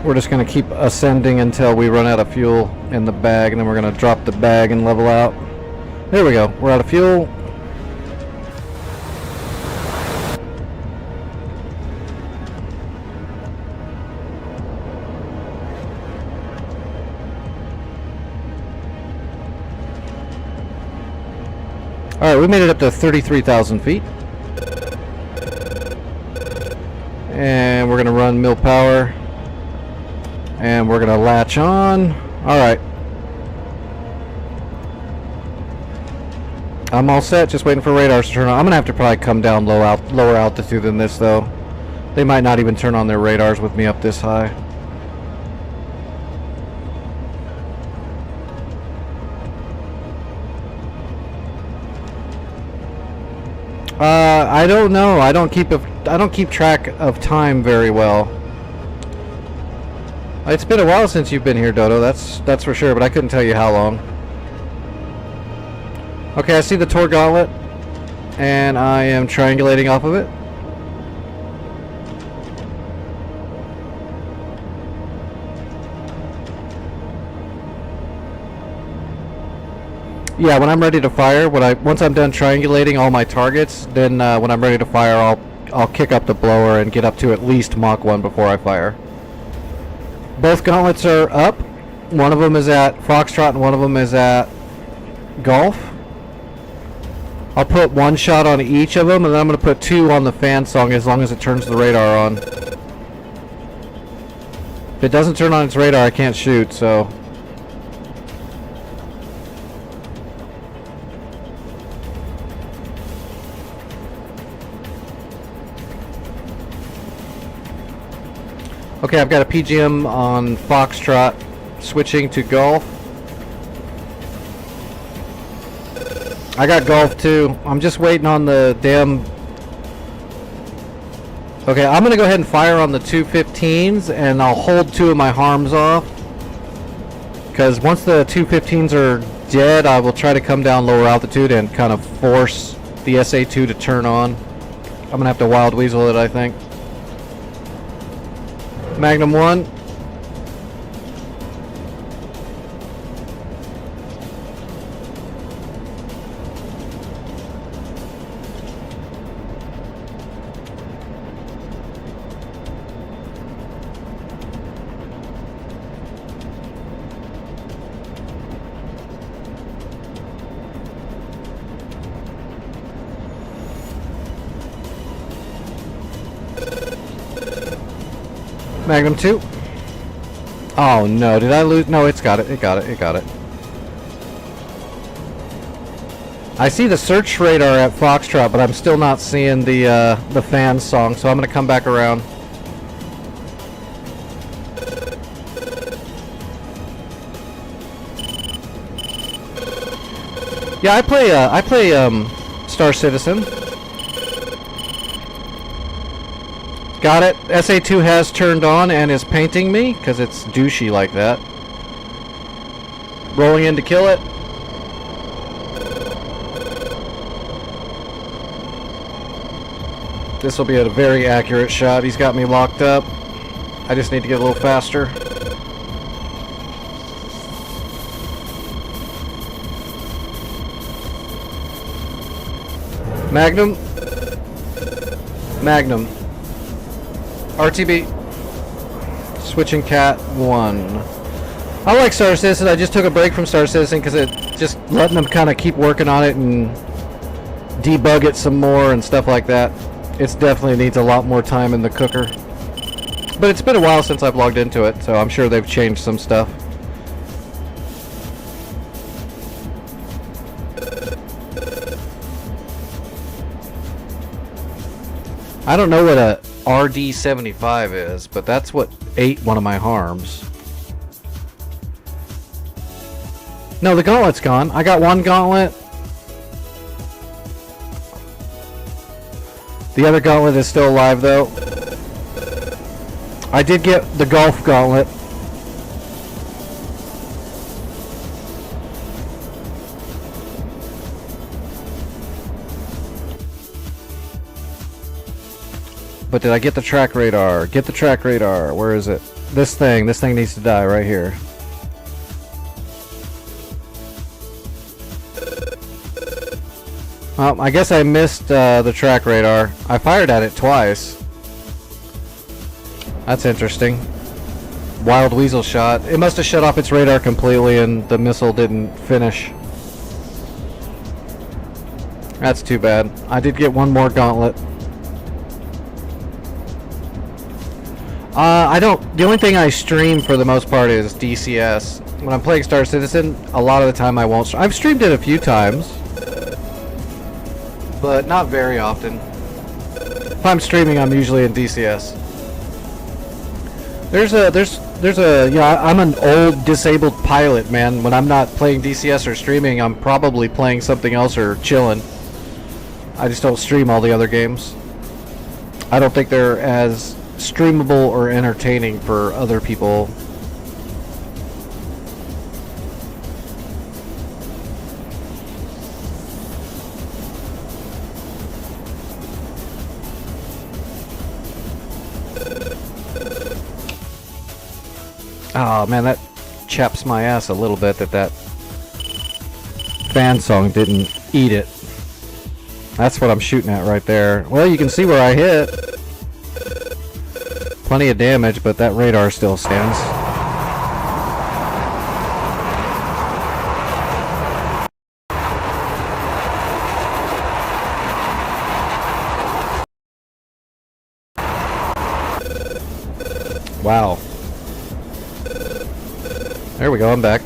We're just going to keep ascending until we run out of fuel in the bag, and then we're going to drop the bag and level out. There we go. We're out of fuel. Alright, we made it up to 33,000 feet. And we're going to run mill power. And we're going to latch on. Alright. I'm all set, just waiting for radars to turn on. I'm going to have to probably come down lower altitude than this, though. They might not even turn on their radars with me up this high. I don't know. I don't keep track of time very well. It's been a while since you've been here, Dodo. That's for sure, but I couldn't tell you how long. Okay, I see the Tor Gauntlet, and I am triangulating off of it. Yeah, when I'm ready to fire, once I'm done triangulating all my targets, then when I'm ready to fire, I'll kick up the blower and get up to at least Mach 1 before I fire. Both gauntlets are up. One of them is at Foxtrot and one of them is at Golf. I'll put one shot on each of them, and then I'm going to put two on the fan song as long as it turns the radar on. If it doesn't turn on its radar, I can't shoot, so... Okay, I've got a PGM on Foxtrot, switching to Golf. I got Golf too. I'm just waiting on the damn... Okay, I'm going to go ahead and fire on the 215s, and I'll hold two of my harms off. Because once the 215s are dead, I will try to come down lower altitude and kind of force the SA-2 to turn on. I'm going to have to Wild Weasel it, I think. Magnum 1. Magnum 2. Oh no, did I lose? No, it's got it. It got it. It got it. I see the search radar at Foxtrot, but I'm still not seeing the fan song, so I'm going to come back around. Yeah, I play Star Citizen. Got it. SA-2 has turned on and is painting me, because it's douchey like that. Rolling in to kill it. This will be a very accurate shot. He's got me locked up. I just need to get a little faster. Magnum. Magnum. RTB. Switching Cat 1. I like Star Citizen. I just took a break from Star Citizen because it just letting them kind of keep working on it and debug it some more and stuff like that. It definitely needs a lot more time in the cooker. But it's been a while since I've logged into it, so I'm sure they've changed some stuff. I don't know what a RD-75 is, but that's what ate one of my harms. No, the gauntlet's gone. I got one gauntlet. The other gauntlet is still alive, though. I did get the Golf gauntlet. But did I get the track radar? Get the track radar. Where is it? This thing needs to die right here. Well, I guess I missed the track radar. I fired at it twice. That's interesting. Wild Weasel shot. It must have shut off its radar completely and the missile didn't finish. That's too bad. I did get one more gauntlet. I don't... The only thing I stream for the most part is DCS. When I'm playing Star Citizen, a lot of the time I won't... I've streamed it a few times. But not very often. If I'm streaming, I'm usually in DCS. Yeah, I'm an old disabled pilot, man. When I'm not playing DCS or streaming, I'm probably playing something else or chilling. I just don't stream all the other games. I don't think they're as streamable or entertaining for other people. Oh man, that chaps my ass a little bit that fan song didn't eat it. That's what I'm shooting at right there. Well, you can see where I hit. Plenty of damage, but that radar still stands. Wow. There we go, I'm back.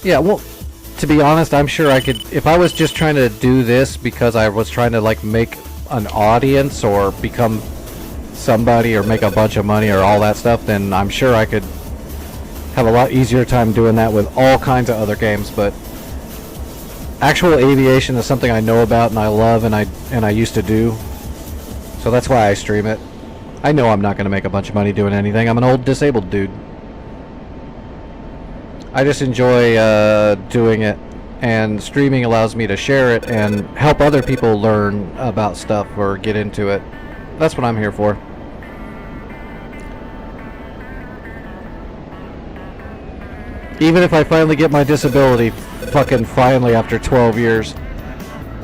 Yeah, well, to be honest, I'm sure I could, if I was just trying to do this because I was trying to like make an audience or become somebody or make a bunch of money or all that stuff, then I'm sure I could have a lot easier time doing that with all kinds of other games. But actual aviation is something I know about and I love and I used to do, so that's why I stream it. I know I'm not going to make a bunch of money doing anything. I'm an old disabled dude. I just enjoy doing it, and streaming allows me to share it and help other people learn about stuff or get into it. That's what I'm here for. Even if I finally get my disability, fucking finally after 12 years,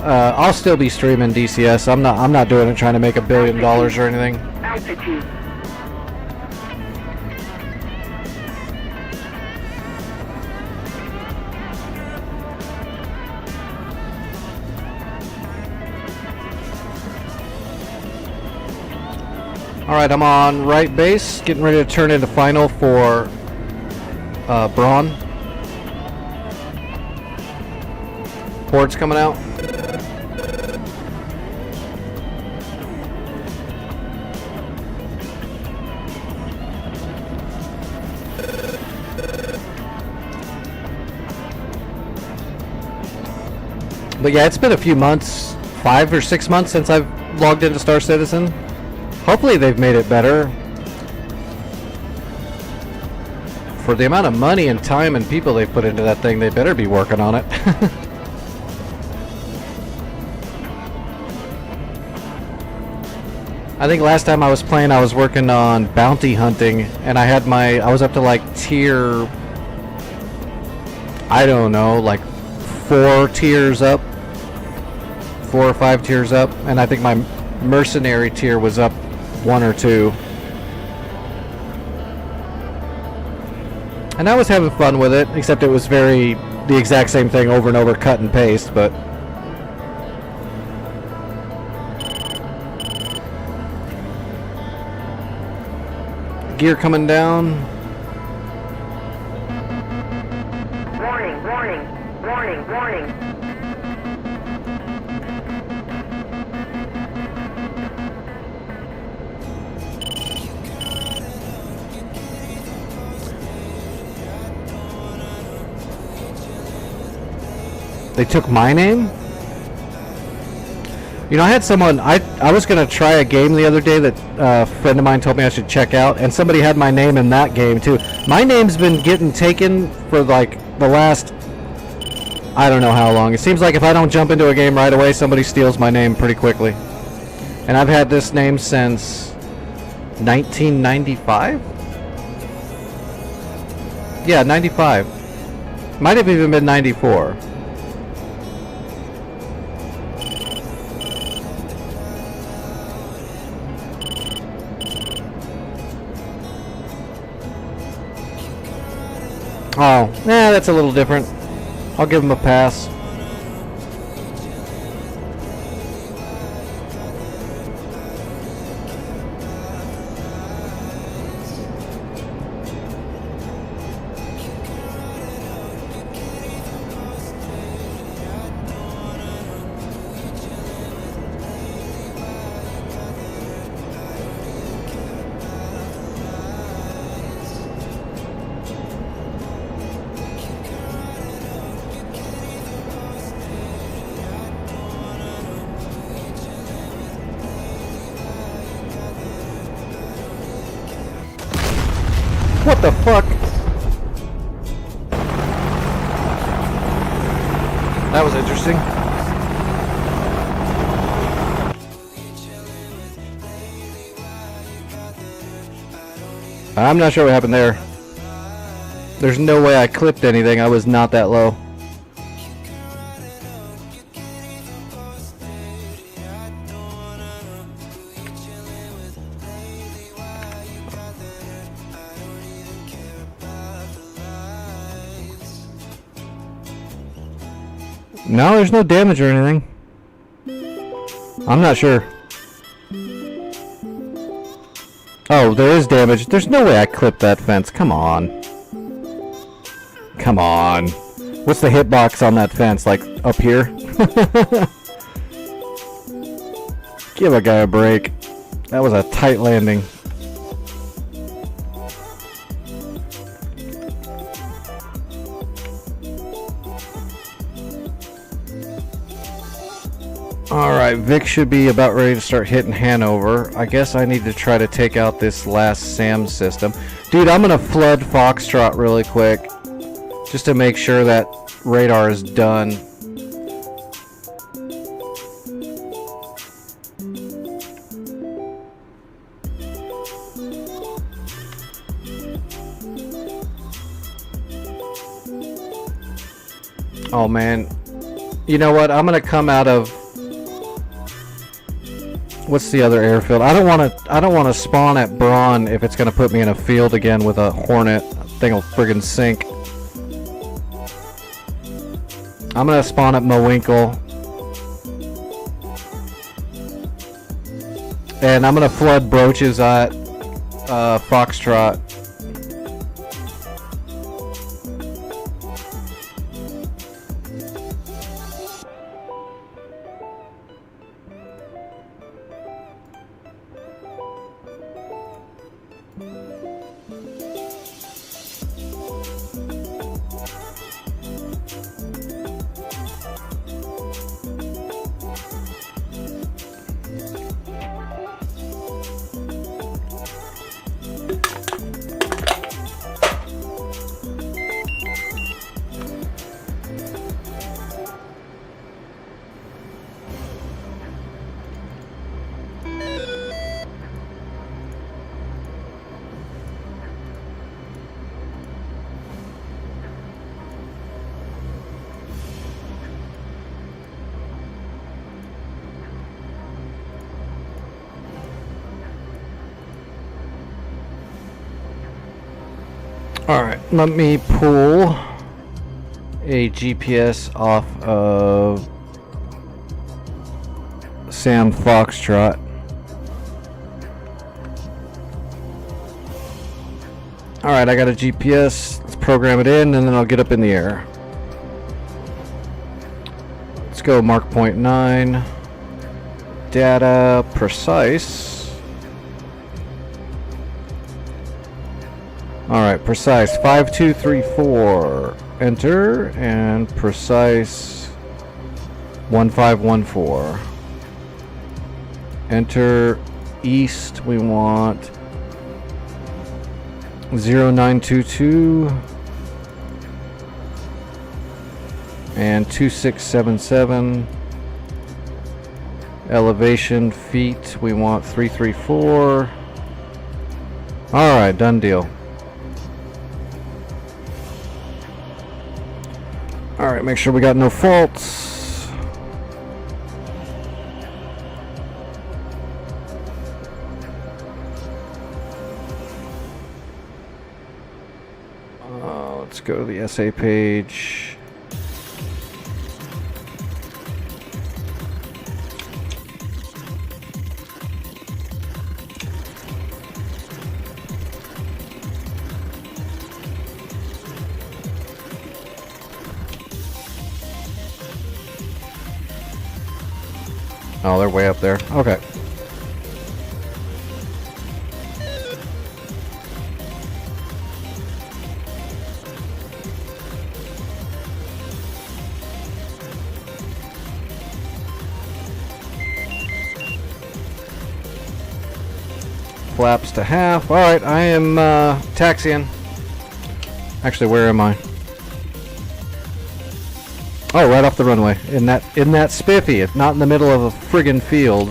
I'll still be streaming DCS. I'm not doing it trying to make $1 billion or anything. Altitude. Alright, I'm on right base, getting ready to turn into final for Braun. Horde's coming out. But yeah, it's been a few months, 5 or 6 months since I've logged into Star Citizen. Hopefully they've made it better. For the amount of money and time and people they've put into that thing, they better be working on it. I think last time I was playing, I was working on bounty hunting, and I was up to like tier, I don't know, like 4 tiers up, 4 or 5 tiers up, and I think my mercenary tier was up 1 or 2. And I was having fun with it, except it was the exact same thing over and over, cut and paste, but gear coming down. Warning, warning, warning, warning. They took my name? You know, I had someone, I was going to try a game the other day that a friend of mine told me I should check out, and somebody had my name in that game too. My name's been getting taken for like the last, I don't know how long. It seems like if I don't jump into a game right away, somebody steals my name pretty quickly. And I've had this name since 1995? Yeah, 95. Might have even been 94. Oh, that's a little different. I'll give him a pass. What the fuck? That was interesting. I'm not sure what happened there. There's no way I clipped anything. I was not that low. No, there's no damage or anything. I'm not sure. Oh, there is damage. There's no way I clipped that fence. Come on. Come on. What's the hitbox on that fence? Like, up here? Give a guy a break. That was a tight landing. Alright, Vic should be about ready to start hitting Hanover. I guess I need to try to take out this last SAM system. Dude, I'm gonna flood Foxtrot really quick. Just to make sure that radar is done. Oh man. You know what? I'm gonna come out of... What's the other airfield? I don't want to spawn at Braun if it's going to put me in a field again with a Hornet. Thing will friggin' sink. I'm going to spawn at Mowinkle. And I'm going to flood Broaches at Foxtrot. Alright, let me pull a GPS off of Sam Foxtrot. Alright, I got a GPS. Let's program it in and then I'll get up in the air. Let's go mark point 9. Data precise. Alright, precise 5234. Enter and precise 1514. Enter east. We want 0922 and 2677. Elevation feet. We want 334. Alright, done deal. Alright, make sure we got no faults. Let's Let's go to the essay page. Oh, they're way up there. Okay. Flaps to half. Alright, I am taxiing. Actually, where am I? Oh, right off the runway. In that spiffy, if not in the middle of a friggin' field.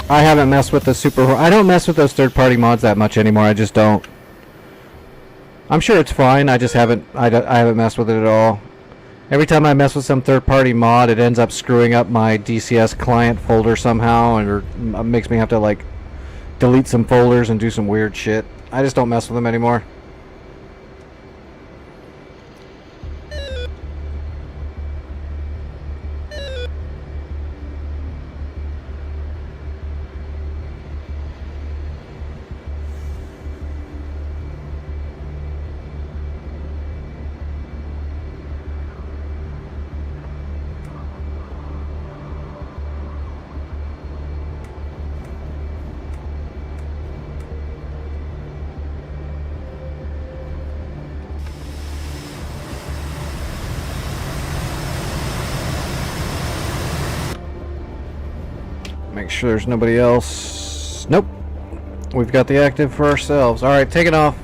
I haven't messed with the I don't mess with those third-party mods that much anymore. I just don't. I'm sure it's fine. I just haven't. I haven't messed with it at all. Every time I mess with some third-party mod, it ends up screwing up my DCS client folder somehow, or makes me have to like delete some folders and do some weird shit. I just don't mess with them anymore. Make sure there's nobody else. Nope. We've got the active for ourselves. Alright, taking off.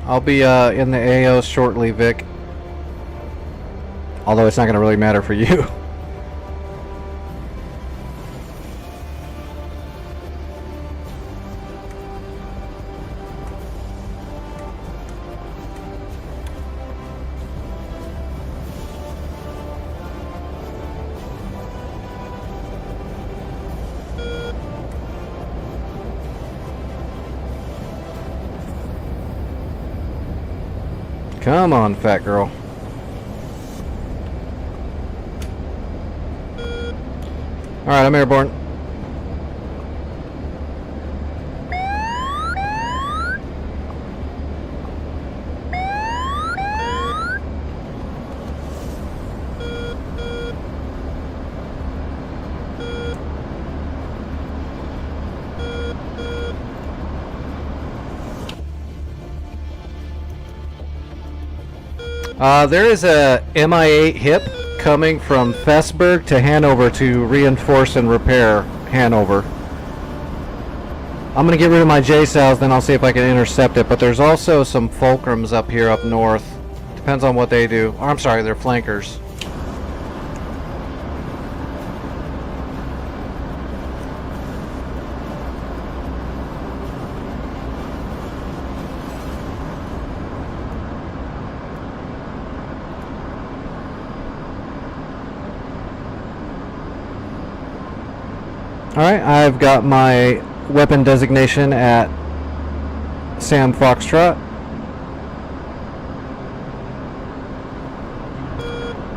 I'll be in the AO shortly, Vic. Although it's not going to really matter for you. Come on, fat girl. Alright, I'm airborne. There is a Mi-8 HIP coming from Fessburg to Hanover to reinforce and repair Hanover. I'm going to get rid of my J-Sows, then I'll see if I can intercept it. But there's also some Fulcrums up here up north. Depends on what they do. Oh, I'm sorry, they're flankers. Alright, I've got my weapon designation at Sam Foxtrot.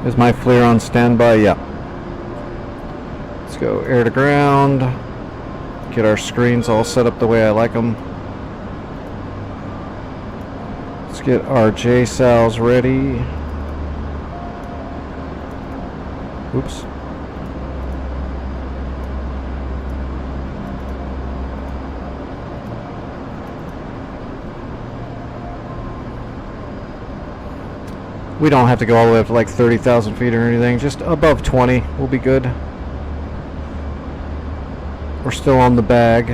Is my FLIR on standby? Yep. Let's go air to ground. Get our screens all set up the way I like them. Let's get our J-Sows ready. Oops. We don't have to go all the way up to like 30,000 feet or anything. Just above 20 will be good. We're still on the bag.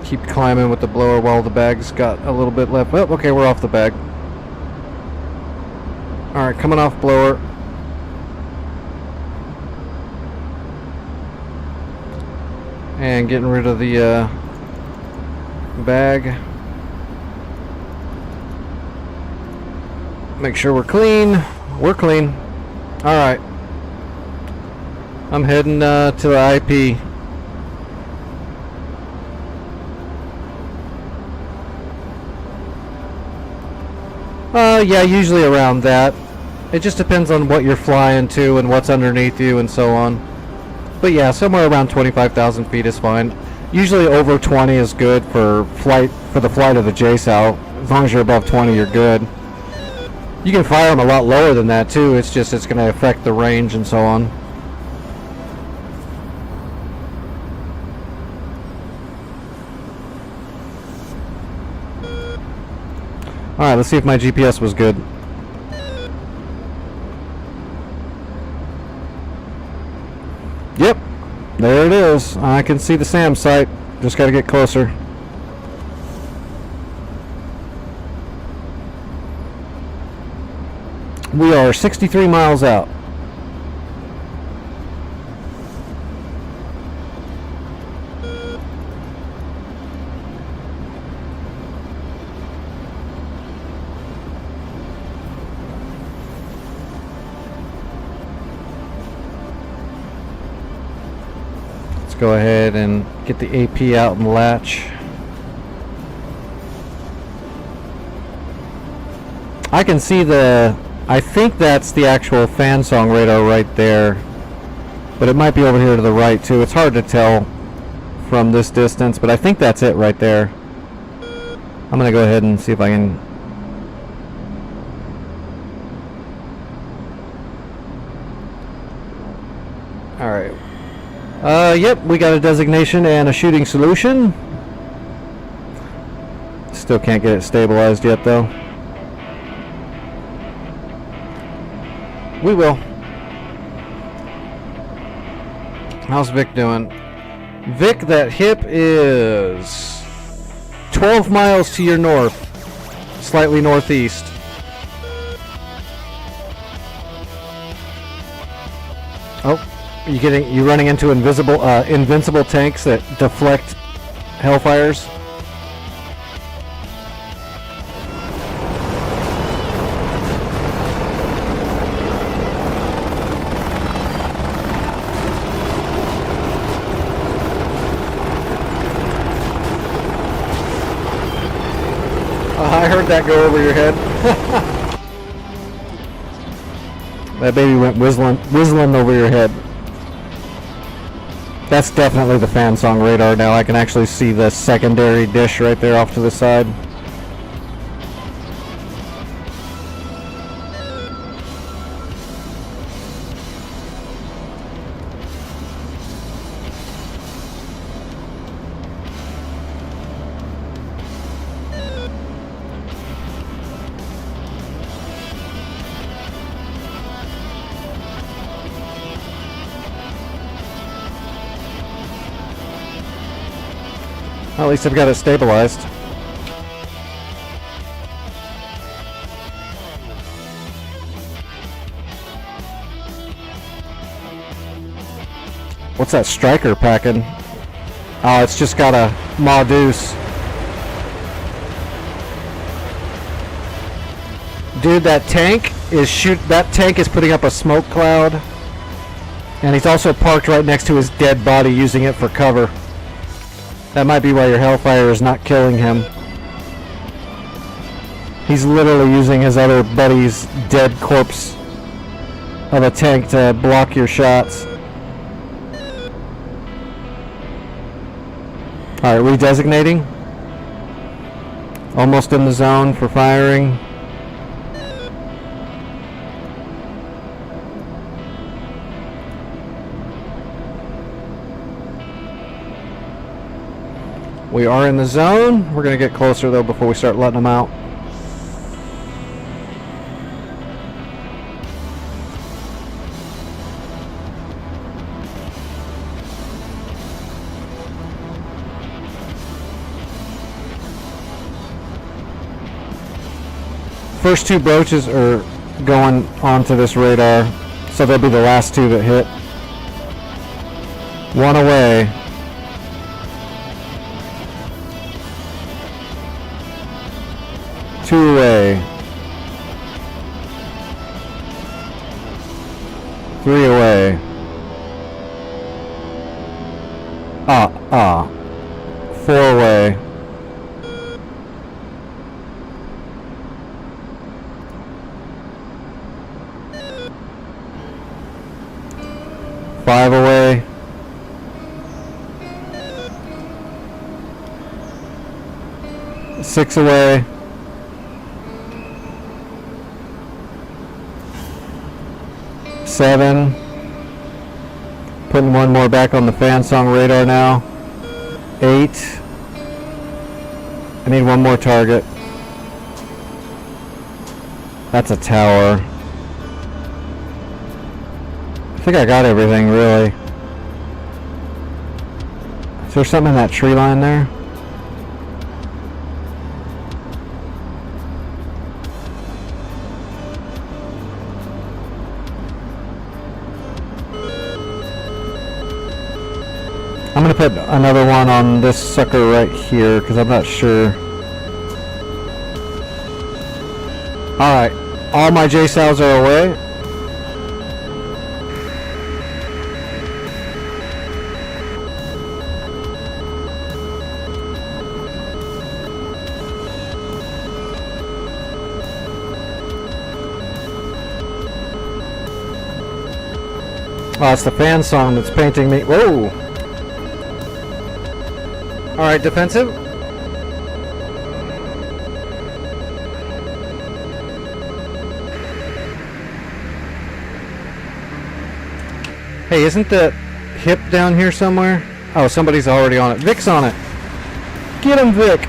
Keep climbing with the blower while the bag's got a little bit left. Oh, okay, we're off the bag. Alright, coming off blower. And getting rid of the bag. Make sure we're clean. We're clean. Alright. I'm heading to the IP. Yeah, usually around that. It just depends on what you're flying to and what's underneath you and so on. But yeah, somewhere around 25,000 feet is fine. Usually over 20 is good for the flight of the JSOW. As long as you're above 20, you're good. You can fire them a lot lower than that too. It's just it's going to affect the range and so on. Alright, let's see if my GPS was good. Yep, there it is. I can see the SAM site. Just got to get closer. We are 63 miles out. Go ahead and get the AP out and latch. I can see I think that's the actual Fansong radar right there, but it might be over here to the right too. It's hard to tell from this distance, but I think that's it right there. I'm gonna go ahead and see if I can. All right. Yep, we got a designation and a shooting solution. Still can't get it stabilized yet, though. We will. How's Vic doing? Vic, that hip is 12 miles to your north, slightly northeast. Oh. You running into invincible tanks that deflect Hellfires? I heard that go over your head. That baby went whistling over your head. That's definitely the Fansong radar now. I can actually see the secondary dish right there off to the side. Well, at least I've got it stabilized. What's that Striker packing? Oh, it's just got a Maudus. Dude, that tank is putting up a smoke cloud. And he's also parked right next to his dead body, using it for cover. That might be why your Hellfire is not killing him. He's literally using his other buddy's dead corpse of a tank to block your shots. Alright, redesignating. Almost in the zone for firing. We are in the zone. We're going to get closer though before we start letting them out. First two broaches are going onto this radar, so they'll be the last two that hit. One away. Two away. 4-way. Five away. Six away. Seven. Putting one more back on the fan song radar now. 8. I need one more target. That's a tower. I think I got everything, really. Is there something in that tree line there? I'm gonna put another one on this sucker right here because I'm not sure. Alright, all my JSOWs are away. Oh, it's the fan song that's painting me. Whoa! Alright, defensive. Hey, isn't the hip down here somewhere? Oh, somebody's already on it. Vic's on it. Get him, Vic.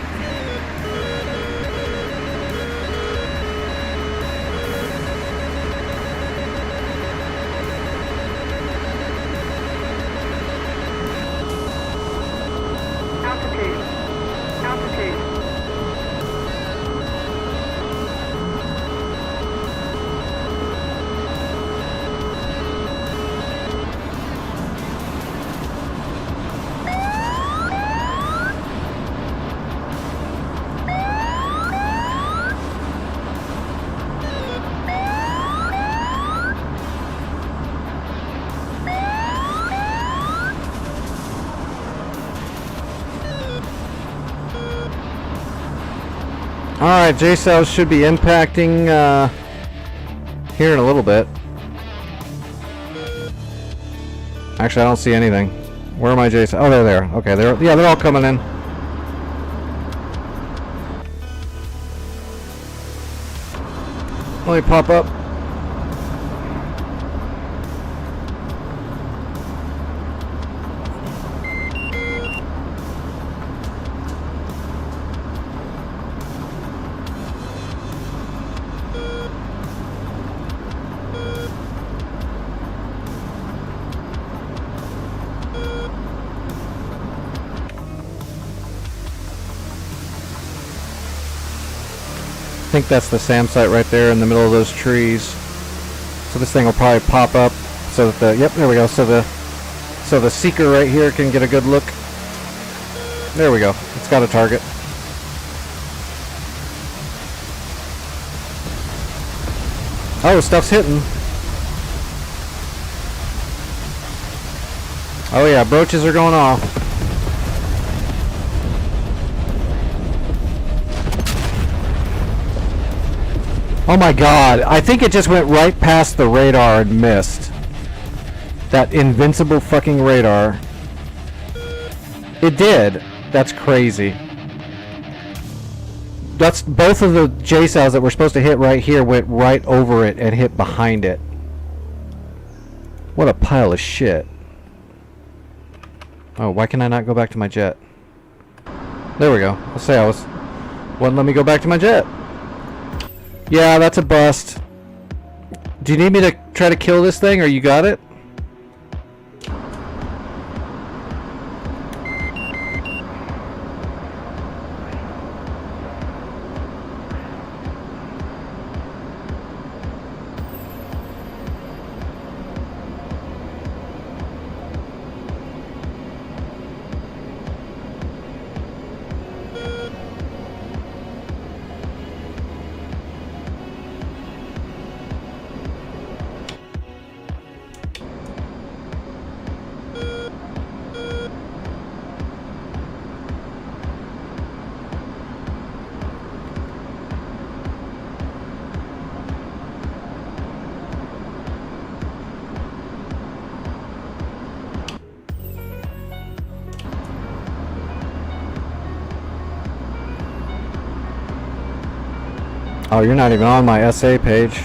Alright, JSOWs should be impacting here in a little bit. Actually, I don't see anything. Where are my JSOWs? Oh, they're there. Okay, they're all coming in. Let me pop up. I think that's the SAM site right there in the middle of those trees. So this thing will probably pop up so that the, yep, there we go. So the seeker right here can get a good look. There we go. It's got a target. Oh, stuff's hitting. Oh yeah, broaches are going off. Oh my god, I think it just went right past the radar and missed. That invincible fucking radar. It did. That's crazy. That's both of the JSOWs that were supposed to hit right here went right over it and hit behind it. What a pile of shit. Oh, why can I not go back to my jet? There we go. I'll say wouldn't let me go back to my jet. Yeah, that's a bust. Do you need me to try to kill this thing, or you got it? Oh, you're not even on my SA page.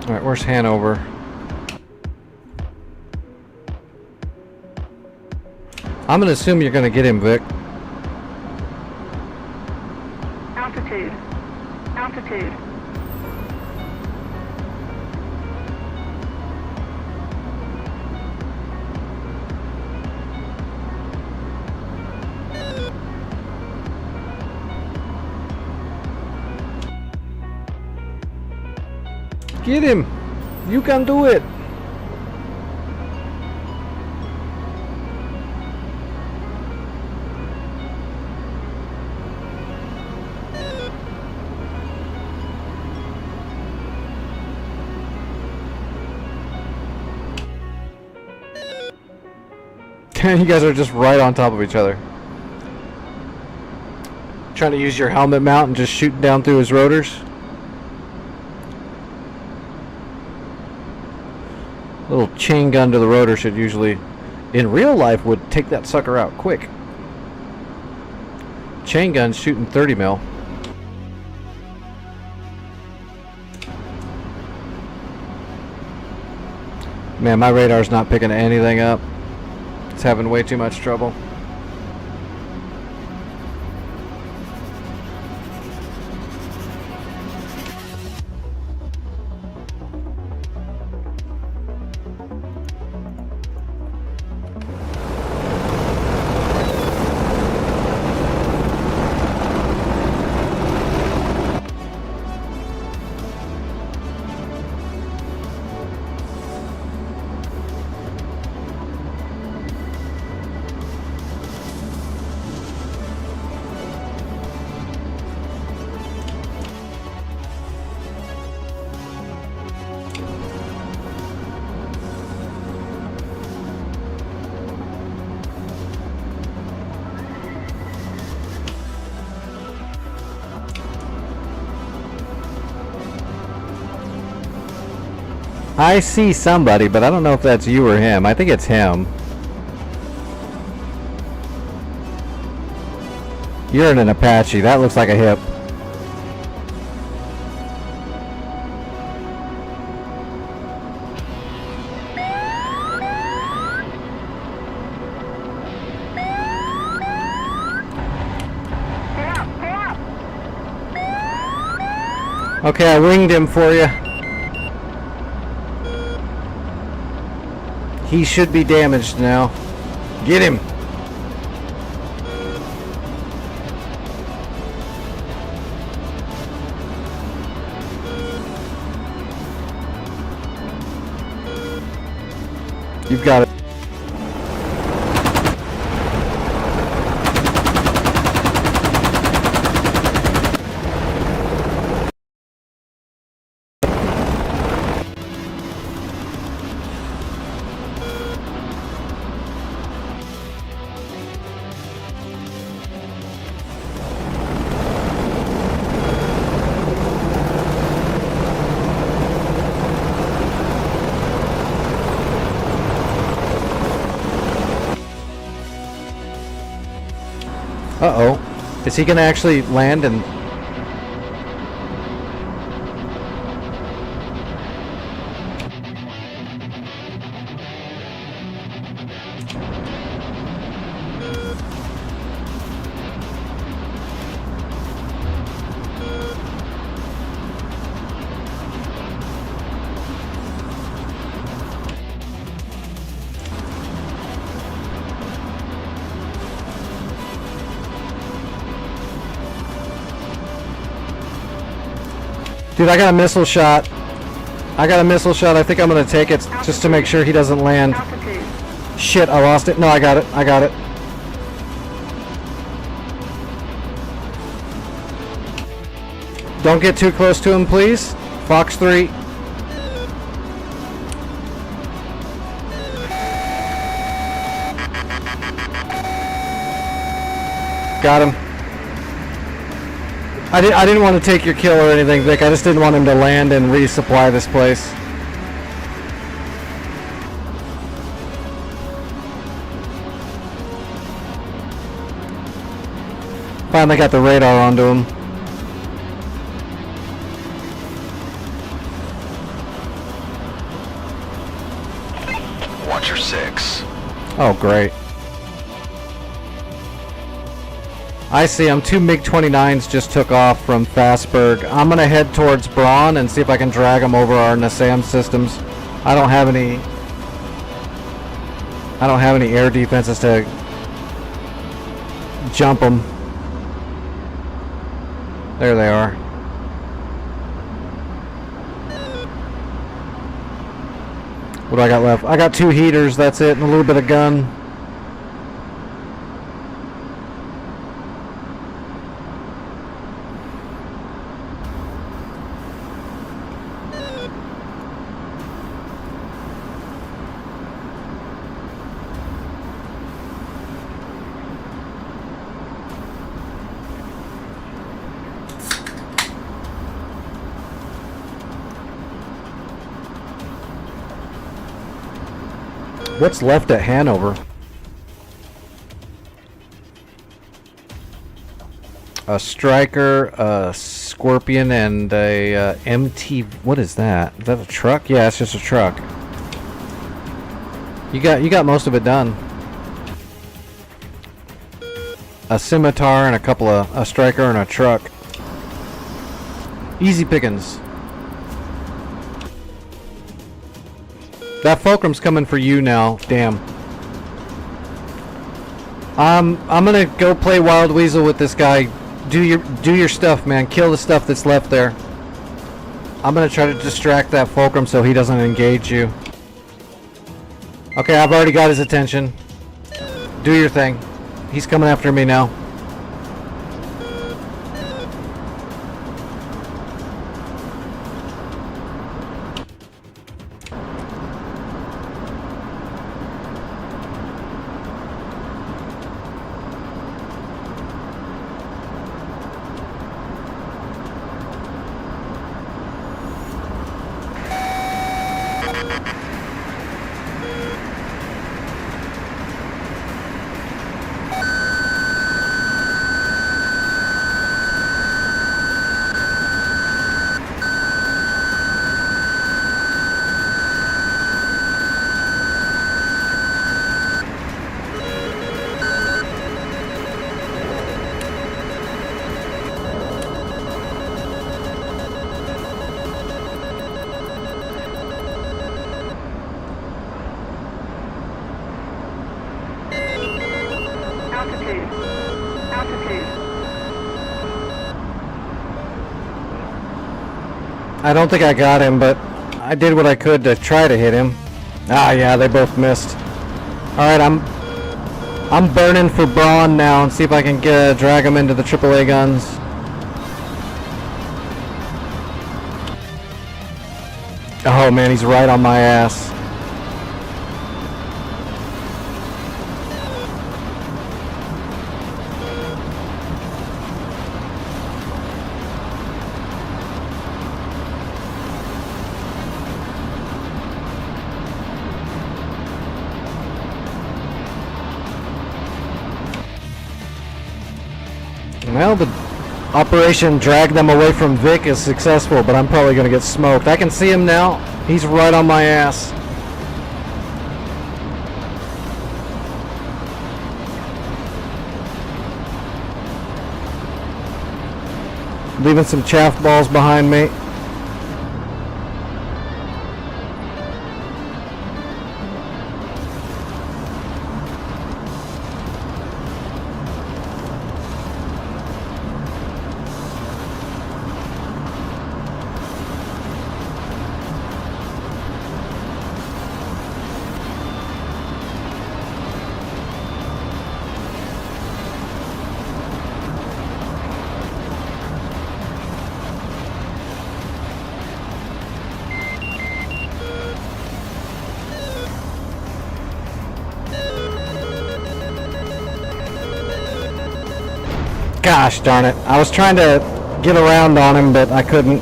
Alright, where's Hanover? I'm gonna assume you're gonna get him, Vic. Altitude. Altitude. Get him! You can do it! You guys are just right on top of each other. Trying to use your helmet mount and just shooting down through his rotors. Little chain gun to the rotor should usually, in real life, would take that sucker out quick. Chain gun's shooting 30 mil. Man, my radar's not picking anything up. It's having way too much trouble. I see somebody, but I don't know if that's you or him. I think it's him. You're in an Apache. That looks like a hip. Okay, I winged him for you. He should be damaged now. Get him! You've got it. Uh-oh. Is he gonna actually land and... Dude, I got a missile shot. I think I'm gonna take it just to make sure he doesn't land. Altitude. Shit, I lost it. No, I got it. Don't get too close to him, please. Fox 3. Got him. I didn't want to take your kill or anything, Vic. I just didn't want him to land and resupply this place. Finally got the radar onto him. Watcher 6. Oh, great. I see him. 2 MiG-29s just took off from Fastburg. I'm gonna head towards Braun and see if I can drag them over our NASAM systems. I don't have any air defenses to jump them. There they are. What do I got left? I got 2 heaters, that's it, and a little bit of gun. What's left at Hanover? A Striker, a Scorpion, and a MT. What is that? Is that a truck? Yeah, it's just a truck. You got most of it done. A Scimitar and a Striker and a truck. Easy pickings. That Fulcrum's coming for you now. Damn. I'm gonna go play Wild Weasel with this guy. Do your stuff, man. Kill the stuff that's left there. I'm gonna try to distract that Fulcrum so he doesn't engage you. Okay, I've already got his attention. Do your thing. He's coming after me now. I don't think I got him, but I did what I could to try to hit him. Ah, yeah, they both missed. Alright, I'm burning for Braun now and see if I can drag him into the AAA guns. Oh man, he's right on my ass. Well, the operation drag them away from Vic is successful, but I'm probably going to get smoked. I can see him now. He's right on my ass. Leaving some chaff balls behind me. Gosh darn it. I was trying to get around on him, but I couldn't.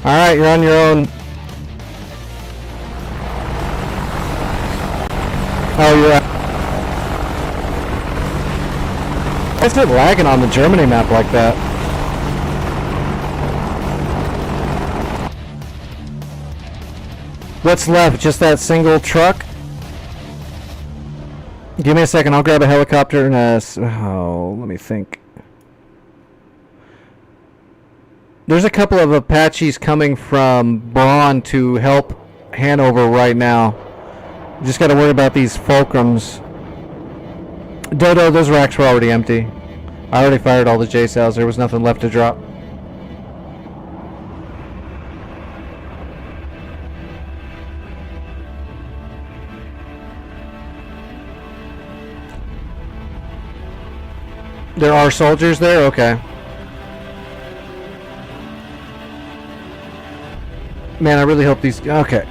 Alright, you're on your own. Oh, you're right. Why is it lagging on the Germany map like that? What's left? Just that single truck? Give me a second. I'll grab a helicopter and let me think. There's a couple of Apaches coming from Braun to help Hanover right now. Just got to worry about these Fulcrums. Dodo, those racks were already empty. I already fired all the J-cells. There was nothing left to drop. There are soldiers there? Okay. Man, I really hope these... Okay.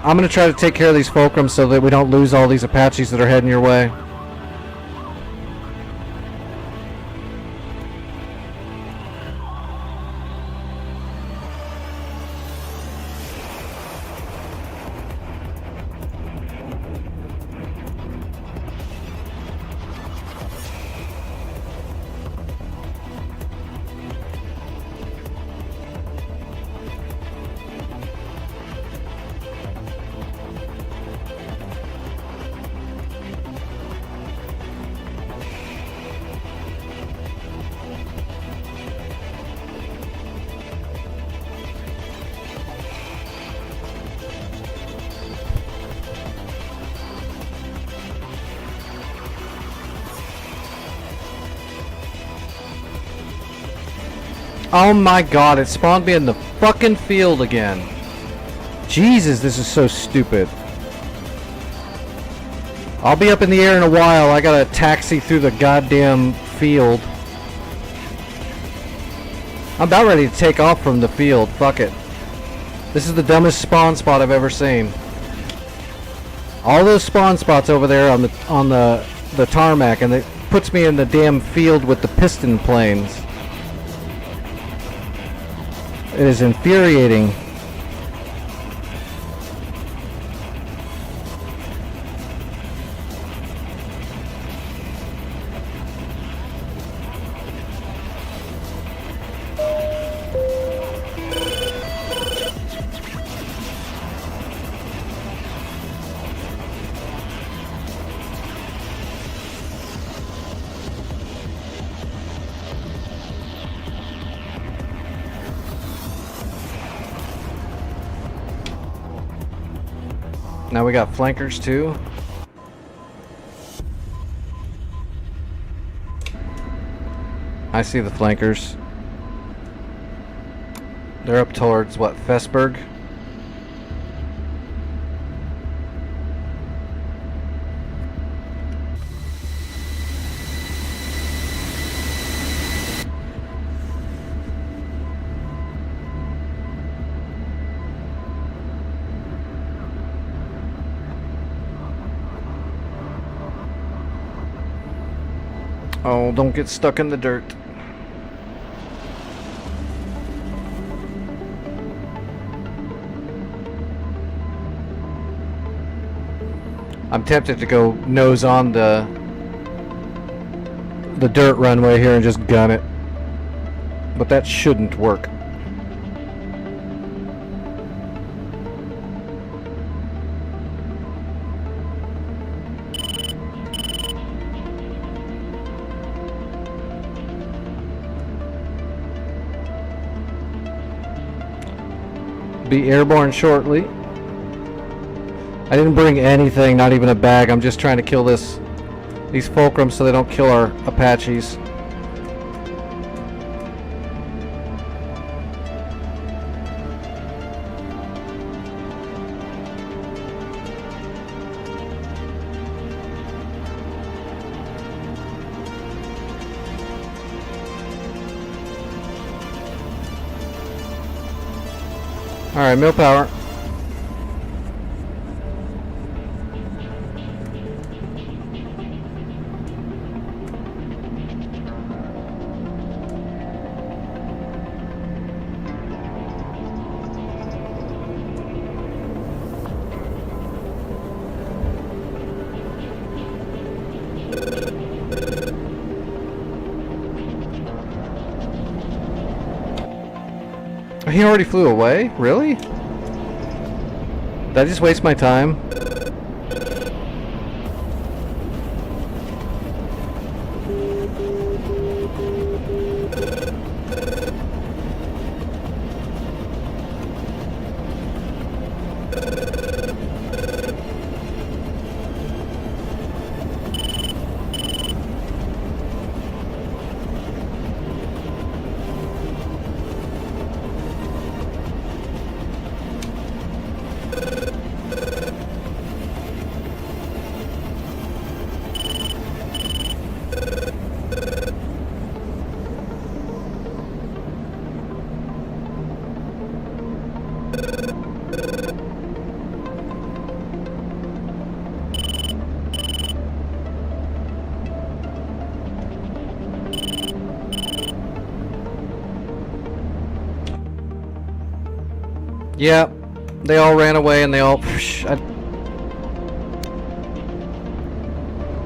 I'm going to try to take care of these Fulcrums so that we don't lose all these Apaches that are heading your way. Oh my god, it spawned me in the fucking field again. Jesus, this is so stupid. I'll be up in the air in a while. I gotta taxi through the goddamn field. I'm about ready to take off from the field. Fuck it. This is the dumbest spawn spot I've ever seen. All those spawn spots over there on the tarmac, and it puts me in the damn field with the piston planes. It is infuriating. Now we got flankers too. I see the flankers. They're up towards what, Fesberg? Oh, don't get stuck in the dirt. I'm tempted to go nose on the dirt runway here and just gun it. But that shouldn't work. Be airborne shortly. I didn't bring anything, not even a bag. I'm just trying to kill these Fulcrums so they don't kill our Apaches. Alright, mill power. He already flew away? Really? Did I just waste my time? Yeah, they all ran away and they all...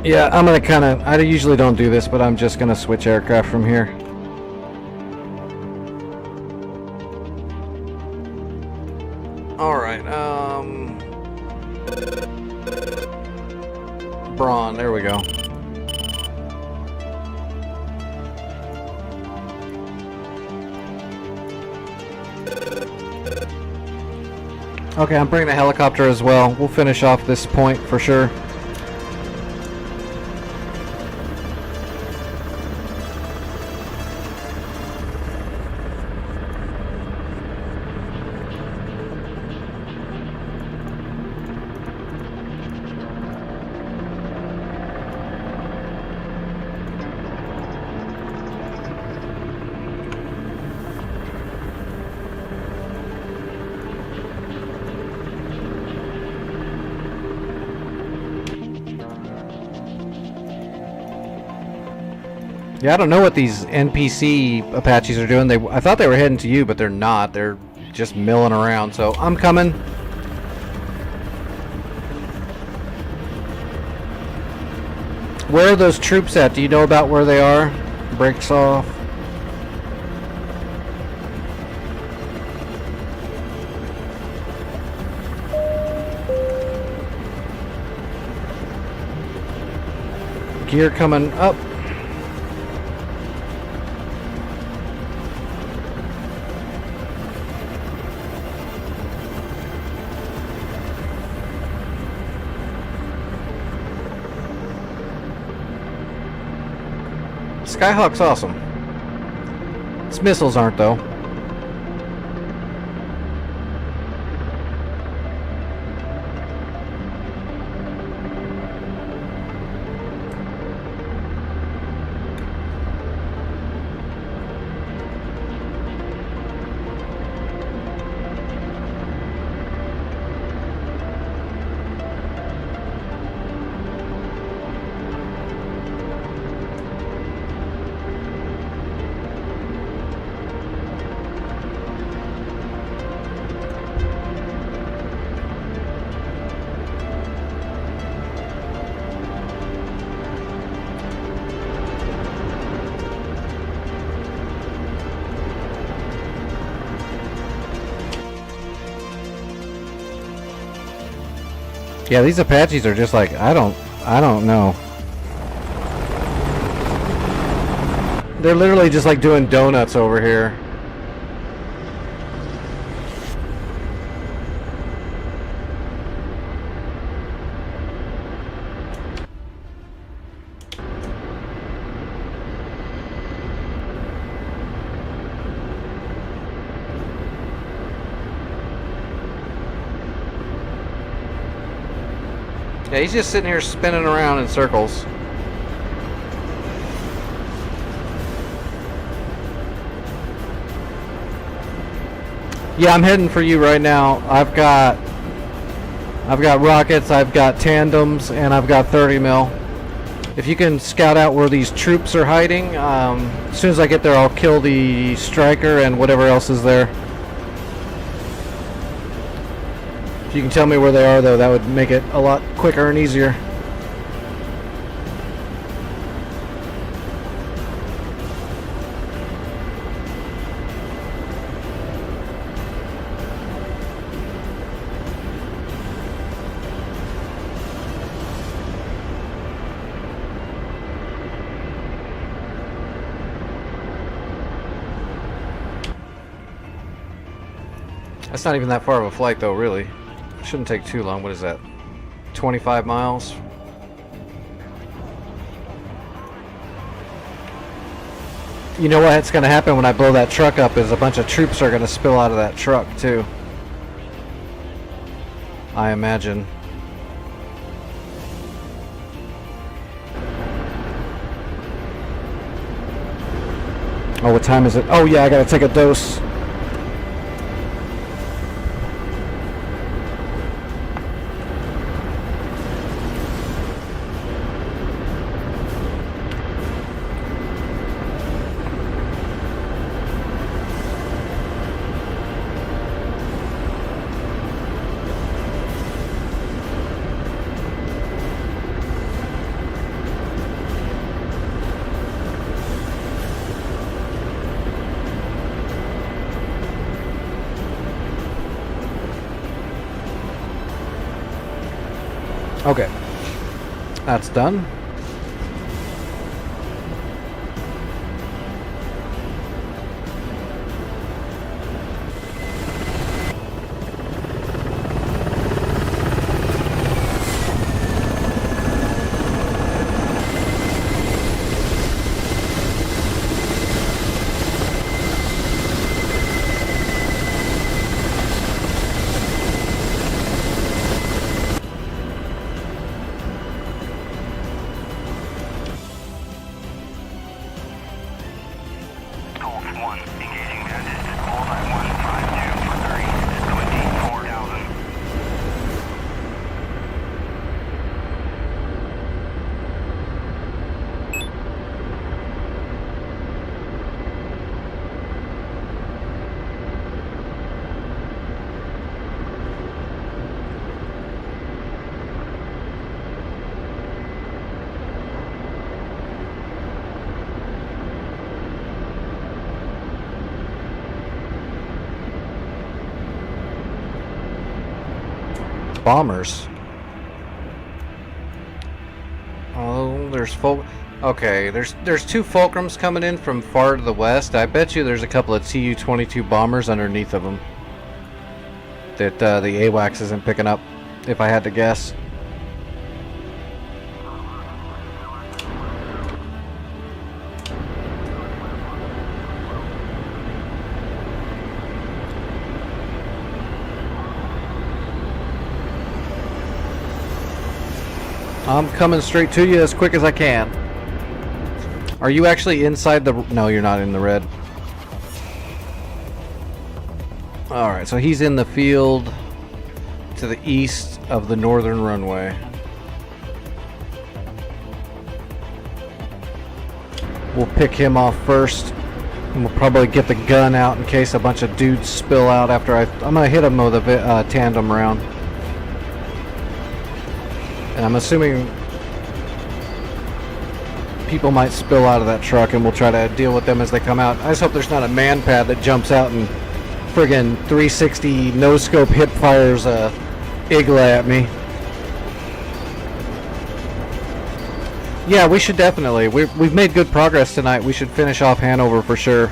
Yeah, I'm gonna kinda... I usually don't do this, but I'm just gonna switch aircraft from here. Alright, Braun, there we go. Okay, I'm bringing a helicopter as well. We'll finish off this point for sure. Yeah, I don't know what these NPC Apaches are doing. I thought they were heading to you, but they're not. They're just milling around. So I'm coming. Where are those troops at? Do you know about where they are? Brakes off. Gear coming up. Skyhawk's awesome. Its missiles aren't, though. Yeah, these Apaches are just like, I don't know. They're literally just like doing donuts over here. Yeah, he's just sitting here spinning around in circles. Yeah, I'm heading for you right now. I've got rockets, I've got tandems, and I've got 30 mil. If you can scout out where these troops are hiding, as soon as I get there, I'll kill the striker and whatever else is there. If you can tell me where they are, though, that would make it a lot quicker and easier. That's not even that far of a flight, though, really. It shouldn't take too long. What is that? 25 miles? You know what's going to happen when I blow that truck up is a bunch of troops are going to spill out of that truck, too. I imagine. Oh, what time is it? Oh, yeah, I got to take a dose. Okay, that's done. Colt 1, engaging bandit. Bullseye 152 for 30, 24,000. Bombers. Oh, there's Okay, there's two Fulcrums coming in from far to the west. I bet you there's a couple of Tu-22 bombers underneath of them that the AWACS isn't picking up, if I had to guess. I'm coming straight to you as quick as I can. Are you actually inside the... No, you're not in the red. Alright, so he's in the field to the east of the northern runway. We'll pick him off first. And we'll probably get the gun out in case a bunch of dudes spill out after I'm going to hit him with a tandem round. And I'm assuming people might spill out of that truck, and we'll try to deal with them as they come out. I just hope there's not a man pad that jumps out and friggin' 360 no-scope hip fires a Igla at me. Yeah, we should definitely. We've made good progress tonight. We should finish off Hanover for sure.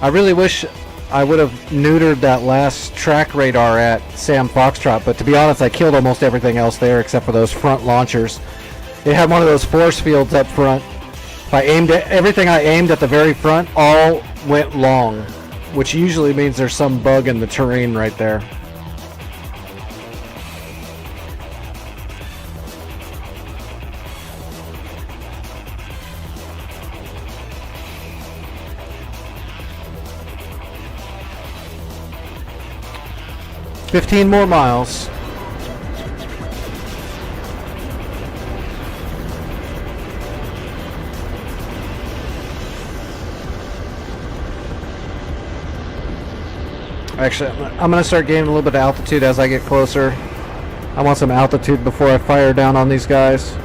I really wish I would have neutered that last track radar at Sam Foxtrot, but to be honest, I killed almost everything else there except for those front launchers. It had one of those force fields up front. If I aimed at everything I aimed at the very front, all went long, which usually means there's some bug in the terrain right there. $15 more miles. Actually, I'm going to start gaining a little bit of altitude as I get closer. I want some altitude before I fire down on these guys.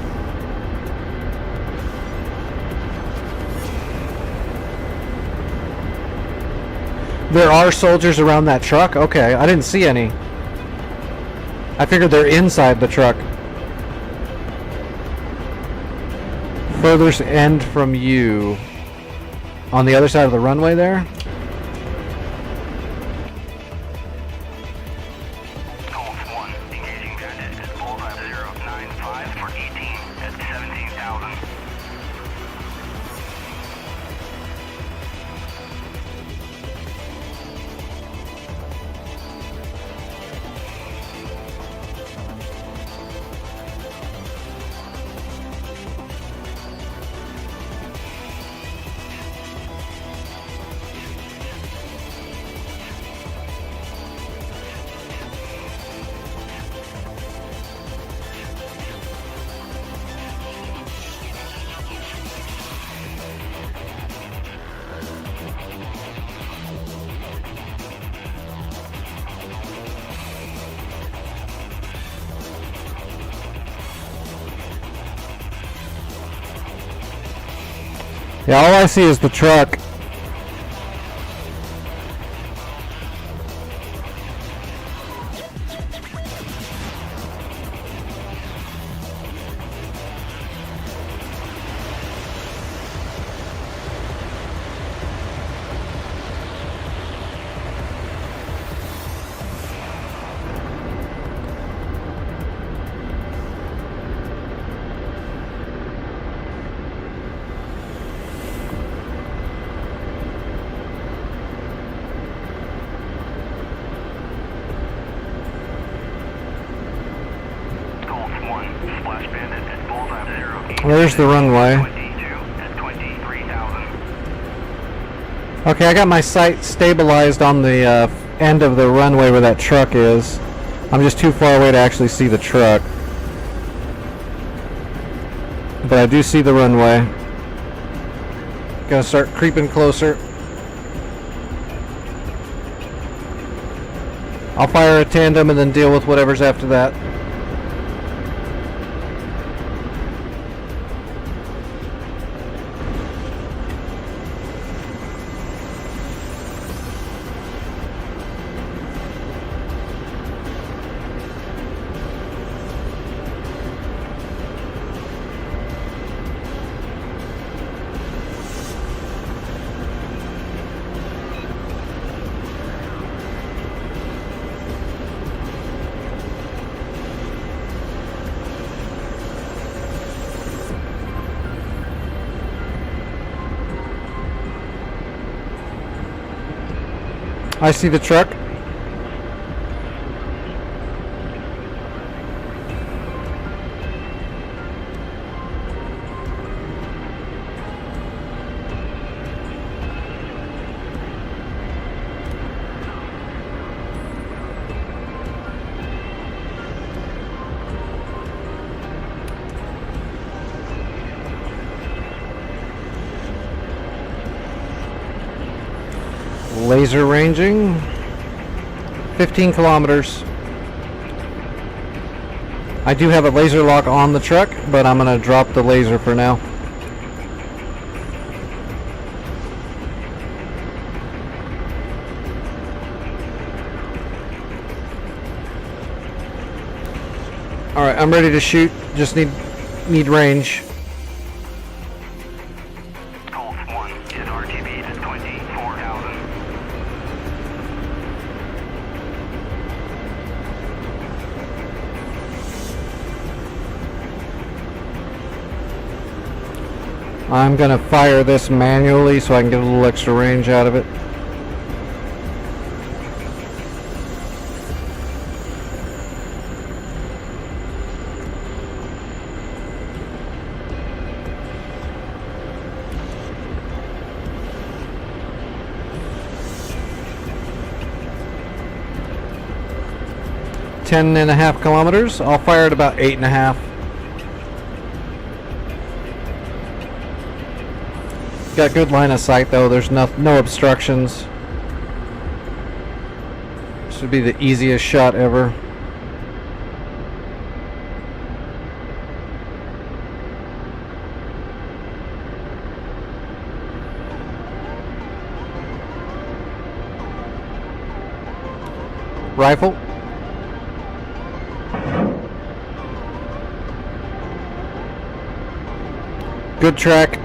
There are soldiers around that truck? Okay, I didn't see any. I figured they're inside the truck. Furthest end from you. On the other side of the runway there? Yeah, all I see is the truck. Golf 1, Splash Bandit at Bullseye 0. There's the runway. 22 at 23,000. Okay, I got my sight stabilized on the end of the runway where that truck is. I'm just too far away to actually see the truck. But I do see the runway. Gonna start creeping closer. I'll fire a tandem and then deal with whatever's after that. I see the truck. Laser ranging 15 kilometers. I do have a laser lock on the truck, but I'm gonna drop the laser for now. Alright, I'm ready to shoot. Just need range. Golf 1 is RTB at 24,000. I'm gonna fire this manually so I can get a little extra range out of it. Ten and a half kilometers. I'll fire at about 8.5. Got good line of sight though. There's no obstructions. Should be the easiest shot ever. Rifle. Good track.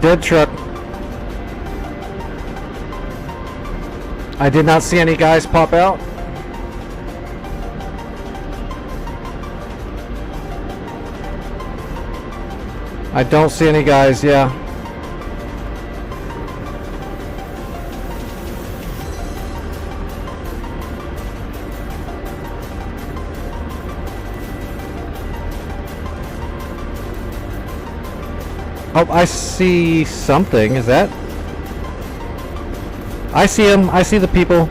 Dead truck. I did not see any guys pop out. I don't see any guys, yeah. Oh, I see something. Is that? I see him. I see the people.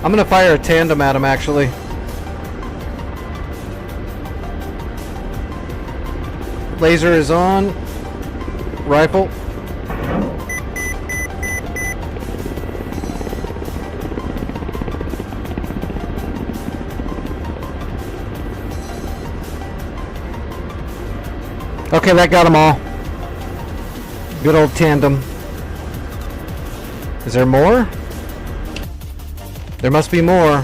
I'm gonna fire a tandem at him, actually. Laser is on. Rifle. Okay, that got them all. Good old tandem. Is there more? There must be more.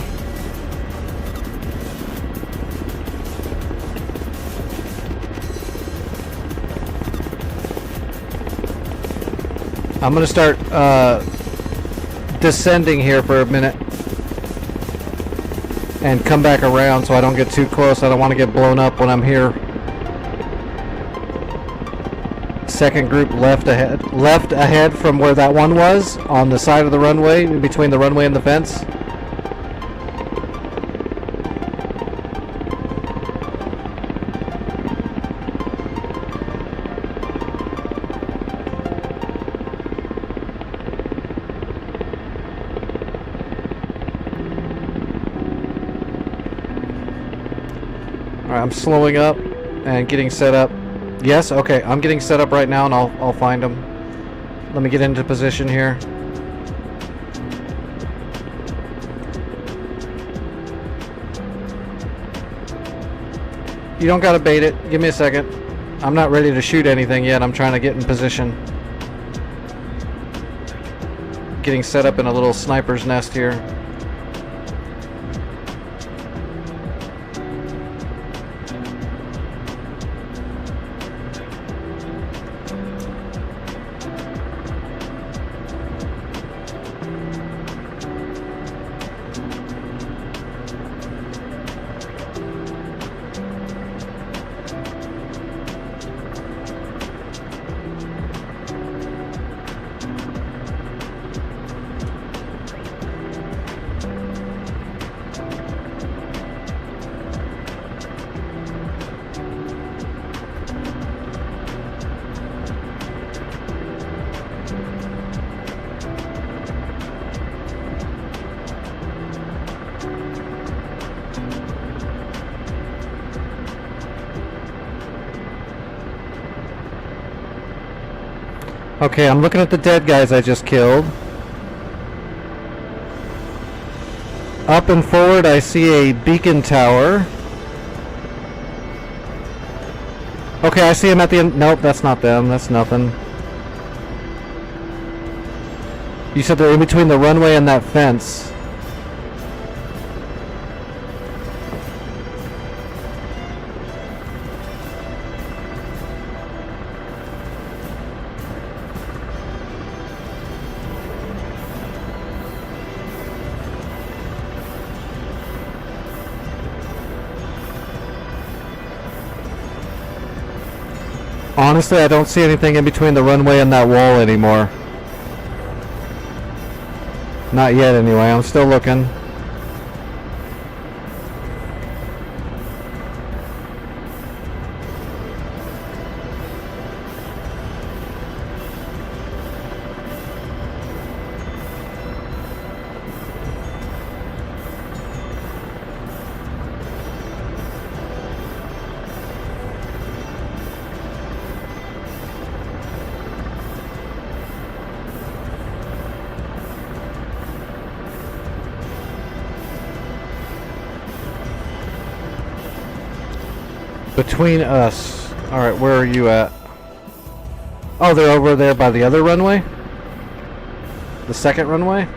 I'm gonna start descending here for a minute and come back around so I don't get too close. I don't want to get blown up when I'm here. Second group left ahead from where that one was, on the side of the runway, in between the runway and the fence. Alright, I'm slowing up and getting set up. Yes, okay, I'm getting set up right now and I'll find them. Let me get into position here. You don't gotta bait it. Give me a second. I'm not ready to shoot anything yet. I'm trying to get in position. Getting set up in a little sniper's nest here. Okay, I'm looking at the dead guys I just killed. Up and forward, I see a beacon tower. Okay, I see him at the end. Nope, that's not them. That's nothing. You said they're in between the runway and that fence. Honestly, I don't see anything in between the runway and that wall anymore. Not yet, anyway. I'm still looking. Between us. Alright, where are you at? Oh, they're over there by the other runway? The second runway?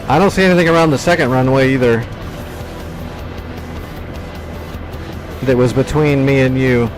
I don't see anything around the second runway either. That was between me and you.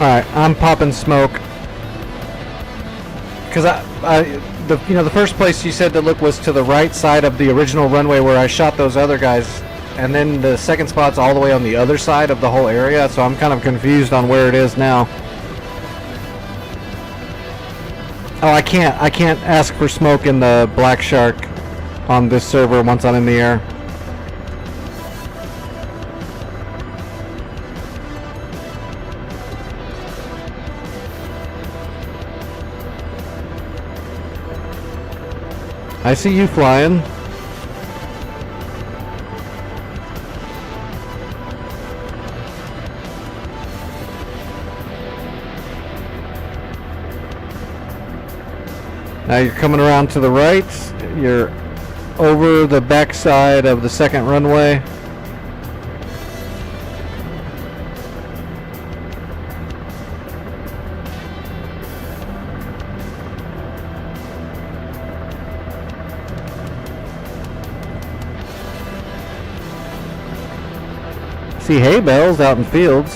Alright, I'm popping smoke. Cause the first place you said to look was to the right side of the original runway where I shot those other guys, and then the second spot's all the way on the other side of the whole area, so I'm kind of confused on where it is now. Oh, I can't ask for smoke in the Black Shark on this server once I'm in the air. I see you flying. Now you're coming around to the right. You're over the backside of the second runway. See hay bales out in fields.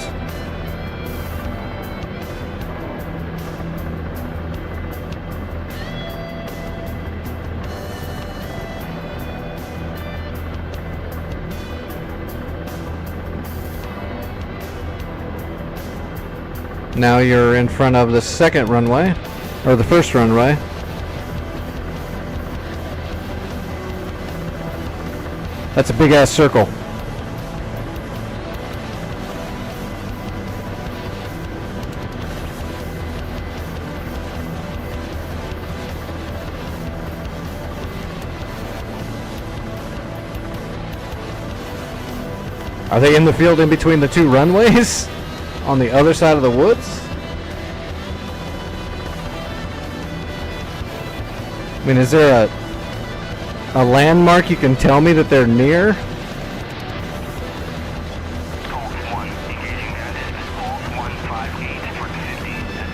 Now you're in front of the second runway, or the first runway. That's a big ass circle. Are they in the field in between the two runways? On the other side of the woods? I mean, is there a landmark you can tell me that they're near? Gold 1, engaging bandit. Gold 158 for 50 at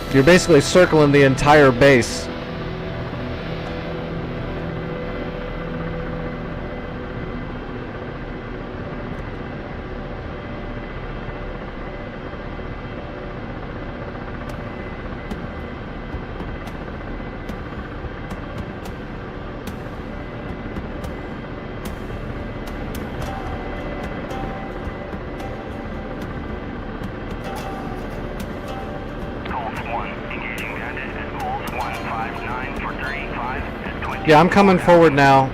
30,000. You're basically circling the entire base. Yeah, I'm coming forward now.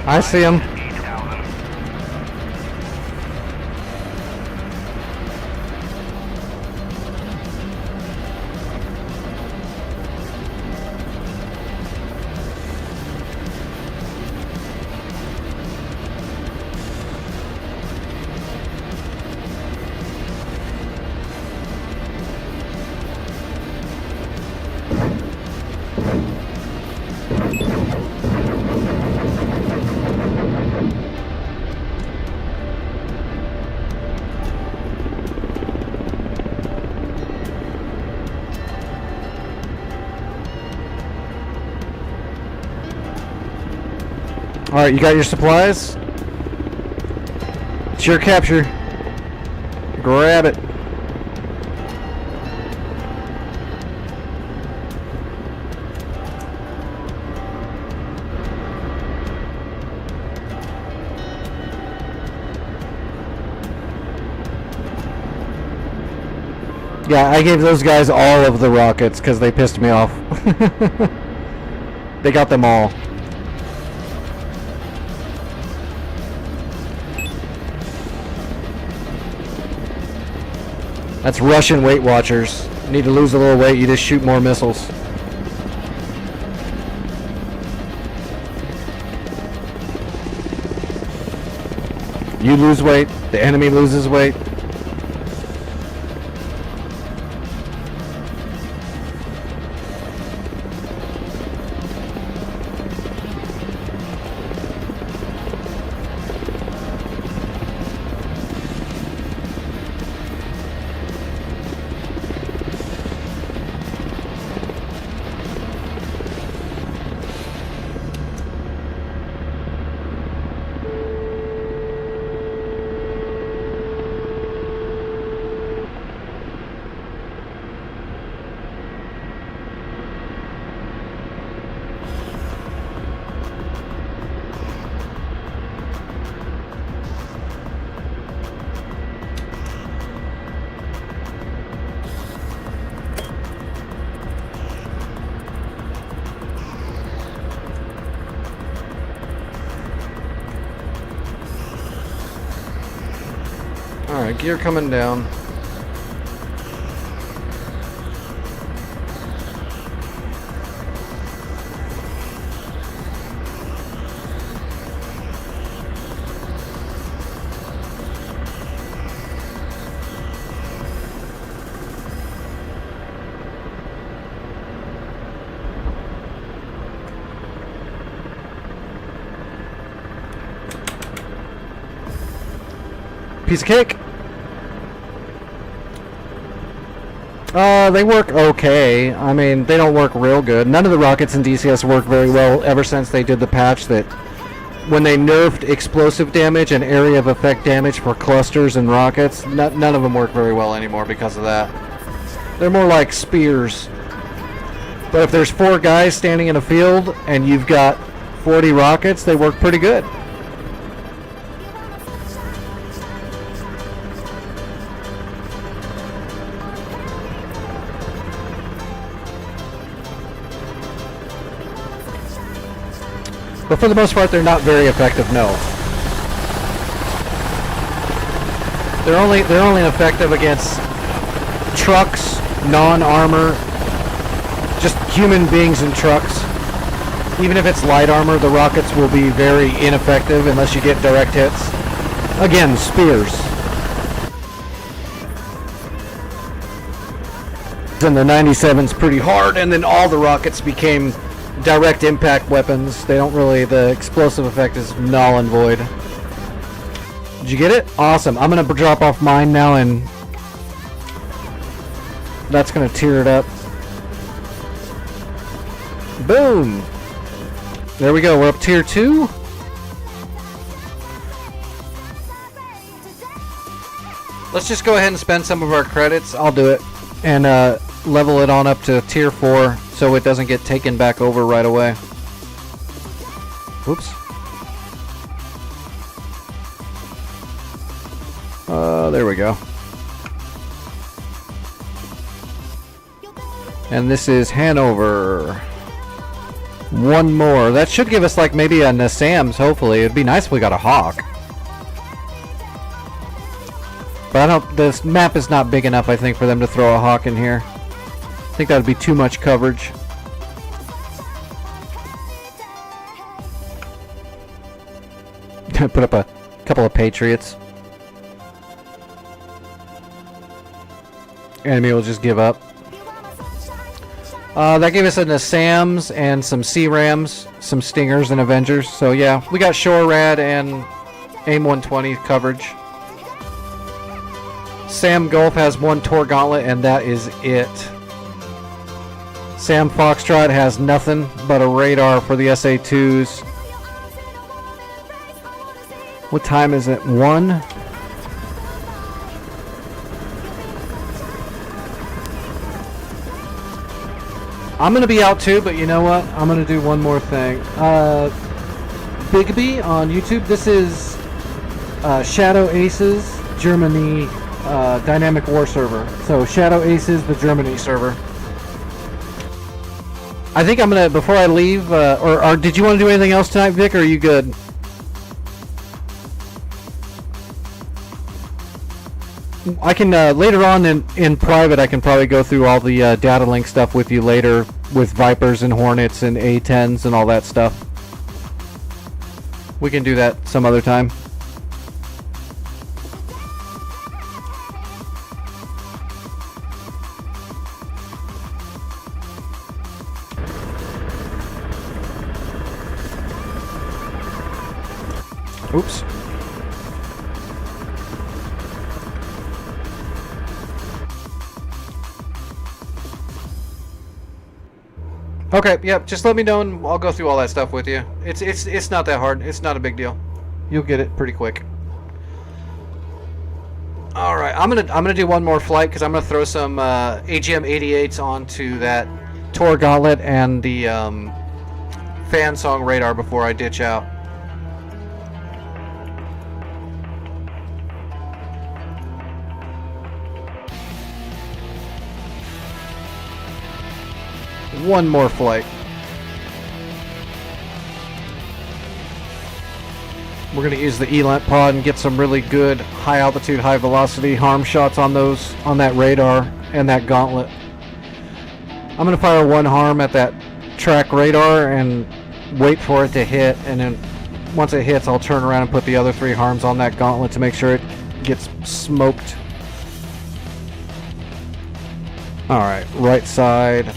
I see him. Alright, you got your supplies? It's your capture. Grab it. Yeah, I gave those guys all of the rockets because they pissed me off. They got them all. That's Russian Weight Watchers. You need to lose a little weight, you just shoot more missiles. You lose weight, the enemy loses weight. Alright, gear coming down. Piece of cake. They work okay. I mean, they don't work real good. None of the rockets in DCS work very well ever since they did the patch that when they nerfed explosive damage and area of effect damage for clusters and rockets, none of them work very well anymore because of that. They're more like spears. But if there's 4 guys standing in a field and you've got 40 rockets, they work pretty good. But for the most part, they're not very effective, no. They're only effective against trucks, non-armor, just human beings in trucks. Even if it's light armor, the rockets will be very ineffective unless you get direct hits. Again, spears. And the 97's pretty hard, and then all the rockets became direct impact weapons. They don't really, the explosive effect is null and void. Did you get it? Awesome. I'm gonna drop off mine now, and that's gonna tear it up. Boom! There we go, we're up tier 2. Let's just go ahead and spend some of our credits. I'll do it. And level it on up to tier 4 so it doesn't get taken back over right away. Whoops. There we go. And this is Hanover. One more. That should give us like maybe a Nassams, hopefully. It'd be nice if we got a Hawk. But I don't, this map is not big enough, I think, for them to throw a Hawk in here. I think that would be too much coverage. Put up a couple of Patriots. Enemy will just give up. That gave us a Nassams and some C-Rams, some Stingers and Avengers. So yeah, we got SHORAD and AIM-120 coverage. Sam Gulf has 1 Tor Gauntlet, and that is it. Sam Foxtrot has nothing but a radar for the SA-2s. What time is it? 1? I'm gonna be out too, but you know what? I'm gonna do one more thing. Bigby on YouTube. This is Shadow Aces Germany Dynamic War server. So Shadow Aces, the Germany server. I think I'm gonna, before I leave, or did you want to do anything else tonight, Vic? Or are you good? I can later on in private. I can probably go through all the data link stuff with you later, with Vipers and Hornets and A10s and all that stuff. We can do that some other time. Oops. Okay, yep, just let me know and I'll go through all that stuff with you. It's not that hard. It's not a big deal. You'll get it pretty quick. All right, I'm gonna do one more flight because I'm gonna throw some AGM 88s onto that Tor Gauntlet and the fan song radar before I ditch out. One more flight. We're going to use the ELANT pod and get some really good high altitude, high velocity harm shots on those, on that radar and that gauntlet. I'm going to fire one harm at that track radar and wait for it to hit, and then once it hits I'll turn around and put the other 3 harms on that gauntlet to make sure it gets smoked. Alright, right side.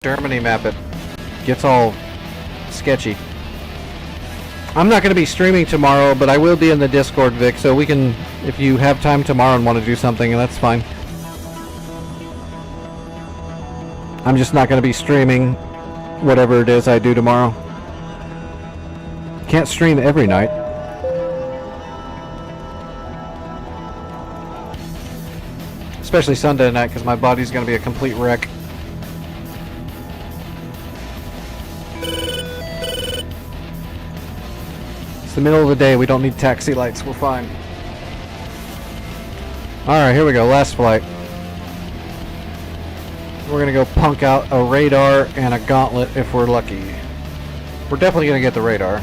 Germany map, it gets all sketchy. I'm not going to be streaming tomorrow, but I will be in the Discord, Vic, so we can, if you have time tomorrow and want to do something, that's fine. I'm just not going to be streaming whatever it is I do tomorrow. Can't stream every night. Especially Sunday night, because my body's going to be a complete wreck. It's the middle of the day, we don't need taxi lights, we're fine. Alright, here we go, last flight. We're gonna go punk out a radar and a gauntlet if we're lucky. We're definitely gonna get the radar.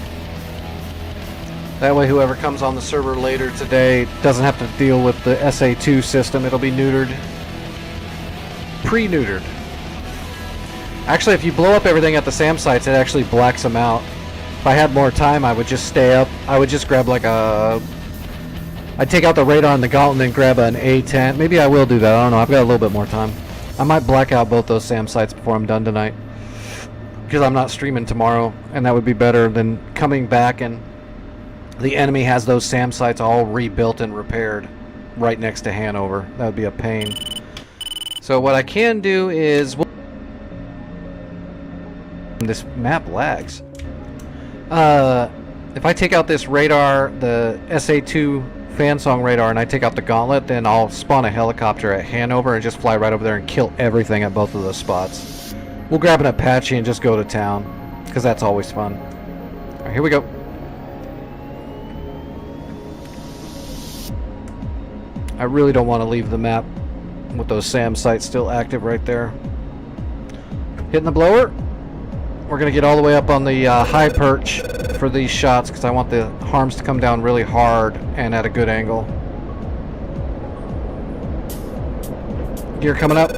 That way whoever comes on the server later today doesn't have to deal with the SA2 system, it'll be neutered. Pre-neutered. Actually, if you blow up everything at the SAM sites, it actually blacks them out. If I had more time, I would just stay up. I would just grab like a... I'd take out the radar and the gauntlet and then grab an A10. Maybe I will do that. I don't know. I've got a little bit more time. I might black out both those SAM sites before I'm done tonight. Because I'm not streaming tomorrow. And that would be better than coming back and the enemy has those SAM sites all rebuilt and repaired right next to Hanover. That would be a pain. So what I can do is... This map lags. If I take out this radar, the SA2 fan song radar, and I take out the gauntlet, then I'll spawn a helicopter at Hanover and just fly right over there and kill everything at both of those spots. We'll grab an Apache and just go to town, because that's always fun. Alright, here we go. I really don't want to leave the map with those SAM sites still active right there. Hitting the blower. We're going to get all the way up on the high perch for these shots because I want the harms to come down really hard and at a good angle. Gear coming up.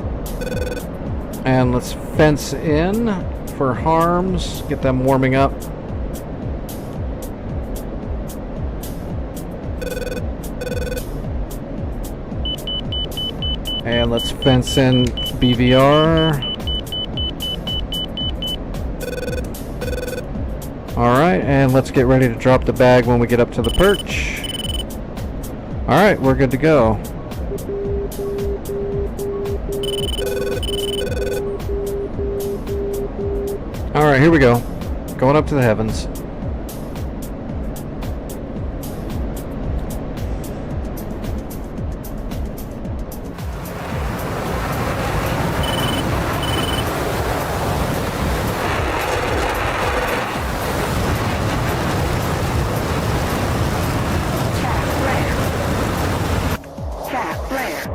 And let's fence in for harms. Get them warming up. And let's fence in BVR. Alright, and let's get ready to drop the bag when we get up to the perch. Alright, we're good to go. Alright, here we go. Going up to the heavens. Chaff flare.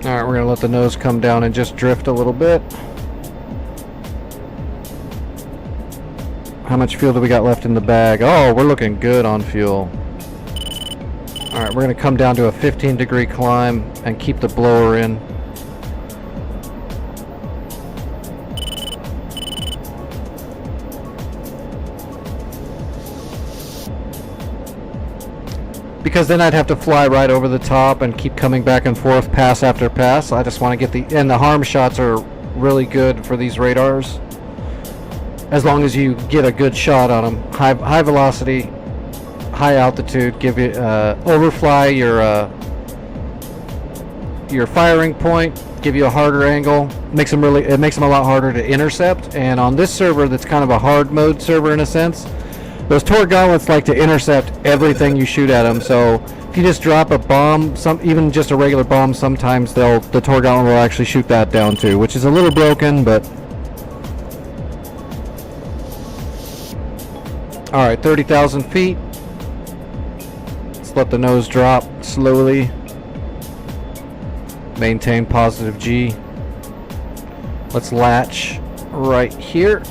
Alright, we're going to let the nose come down and just drift a little bit. How much fuel do we got left in the bag? Oh, we're looking good on fuel. Alright, we're going to come down to a 15-degree climb and keep the blower in. Because then I'd have to fly right over the top and keep coming back and forth pass after pass. I just want to get and the harm shots are really good for these radars. As long as you get a good shot on them. High velocity, high altitude, give you, overfly your firing point, give you a harder angle. It makes them a lot harder to intercept. And on this server that's kind of a hard mode server in a sense, those Tor gauntlets like to intercept everything you shoot at them, so if you just drop a bomb, even just a regular bomb, sometimes the Tor gauntlet will actually shoot that down too, which is a little broken, but... Alright, 30,000 feet. Let's let the nose drop slowly. Maintain positive G. Let's latch right here.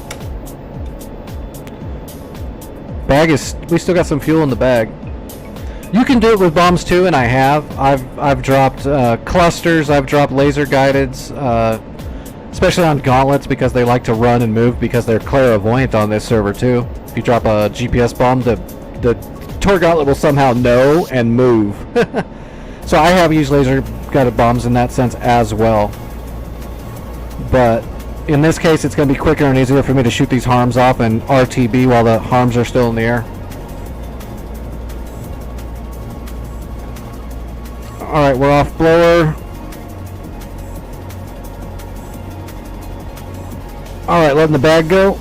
We still got some fuel in the bag. You can do it with bombs too, and I have. I've dropped clusters. I've dropped laser guideds, especially on gauntlets because they like to run and move because they're clairvoyant on this server too. If you drop a GPS bomb, the Tor gauntlet will somehow know and move. So I have used laser guided bombs in that sense as well. But in this case, it's going to be quicker and easier for me to shoot these harms off and RTB while the harms are still in the air. Alright, we're off blower. Alright, letting the bag go.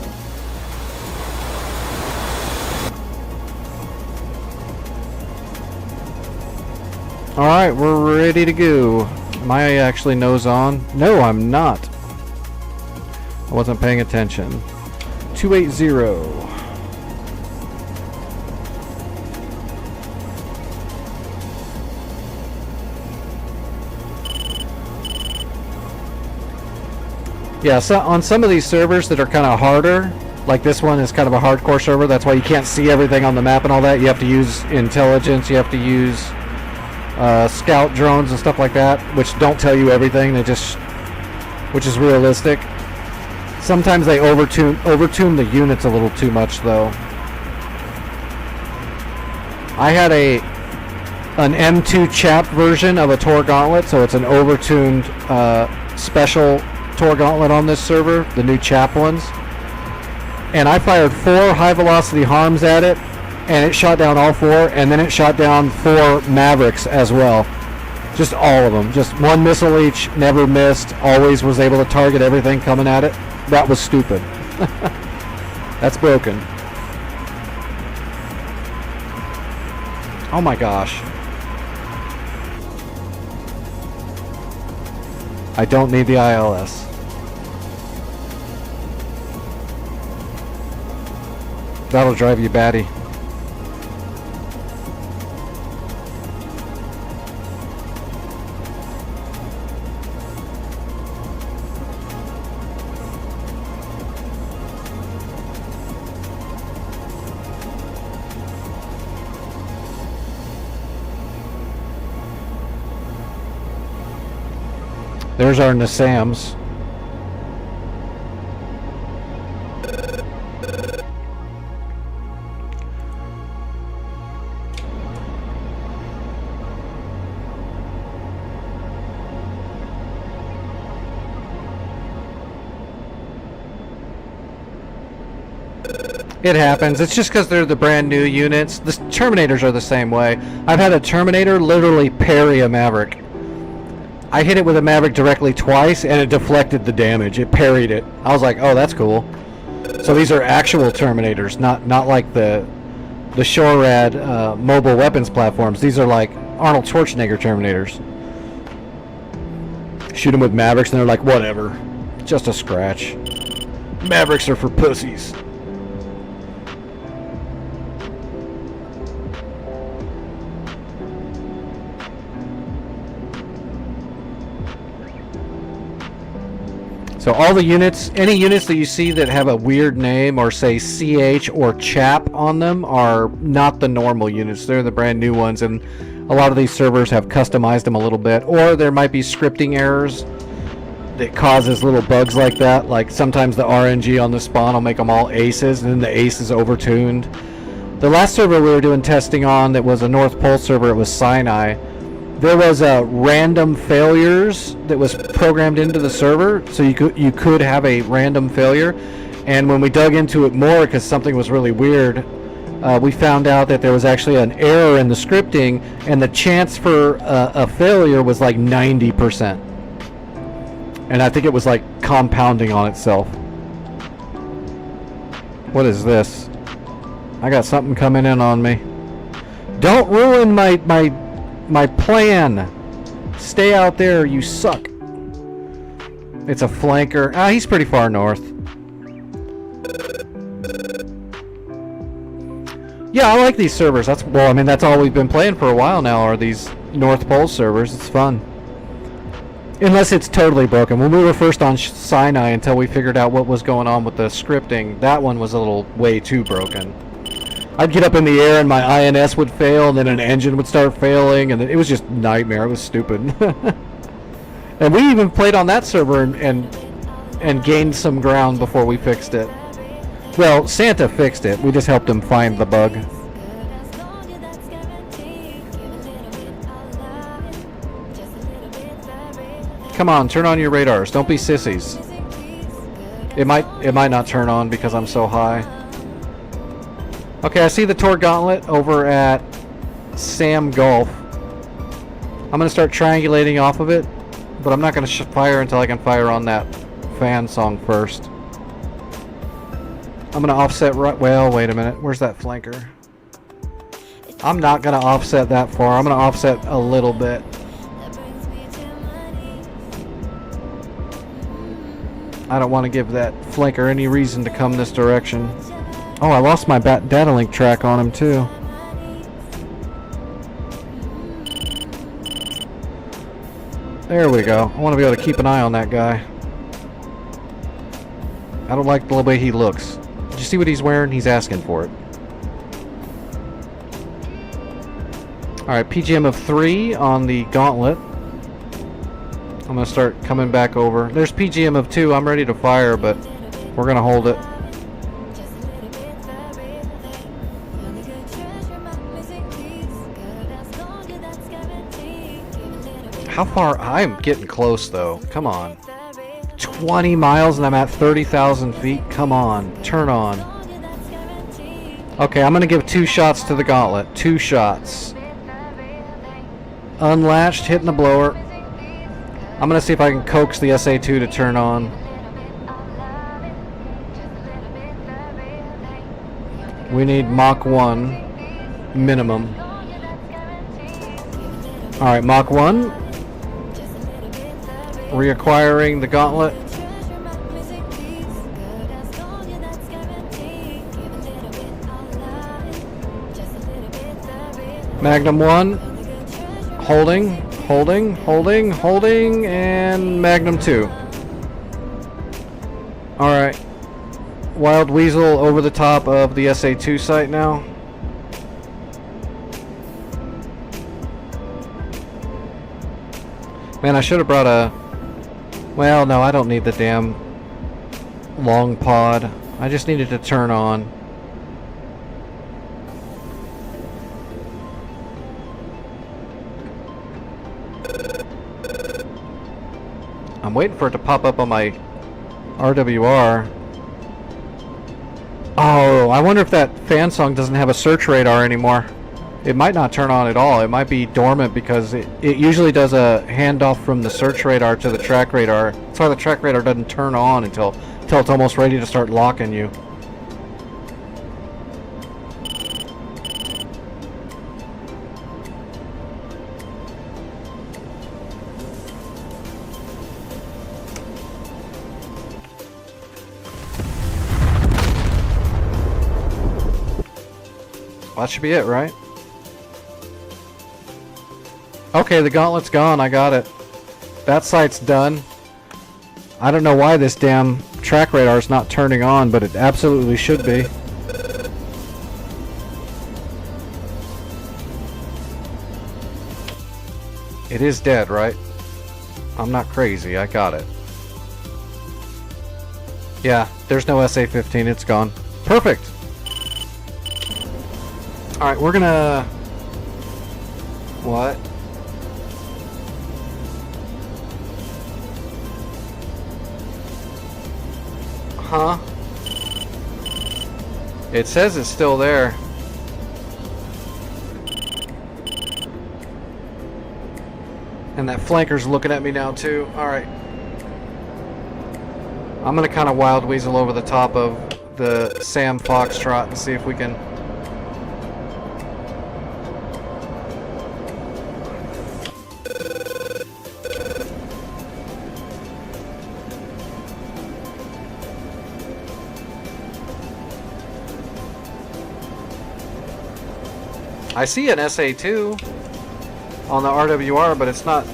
Alright, we're ready to go. Am I actually nose on? No, I'm not. I wasn't paying attention. 280. Yeah, so on some of these servers that are kind of harder, like this one is kind of a hardcore server, that's why you can't see everything on the map and all that. You have to use intelligence, you have to use scout drones and stuff like that, which don't tell you everything, which is realistic. Sometimes they overtune the units a little too much, though. I had an M2 Chap version of a Tor gauntlet, so it's an overtuned special Tor gauntlet on this server, the new Chap ones. And I fired 4 high-velocity harms at it, and it shot down all 4, and then it shot down 4 Mavericks as well. Just all of them. Just one missile each, never missed, always was able to target everything coming at it. That was stupid. That's broken. Oh my gosh. I don't need the ILS. That'll drive you batty. There's our Nassams. It happens. It's just because they're the brand new units. The Terminators are the same way. I've had a Terminator literally parry a Maverick. I hit it with a Maverick directly twice, and it deflected the damage. It parried it. I was like, oh, that's cool. So these are actual Terminators, not like the SHORAD mobile weapons platforms. These are like Arnold Schwarzenegger Terminators. Shoot them with Mavericks, and they're like, whatever. Just a scratch. Mavericks are for pussies. So all the units, any units that you see that have a weird name or say CH or CHAP on them are not the normal units. They're the brand new ones, and a lot of these servers have customized them a little bit. Or there might be scripting errors that causes little bugs like that. Like sometimes the RNG on the spawn will make them all aces, and then the ace is overtuned. The last server we were doing testing on that was a North Pole server, it was Sinai. There was random failures that was programmed into the server, so you could have a random failure. And when we dug into it more, because something was really weird, we found out that there was actually an error in the scripting, and the chance for a failure was like 90%. And I think it was like compounding on itself. What is this? I got something coming in on me. Don't ruin my plan. Stay out there, you suck. It's a flanker. Ah, he's pretty far north. Yeah, I like these servers. That's all we've been playing for a while now are these North Pole servers. It's fun. Unless it's totally broken. When we were first on Sinai, until we figured out what was going on with the scripting, that one was a little way too broken. I'd get up in the air and my INS would fail, and then an engine would start failing, and it was just nightmare. It was stupid. And we even played on that server and gained some ground before we fixed it. Well, Santa fixed it. We just helped him find the bug. Come on, turn on your radars. Don't be sissies. It might not turn on because I'm so high. Okay, I see the Tor Gauntlet over at Sam Gulf. I'm going to start triangulating off of it, but I'm not going to fire until I can fire on that fan song first. I'm going to offset right... Well, wait a minute. Where's that flanker? I'm not going to offset that far. I'm going to offset a little bit. I don't want to give that flanker any reason to come this direction. Oh, I lost my data link track on him too. There we go. I want to be able to keep an eye on that guy. I don't like the way he looks. Did you see what he's wearing? He's asking for it. Alright, PGM of 3 on the Gauntlet. I'm going to start coming back over. There's PGM of 2. I'm ready to fire, but we're going to hold it. How far? I'm getting close, though. Come on. 20 miles and I'm at 30,000 feet. Come on. Turn on. Okay, I'm going to give 2 shots to the Gauntlet. 2 shots. Unlatched, hitting the blower. I'm going to see if I can coax the SA2 to turn on. We need Mach 1 minimum. Alright, Mach 1. Reacquiring the Gauntlet. Magnum 1. Holding, holding, holding, holding, and Magnum 2. Alright. Wild Weasel over the top of the SA2 site now. Man, I should have brought a... Well, no, I don't need the damn long pod. I just needed to turn on. I'm waiting for it to pop up on my RWR. Oh, I wonder if that fan song doesn't have a search radar anymore. It might not turn on at all. It might be dormant because it usually does a handoff from the search radar to the track radar. That's why the track radar doesn't turn on until it's almost ready to start locking you. That should be it, right? Okay, the gauntlet's gone. I got it. That site's done. I don't know why this damn track radar is not turning on, but it absolutely should be. It is dead, right? I'm not crazy. I got it. Yeah, there's no SA-15. It's gone. Perfect. Alright, we're gonna... What? Huh? It says it's still there. And that flanker's looking at me now too. Alright. I'm gonna kind of wild weasel over the top of the Sam Foxtrot and see if we can... I see an SA-2 on the RWR, but it's not.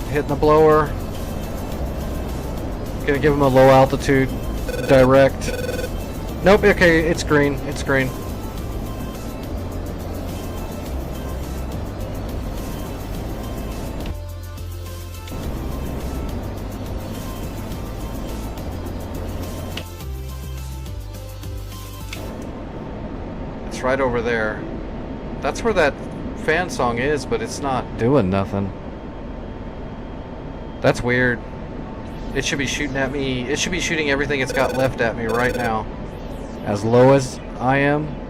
Hitting the blower. Gonna give him a low altitude direct. Nope, okay, it's green. It's green. Right over there. That's where that fan song is, but it's not doing nothing. That's weird. It should be shooting at me. It should be shooting everything it's got left at me right now. As low as I am.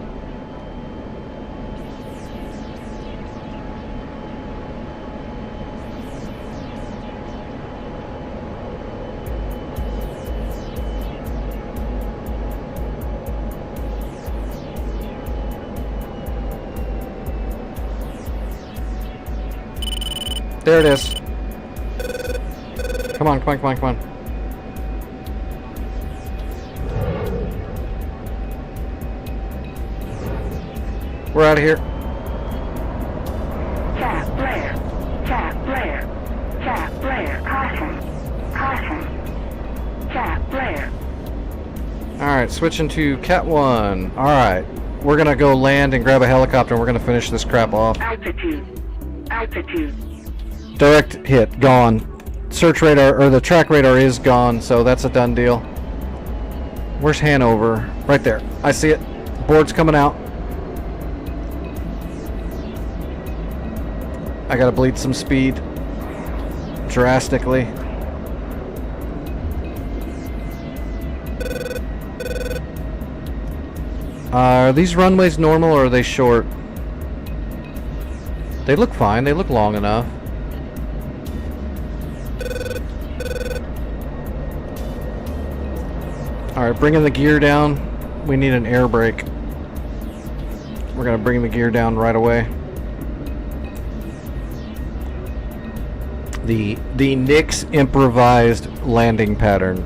There it is. Come on, come on, come on, come on. We're out of here. Cat flare. Cat flare. Cat flare. Caution. Caution. Cat flare. Alright, switching to Cat 1. Alright. We're gonna go land and grab a helicopter and we're gonna finish this crap off. Altitude. Altitude. Direct hit, gone. Search radar, or the track radar is gone, so that's a done deal. Where's Hanover? Right there. I see it. Board's coming out. I gotta bleed some speed. Drastically. Are these runways normal or are they short? They look fine. They look long enough. Alright, bringing the gear down. We need an air brake. We're going to bring the gear down right away. The Nix improvised landing pattern.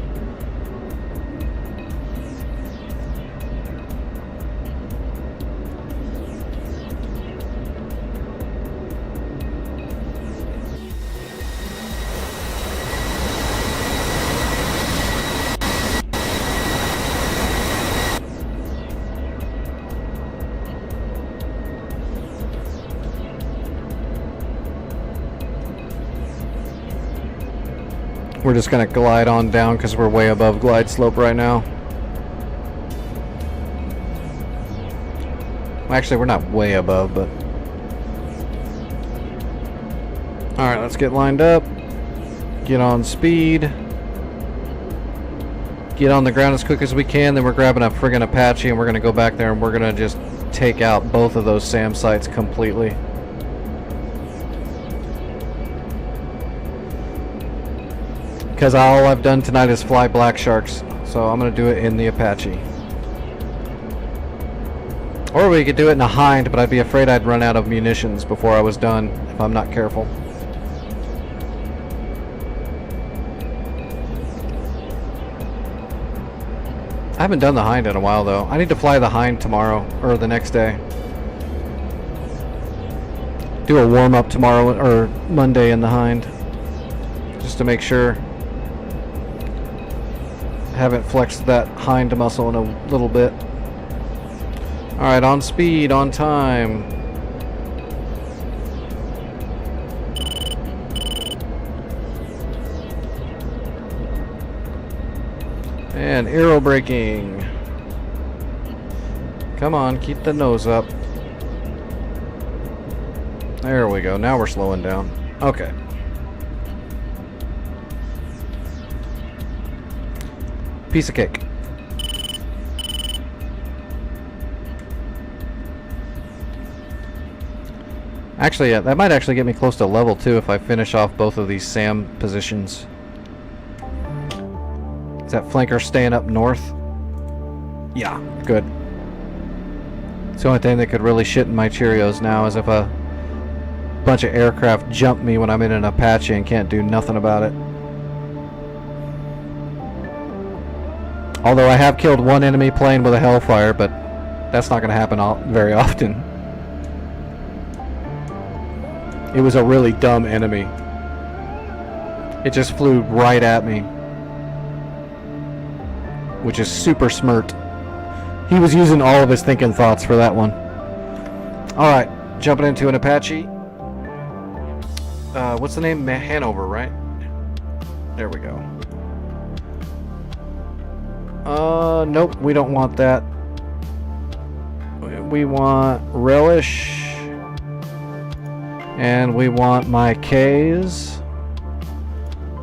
We're just gonna glide on down because we're way above glide slope right now. Actually, we're not way above, but... Alright, let's get lined up. Get on speed. Get on the ground as quick as we can. Then we're grabbing a friggin' Apache and we're going to go back there and we're going to just take out both of those SAM sites completely. Because all I've done tonight is fly Black Sharks. So I'm going to do it in the Apache. Or we could do it in a Hind, but I'd be afraid I'd run out of munitions before I was done if I'm not careful. I haven't done the Hind in a while though. I need to fly the Hind tomorrow, or the next day. Do a warm-up tomorrow, or Monday in the Hind. Just to make sure. Haven't flexed that Hind muscle in a little bit. Alright, on speed, on time. And aero braking. Come on, keep the nose up. There we go, now we're slowing down. Okay. Piece of cake. Actually, yeah, that might actually get me close to level 2 if I finish off both of these SAM positions. Is that flanker staying up north? Yeah, good. It's the only thing that could really shit in my Cheerios now is if a bunch of aircraft jump me when I'm in an Apache and can't do nothing about it. Although I have killed one enemy plane with a Hellfire, but that's not going to happen very often. It was a really dumb enemy. It just flew right at me. Which is super smart. He was using all of his thinking thoughts for that one. Alright, jumping into an Apache. What's the name? Hanover, right? There we go. Nope, we don't want that. We want Relish. And we want my Ks.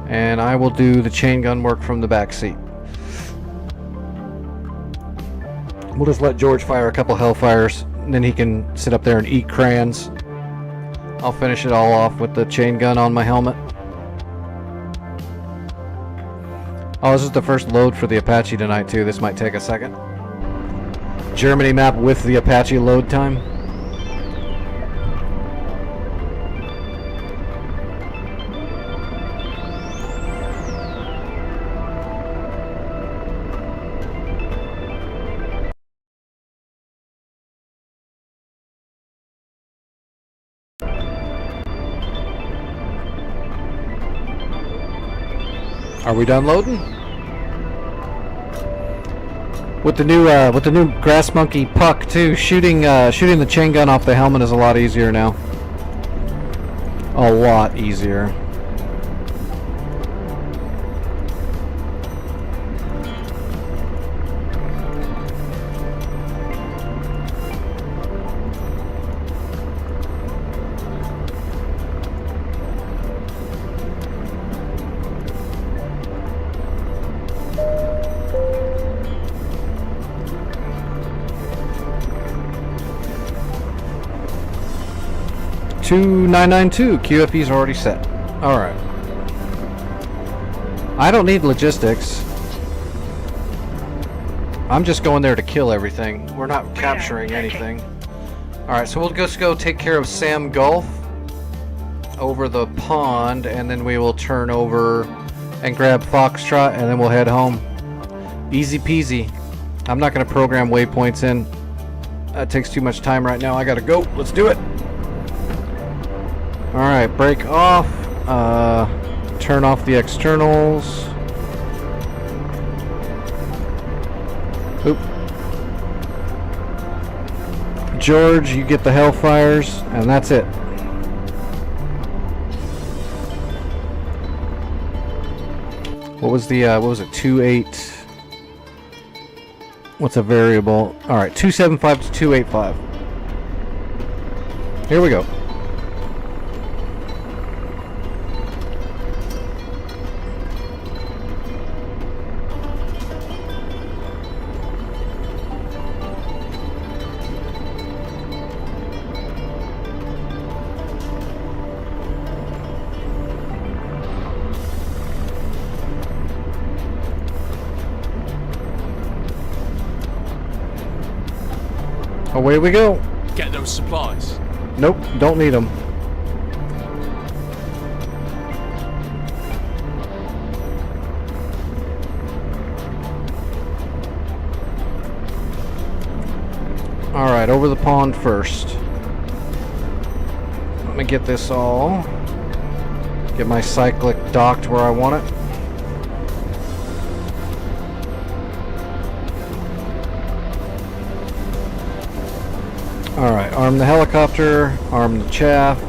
And I will do the chain gun work from the back seat. We'll just let George fire a couple Hellfires, and then he can sit up there and eat crayons. I'll finish it all off with the chain gun on my helmet. Oh, this is the first load for the Apache tonight too. This might take a second. Germany map with the Apache load time. Are we done loading? With the new Grass Monkey Puck too, shooting the chain gun off the helmet is a lot easier now. A lot easier. $2,992 QFE's already set. Alright. I don't need logistics. I'm just going there to kill everything. We're not capturing anything. Alright, so we'll just go take care of Sam Gulf over the pond, and then we will turn over and grab Foxtrot, and then we'll head home. Easy peasy. I'm not going to program waypoints in. That takes too much time right now. I gotta go. Let's do it. Alright, break off. Turn off the externals. Oop. George, you get the Hellfires, and that's it. What was the, what was it, 2.8? What's a variable? Alright, 275 to 285. Here we go. Away we go. Get those supplies. Nope, don't need them. Alright, over the pond first. Let me get this all. Get my cyclic docked where I want it. Alright, arm the helicopter, arm the chaff.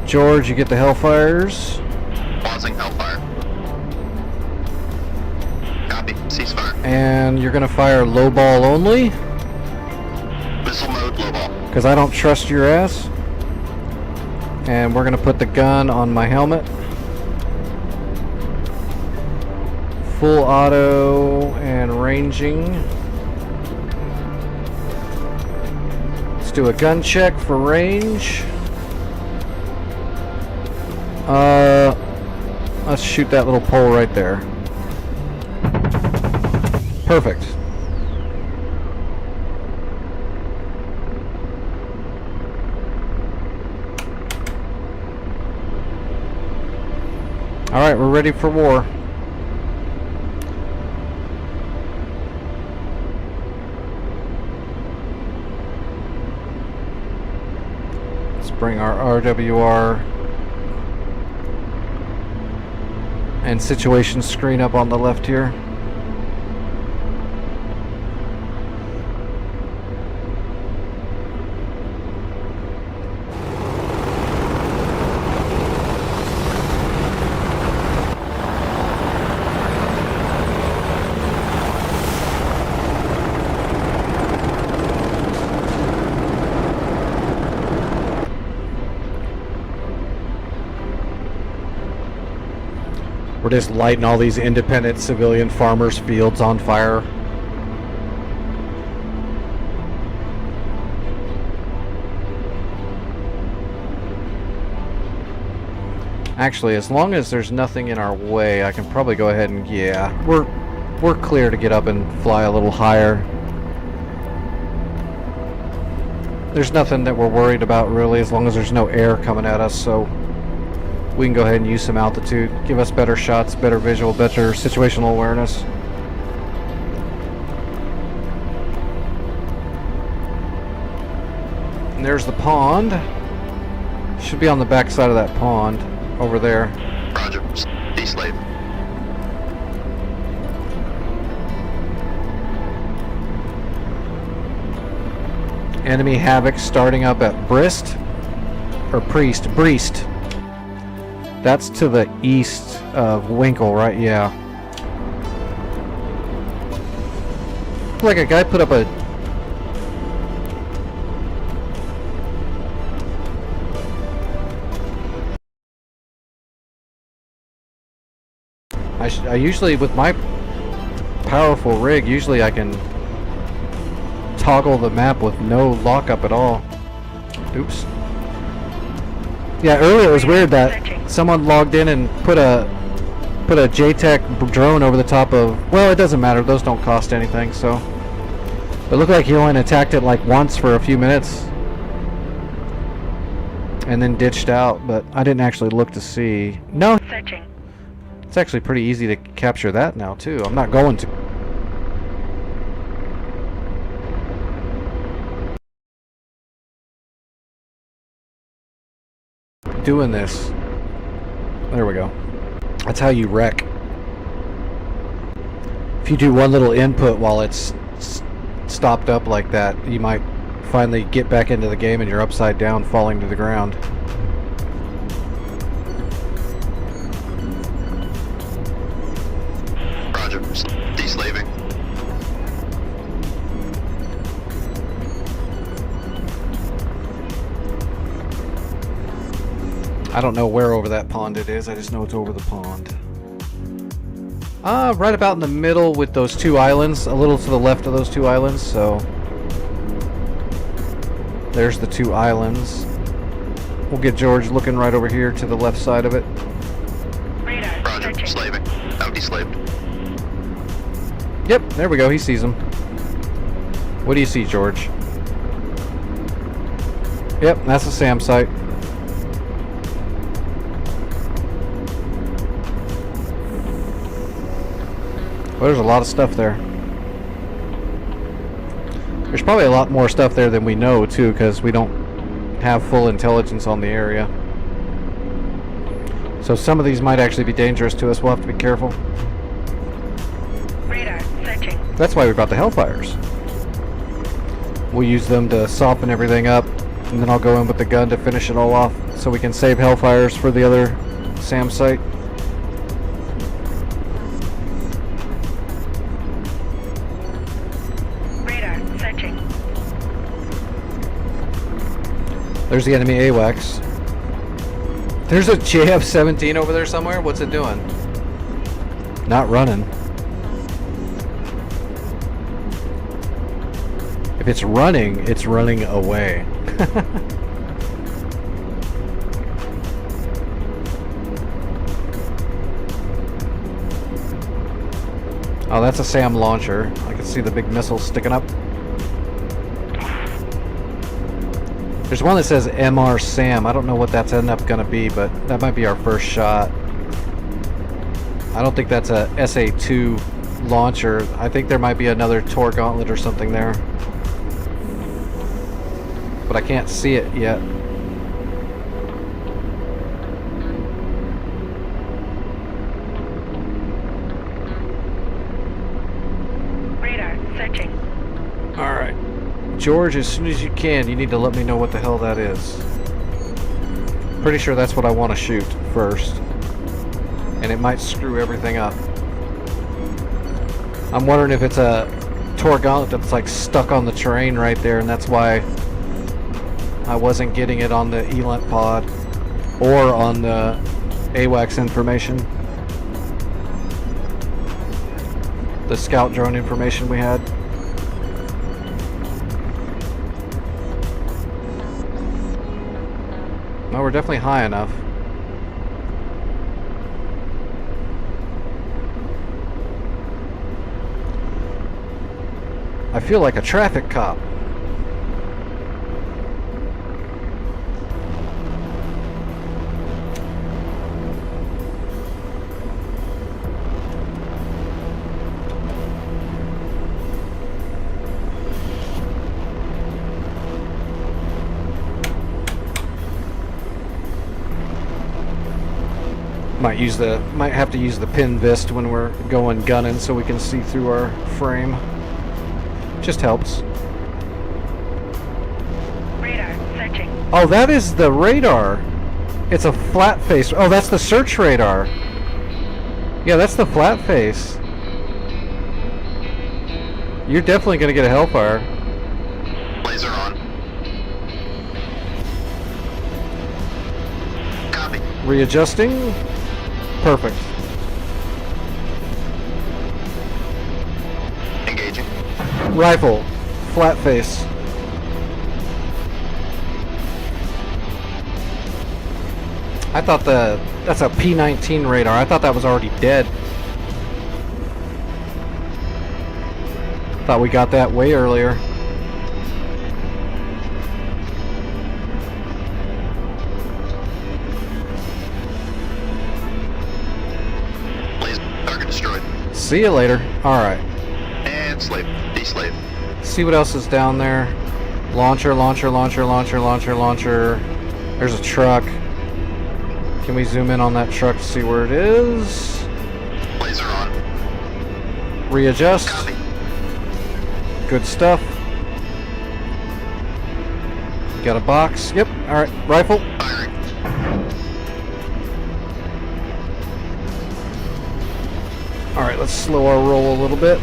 George, you get the Hellfires. Pausing Hellfire. Copy. Ceasefire. And you're gonna fire low ball only, Missile mode, low ball. because I don't trust your ass. And we're gonna put the gun on my helmet. Full auto and ranging. Let's do a gun check for range. Let's shoot that little pole right there. Perfect. Alright, we're ready for war. Let's bring our RWR and situation screen up on the left here. We're just lighting all these independent civilian farmers' fields on fire. Actually, as long as there's nothing in our way, I can probably go ahead and, yeah, we're clear to get up and fly a little higher. There's nothing that we're worried about really, as long as there's no air coming at us, so we can go ahead and use some altitude, give us better shots, better visual, better situational awareness. And there's the pond. Should be on the back side of that pond, over there. Roger. D-slave. Enemy Havoc starting up at Brist, or Breest. That's to the east of Winkle, right? Yeah. Like a guy put up a... I usually, with my powerful rig, usually I can toggle the map with no lockup at all. Oops. Yeah, earlier it was weird that someone logged in and put a JTAC drone over the top of... Well, it doesn't matter. Those don't cost anything, so... It looked like he only attacked it like once for a few minutes. And then ditched out, but I didn't actually look to see. No, Searching. it's actually pretty easy to capture that now, too. I'm not going to. Doing this. There we go. That's how you wreck. If you do one little input while it's stopped up like that, you might finally get back into the game and you're upside down falling to the ground. Roger. D-slaving. I don't know where over that pond it is. I just know it's over the pond. Right about in the middle with those two islands. A little to the left of those two islands. So there's the two islands. We'll get George looking right over here to the left side of it. Radar Roger. searching. Slaving. Out deslaved. Yep, there we go. He sees him. What do you see, George? Yep, that's the SAM site. Well, there's a lot of stuff there. There's probably a lot more stuff there than we know, too, because we don't have full intelligence on the area. So some of these might actually be dangerous to us. We'll have to be careful. Radar searching. That's why we brought the Hellfires. We'll use them to soften everything up, and then I'll go in with the gun to finish it all off so we can save Hellfires for the other SAM site. Radar searching. There's the enemy AWACS. There's a JF-17 over there somewhere. What's it doing? Not running. If it's running away. Oh, that's a SAM launcher. I can see the big missiles sticking up. There's one that says MR SAM. I don't know what that's ended up going to be, but that might be our first shot. I don't think that's a SA-2 launcher. I think there might be another Tor Gauntlet or something there. But I can't see it yet. Radar searching. Alright. George, as soon as you can, you need to let me know what the hell that is. Pretty sure that's what I want to shoot first. And it might screw everything up. I'm wondering if it's a Tor Gauntlet that's like stuck on the terrain right there, and that's why I wasn't getting it on the ELINT pod or on the AWACS information. The scout drone information we had. No, we're definitely high enough. I feel like a traffic cop. Might have to use the pin vist when we're going gunning so we can see through our frame. Just helps. Radar searching. Oh, that is the radar. It's a flat face. Oh, that's the search radar. Yeah, that's the flat face. You're definitely gonna get a Hellfire. Laser on. Copy. Readjusting. Perfect. Engaging. Rifle. Flat face. I thought that's a P-19 radar. I thought that was already dead. Thought we got that way earlier. Laser. Target destroyed. See you later. Alright. And slave. Deslave. See what else is down there. Launcher, launcher, launcher, launcher, launcher, launcher. There's a truck. Can we zoom in on that truck to see where it is? Laser on. Readjust. Copy. Good stuff. Got a box. Yep. Alright. Rifle. Firing. Alright, let's slow our roll a little bit.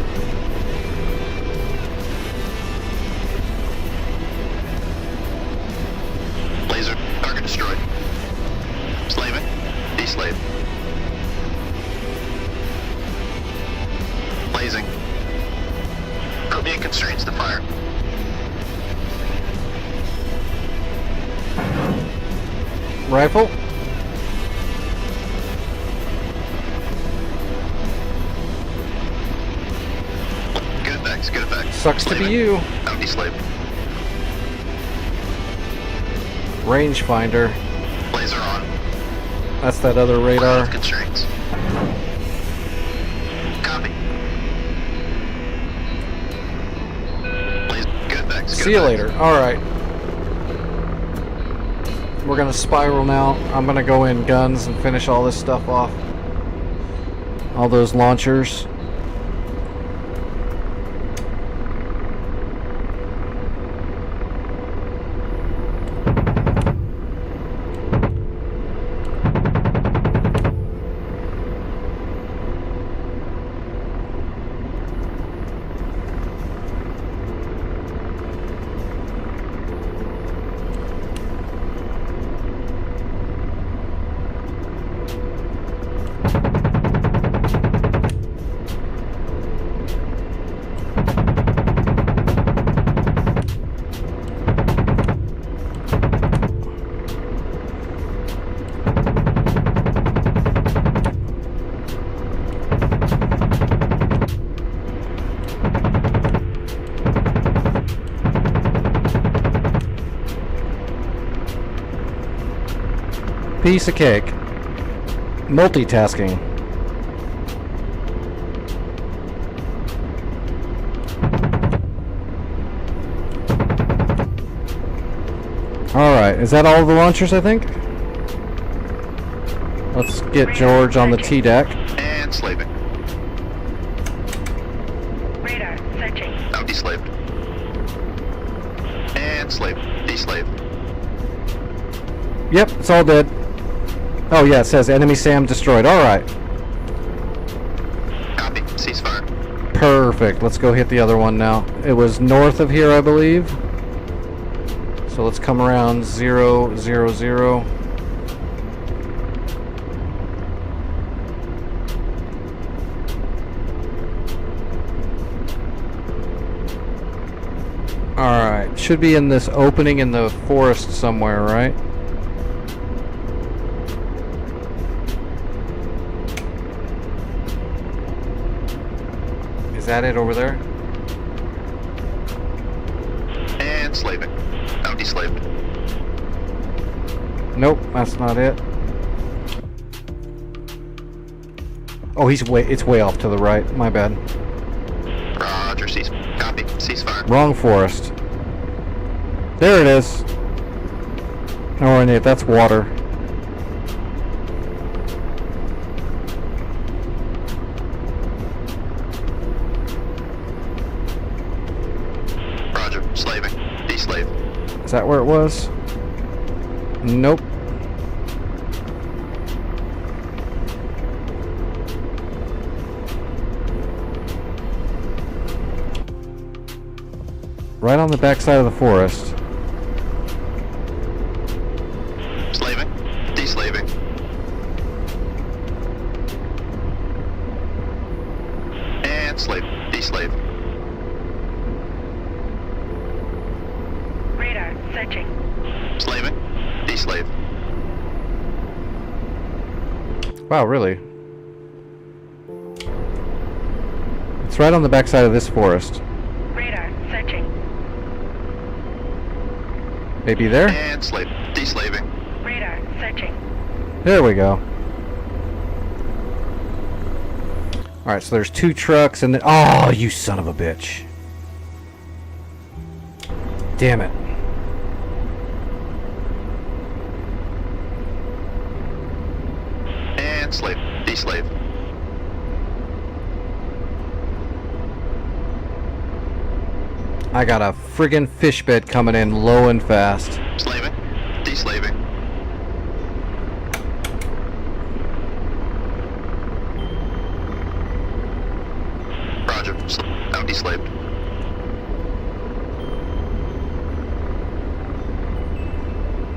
Laser. Target destroyed. Blazing. Put me in constraints to fire. Rifle. Good effects, good effects. Sucks to be Slaving. you. Bounty slave. Rangefinder. Laser on. That's that other radar. Constraints. Copy. Laser. Good effects. Good See you effects. later. Alright. We're gonna spiral now. I'm gonna go in guns and finish all this stuff off. All those launchers. Piece of cake. Multitasking. Alright, is that all the launchers, I think? Let's get George on the T-deck. And slaving. Radar searching. Bounty slaved. And slave. Deslaved. Yep, it's all dead. Oh yeah, it says enemy SAM destroyed. Alright. Copy. Ceasefire. Perfect. Let's go hit the other one now. It was north of here, I believe. So let's come around 0, 0, 0. Alright. Should be in this opening in the forest somewhere, right? Is that it over there? And slaving. Bounty slaved. Nope, that's not it. Oh, it's way off to the right. My bad. Roger. Cease. Copy. Ceasefire. Wrong forest. There it is. Oh, and that's water. Roger. Slaving. Deslave. Is that where it was? Nope. Right on the backside of the forest. Slaving. Deslaving. And slave. Deslave. Radar searching. Slaving. Deslave. Wow, really? It's right on the backside of this forest. Radar searching. Maybe there? And slave. Deslaving. Radar searching. There we go. Alright, so there's 2 trucks and then... Oh, you son of a bitch. Damn it. And slave. Deslave. I got a friggin' fish bed coming in low and fast. Slaving. Deslaving. Roger. Now deslaved.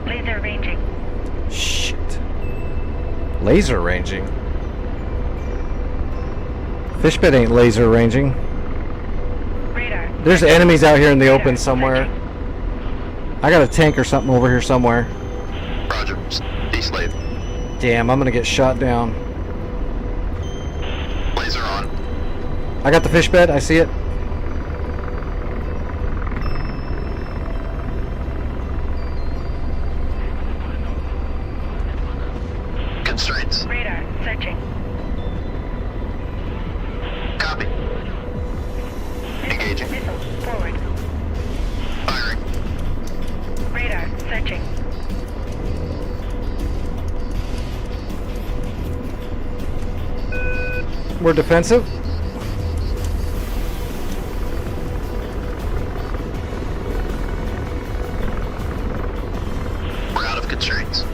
Laser ranging. Shit. Laser ranging. Fish bed ain't laser ranging. Radar. There's enemies out here in the open somewhere. I got a tank or something over here somewhere. Roger. D-slave. Damn, I'm gonna get shot down. Laser on. I got the fish bed. I see it. Constraints. Radar. Searching. Copy. Engaging. Missile. Forward. Firing. Radar. Searching. We're defensive. We're out of constraints.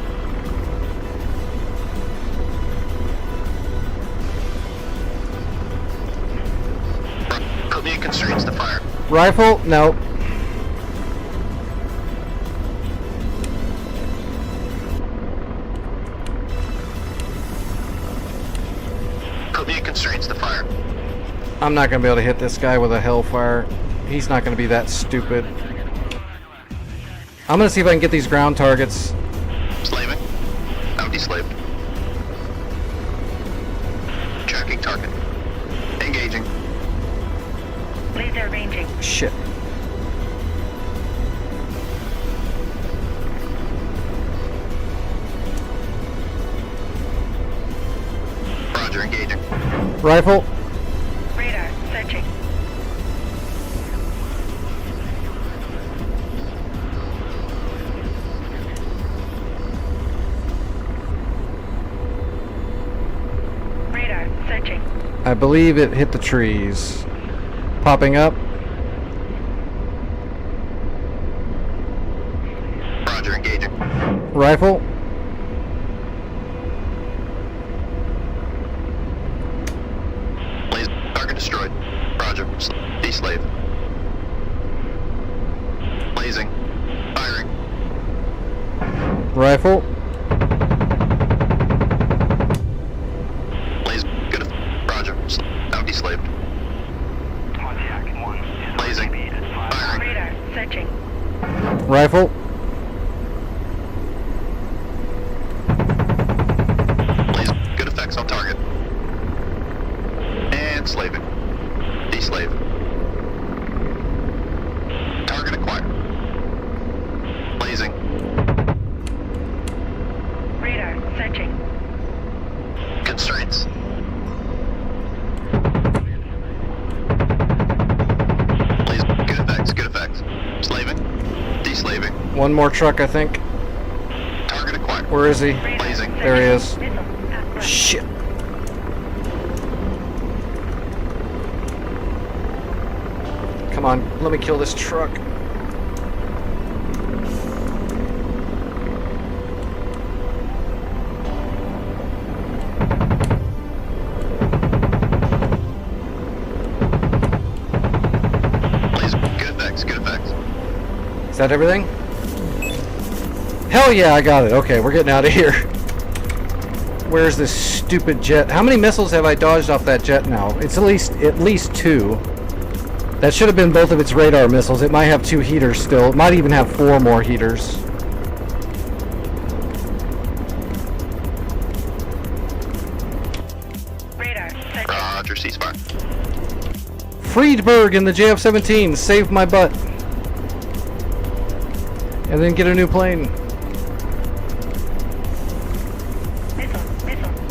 Put me in constraints to fire. Rifle? No. Put me in constraints to fire. I'm not gonna be able to hit this guy with a Hellfire. He's not gonna be that stupid. I'm gonna see if I can get these ground targets. Slaving. I'm de-slaved. Tracking target. Engaging. Laser ranging. Shit. Roger, engaging. Rifle? Radar. Searching. Radar. Searching. I believe it hit the trees. Popping up. Roger, engaging. Rifle? Laser. Target destroyed. Roger. D-slave. Blazing. Firing. Rifle? Laser. Good. Roger. I'm de-slaved. Pontiac 1 is Blazing. speed at 5. Firing. Radar. Searching. Rifle? Laser. Good effects on target. And slaving. De-slave. Target acquired. Blazing. Radar. Searching. Constraints. Laser. Good effects. Good effects. Slaving. De-slaving. One more truck, I think. Target acquired. Where is he? Radar. Blazing. There he is. Missile. At right. Shit. Come on, let me kill this truck. Laser. Good effects. Good effects. Is that everything? Hell yeah, I got it. Okay, we're getting out of here. Where's this stupid jet? How many missiles have I dodged off that jet now? It's at least 2. That should have been both of its radar missiles. It might have 2 heaters still. It might even have 4 more heaters. Radar. Searching. Roger. Ceasefire. Friedberg in the JF-17 saved my butt. And then get a new plane. Missile.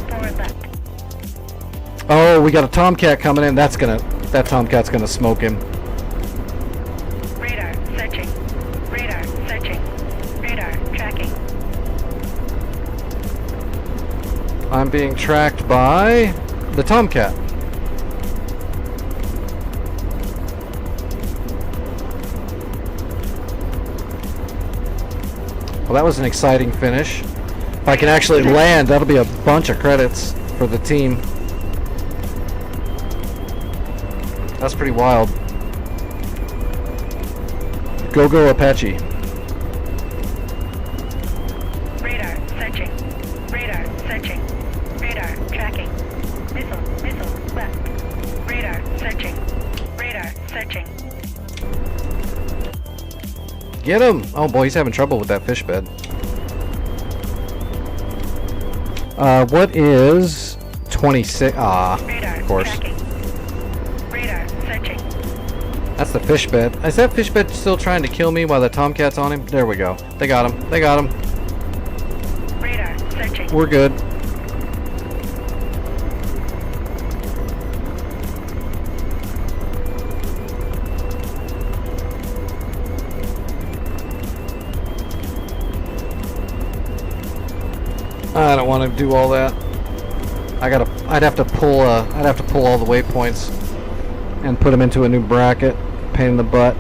Forward left. Oh, we got a Tomcat coming in. That Tomcat's gonna smoke him. Radar. Searching. Radar. Searching. Radar. Tracking. I'm being tracked by the Tomcat. Well, that was an exciting finish. If I can actually land, that'll be a bunch of credits for the team. That's pretty wild. Go Apache. Radar. Searching. Radar. Searching. Radar. Tracking. Missile. Left. searching. Get him! Oh boy, he's having trouble with that fish bed. What is 26? Ah, Radar of course. tracking. Radar searching. That's the fish bed. Is that fish bed still trying to kill me while the Tomcat's on him? There we go. They got him. They got him. Radar searching. We're good. I don't want to do all that. I'd have to pull all the waypoints and put them into a new bracket. Pain in the butt.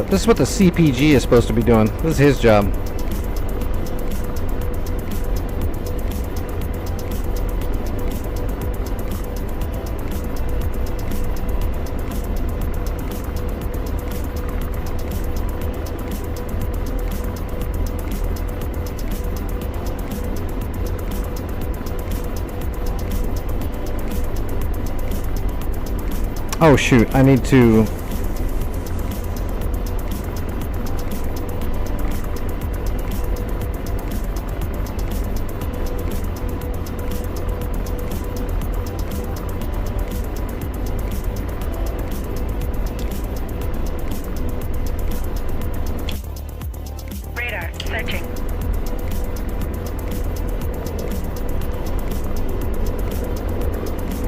This is what the CPG is supposed to be doing. This is his job. Oh shoot, I need to... Radar searching.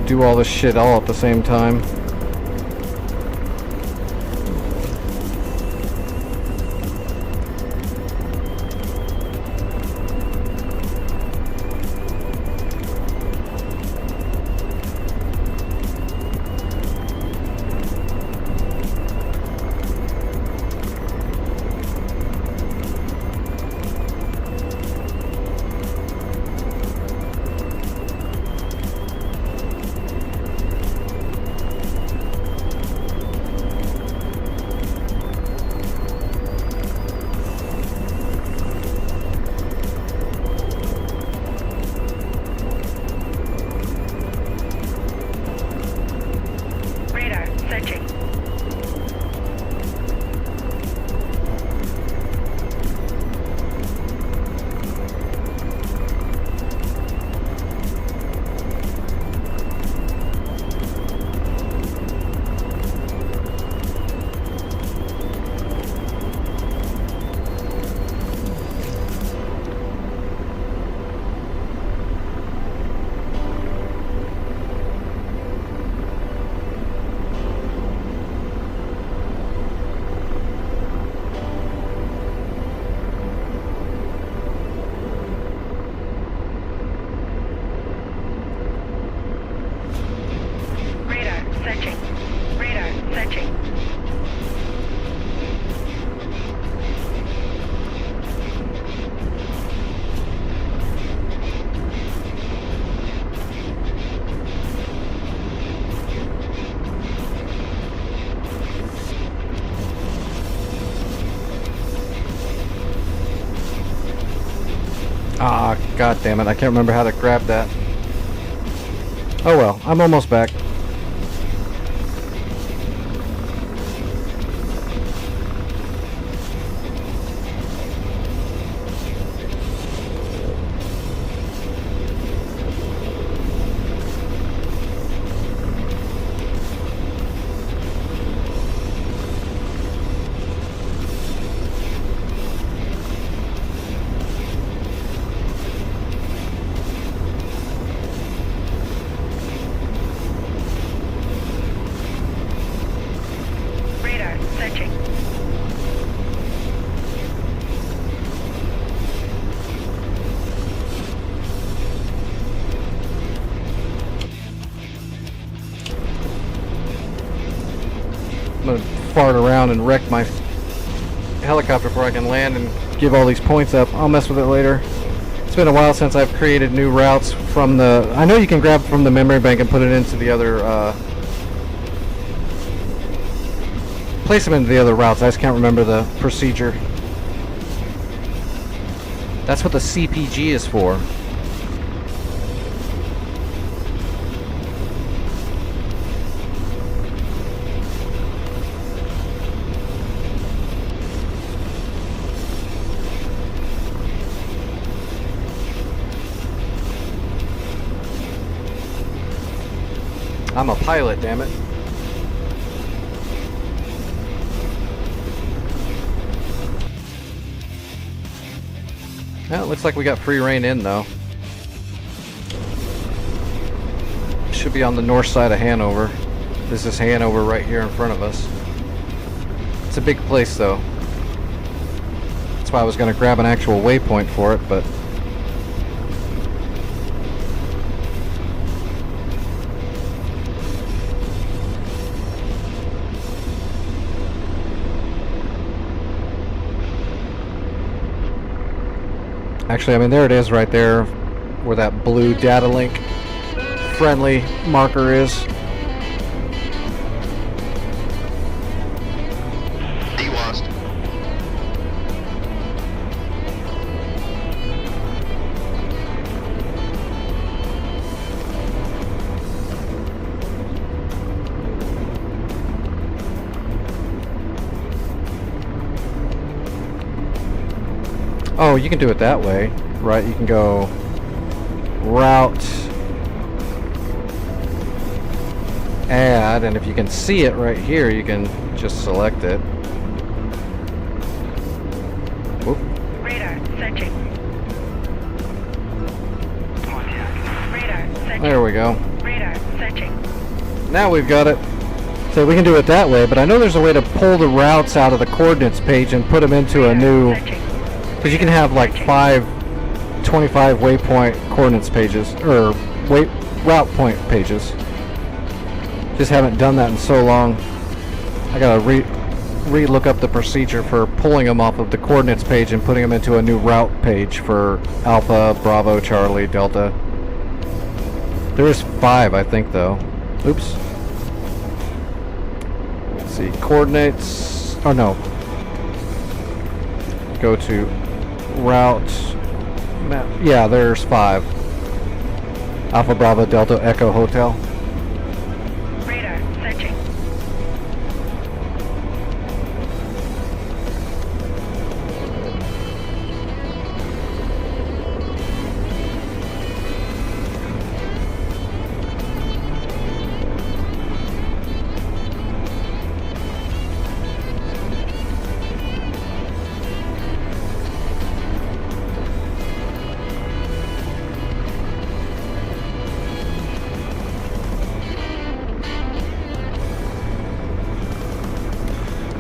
do all this shit all at the same time. Radar searching. Radar searching. Radar searching. Ah, god damn it, I can't remember how to grab that. Oh well, I'm almost back. gonna fart around and wreck my helicopter before I can land and give all these points up. I'll mess with it later. It's been a while since I've created new routes from the... I know you can grab from the memory bank and put it into the other... place them into the other routes. I just can't remember the procedure. That's what the CPG is for. I'm a pilot, damn it. Well, it looks like we got free reign in, though. Should be on the north side of Hanover. This is Hanover right here in front of us. It's a big place, though. That's why I was going to grab an actual waypoint for it, but... Actually, I mean, there it is right there where that blue data link friendly marker is. DWASD. Oh, you can do it that way, right? You can go route, add, and if you can see it right here, you can just select it. Whoop. Radar searching. Radar searching. There we go. Radar searching. Now we've got it. So we can do it that way, but I know there's a way to pull the routes out of the coordinates page and put them into a new... Searching. Because you can have like 25 waypoint coordinates pages, or route point pages. Just haven't done that in so long. I gotta re-look up the procedure for pulling them off of the coordinates page and putting them into a new route page for Alpha, Bravo, Charlie, Delta. There is 5, I think, though. Oops. Let's see, coordinates. Oh no. Go to route map. Yeah, there's 5. Alpha, Bravo, Delta, Echo, Hotel. Radar searching.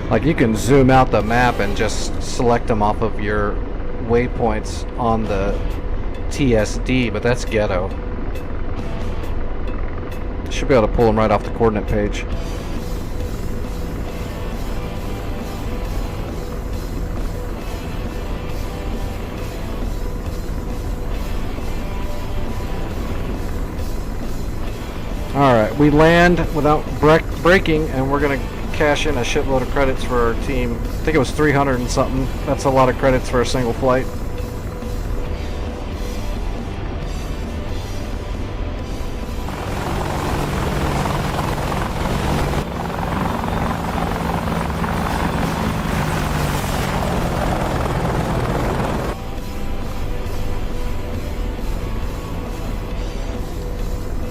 Like, you can zoom out the map and just select them off of your waypoints on the TSD, but that's ghetto. Should be able to pull them right off the coordinate page. Alright, we land without braking, and we're going to cash in a shitload of credits for our team. I think it was 300 and something. That's a lot of credits for a single flight.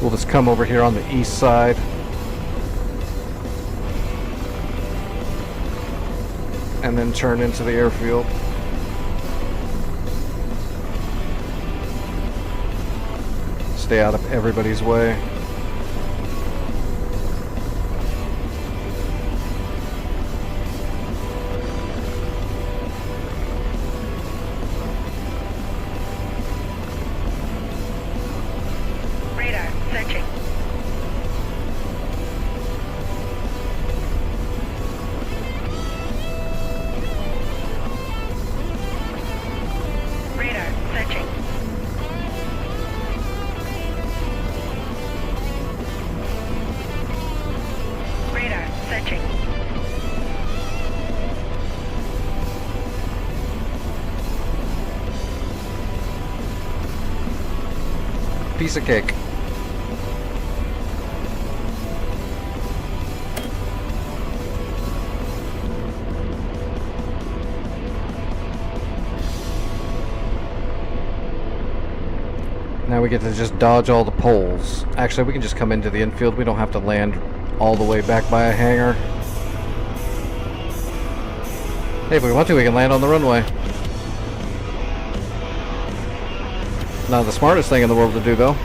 We'll just come over here on the east side. And then turn into the airfield. Stay out of everybody's way. Radar searching. piece of cake. Now we get to just dodge all the poles. Actually, we can just come into the infield. We don't have to land all the way back by a hangar. Hey, if we want to, we can land on the runway. Not the smartest thing in the world to do, though.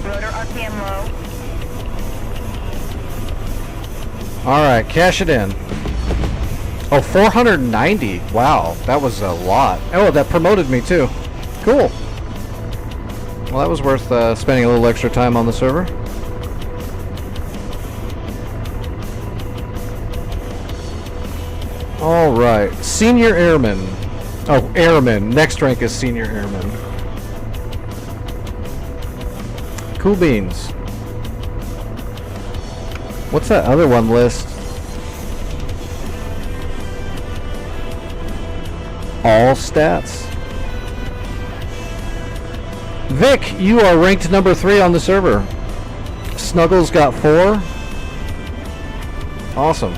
Rotor RPM low. Alright, cash it in. Oh, 490. Wow, that was a lot. Oh, that promoted me too. Cool. Well, that was worth spending a little extra time on the server. Alright, Senior Airman. Oh, Airman. Next rank is Senior Airman. Cool beans. What's that other one list? All stats. Vic, you are ranked number 3 on the server. Snuggles got 4. Awesome.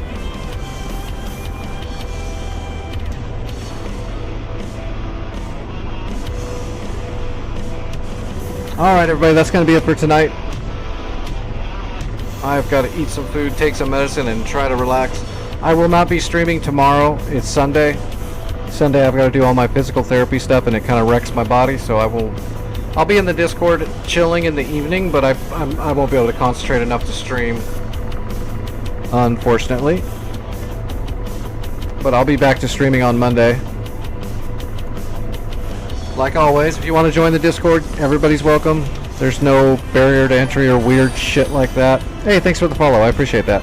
Alright everybody, that's going to be it for tonight. I've got to eat some food, take some medicine, and try to relax. I will not be streaming tomorrow. It's Sunday. Sunday I've got to do all my physical therapy stuff, and it kind of wrecks my body, so I'll be in the Discord chilling in the evening, but I won't be able to concentrate enough to stream, unfortunately. But I'll be back to streaming on Monday. Like always, if you want to join the Discord, everybody's welcome. There's no barrier to entry or weird shit like that. Hey, thanks for the follow. I appreciate that.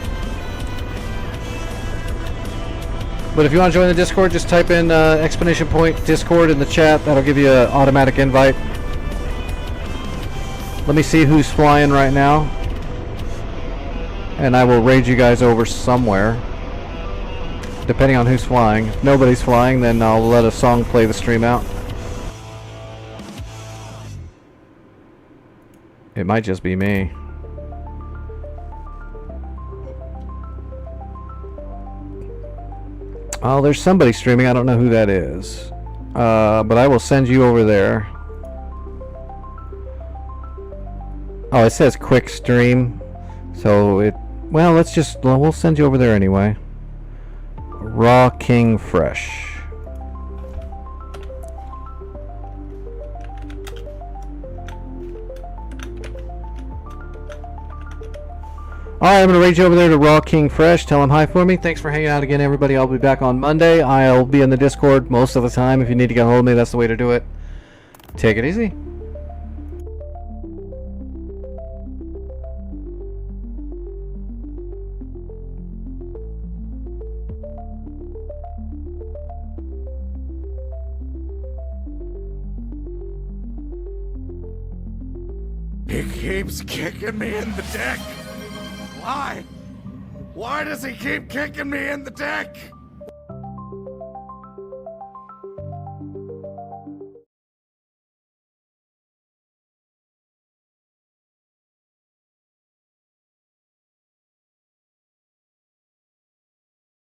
But if you want to join the Discord, just type in exclamation point Discord in the chat. That'll give you an automatic invite. Let me see who's flying right now. And I will raid you guys over somewhere. Depending on who's flying. If nobody's flying, then I'll let a song play the stream out. It might just be me. Oh, there's somebody streaming. I don't know who that is. But I will send you over there. Oh, it says quick stream. So it... Well, we'll send you over there anyway. Raw King Fresh. Alright, I'm going to raid you over there to Raw King Fresh. Tell him hi for me. Thanks for hanging out again, everybody. I'll be back on Monday. I'll be in the Discord most of the time. If you need to get a hold of me, that's the way to do it. Take it easy. He keeps kicking me in the dick. Why? Why does he keep kicking me in the dick?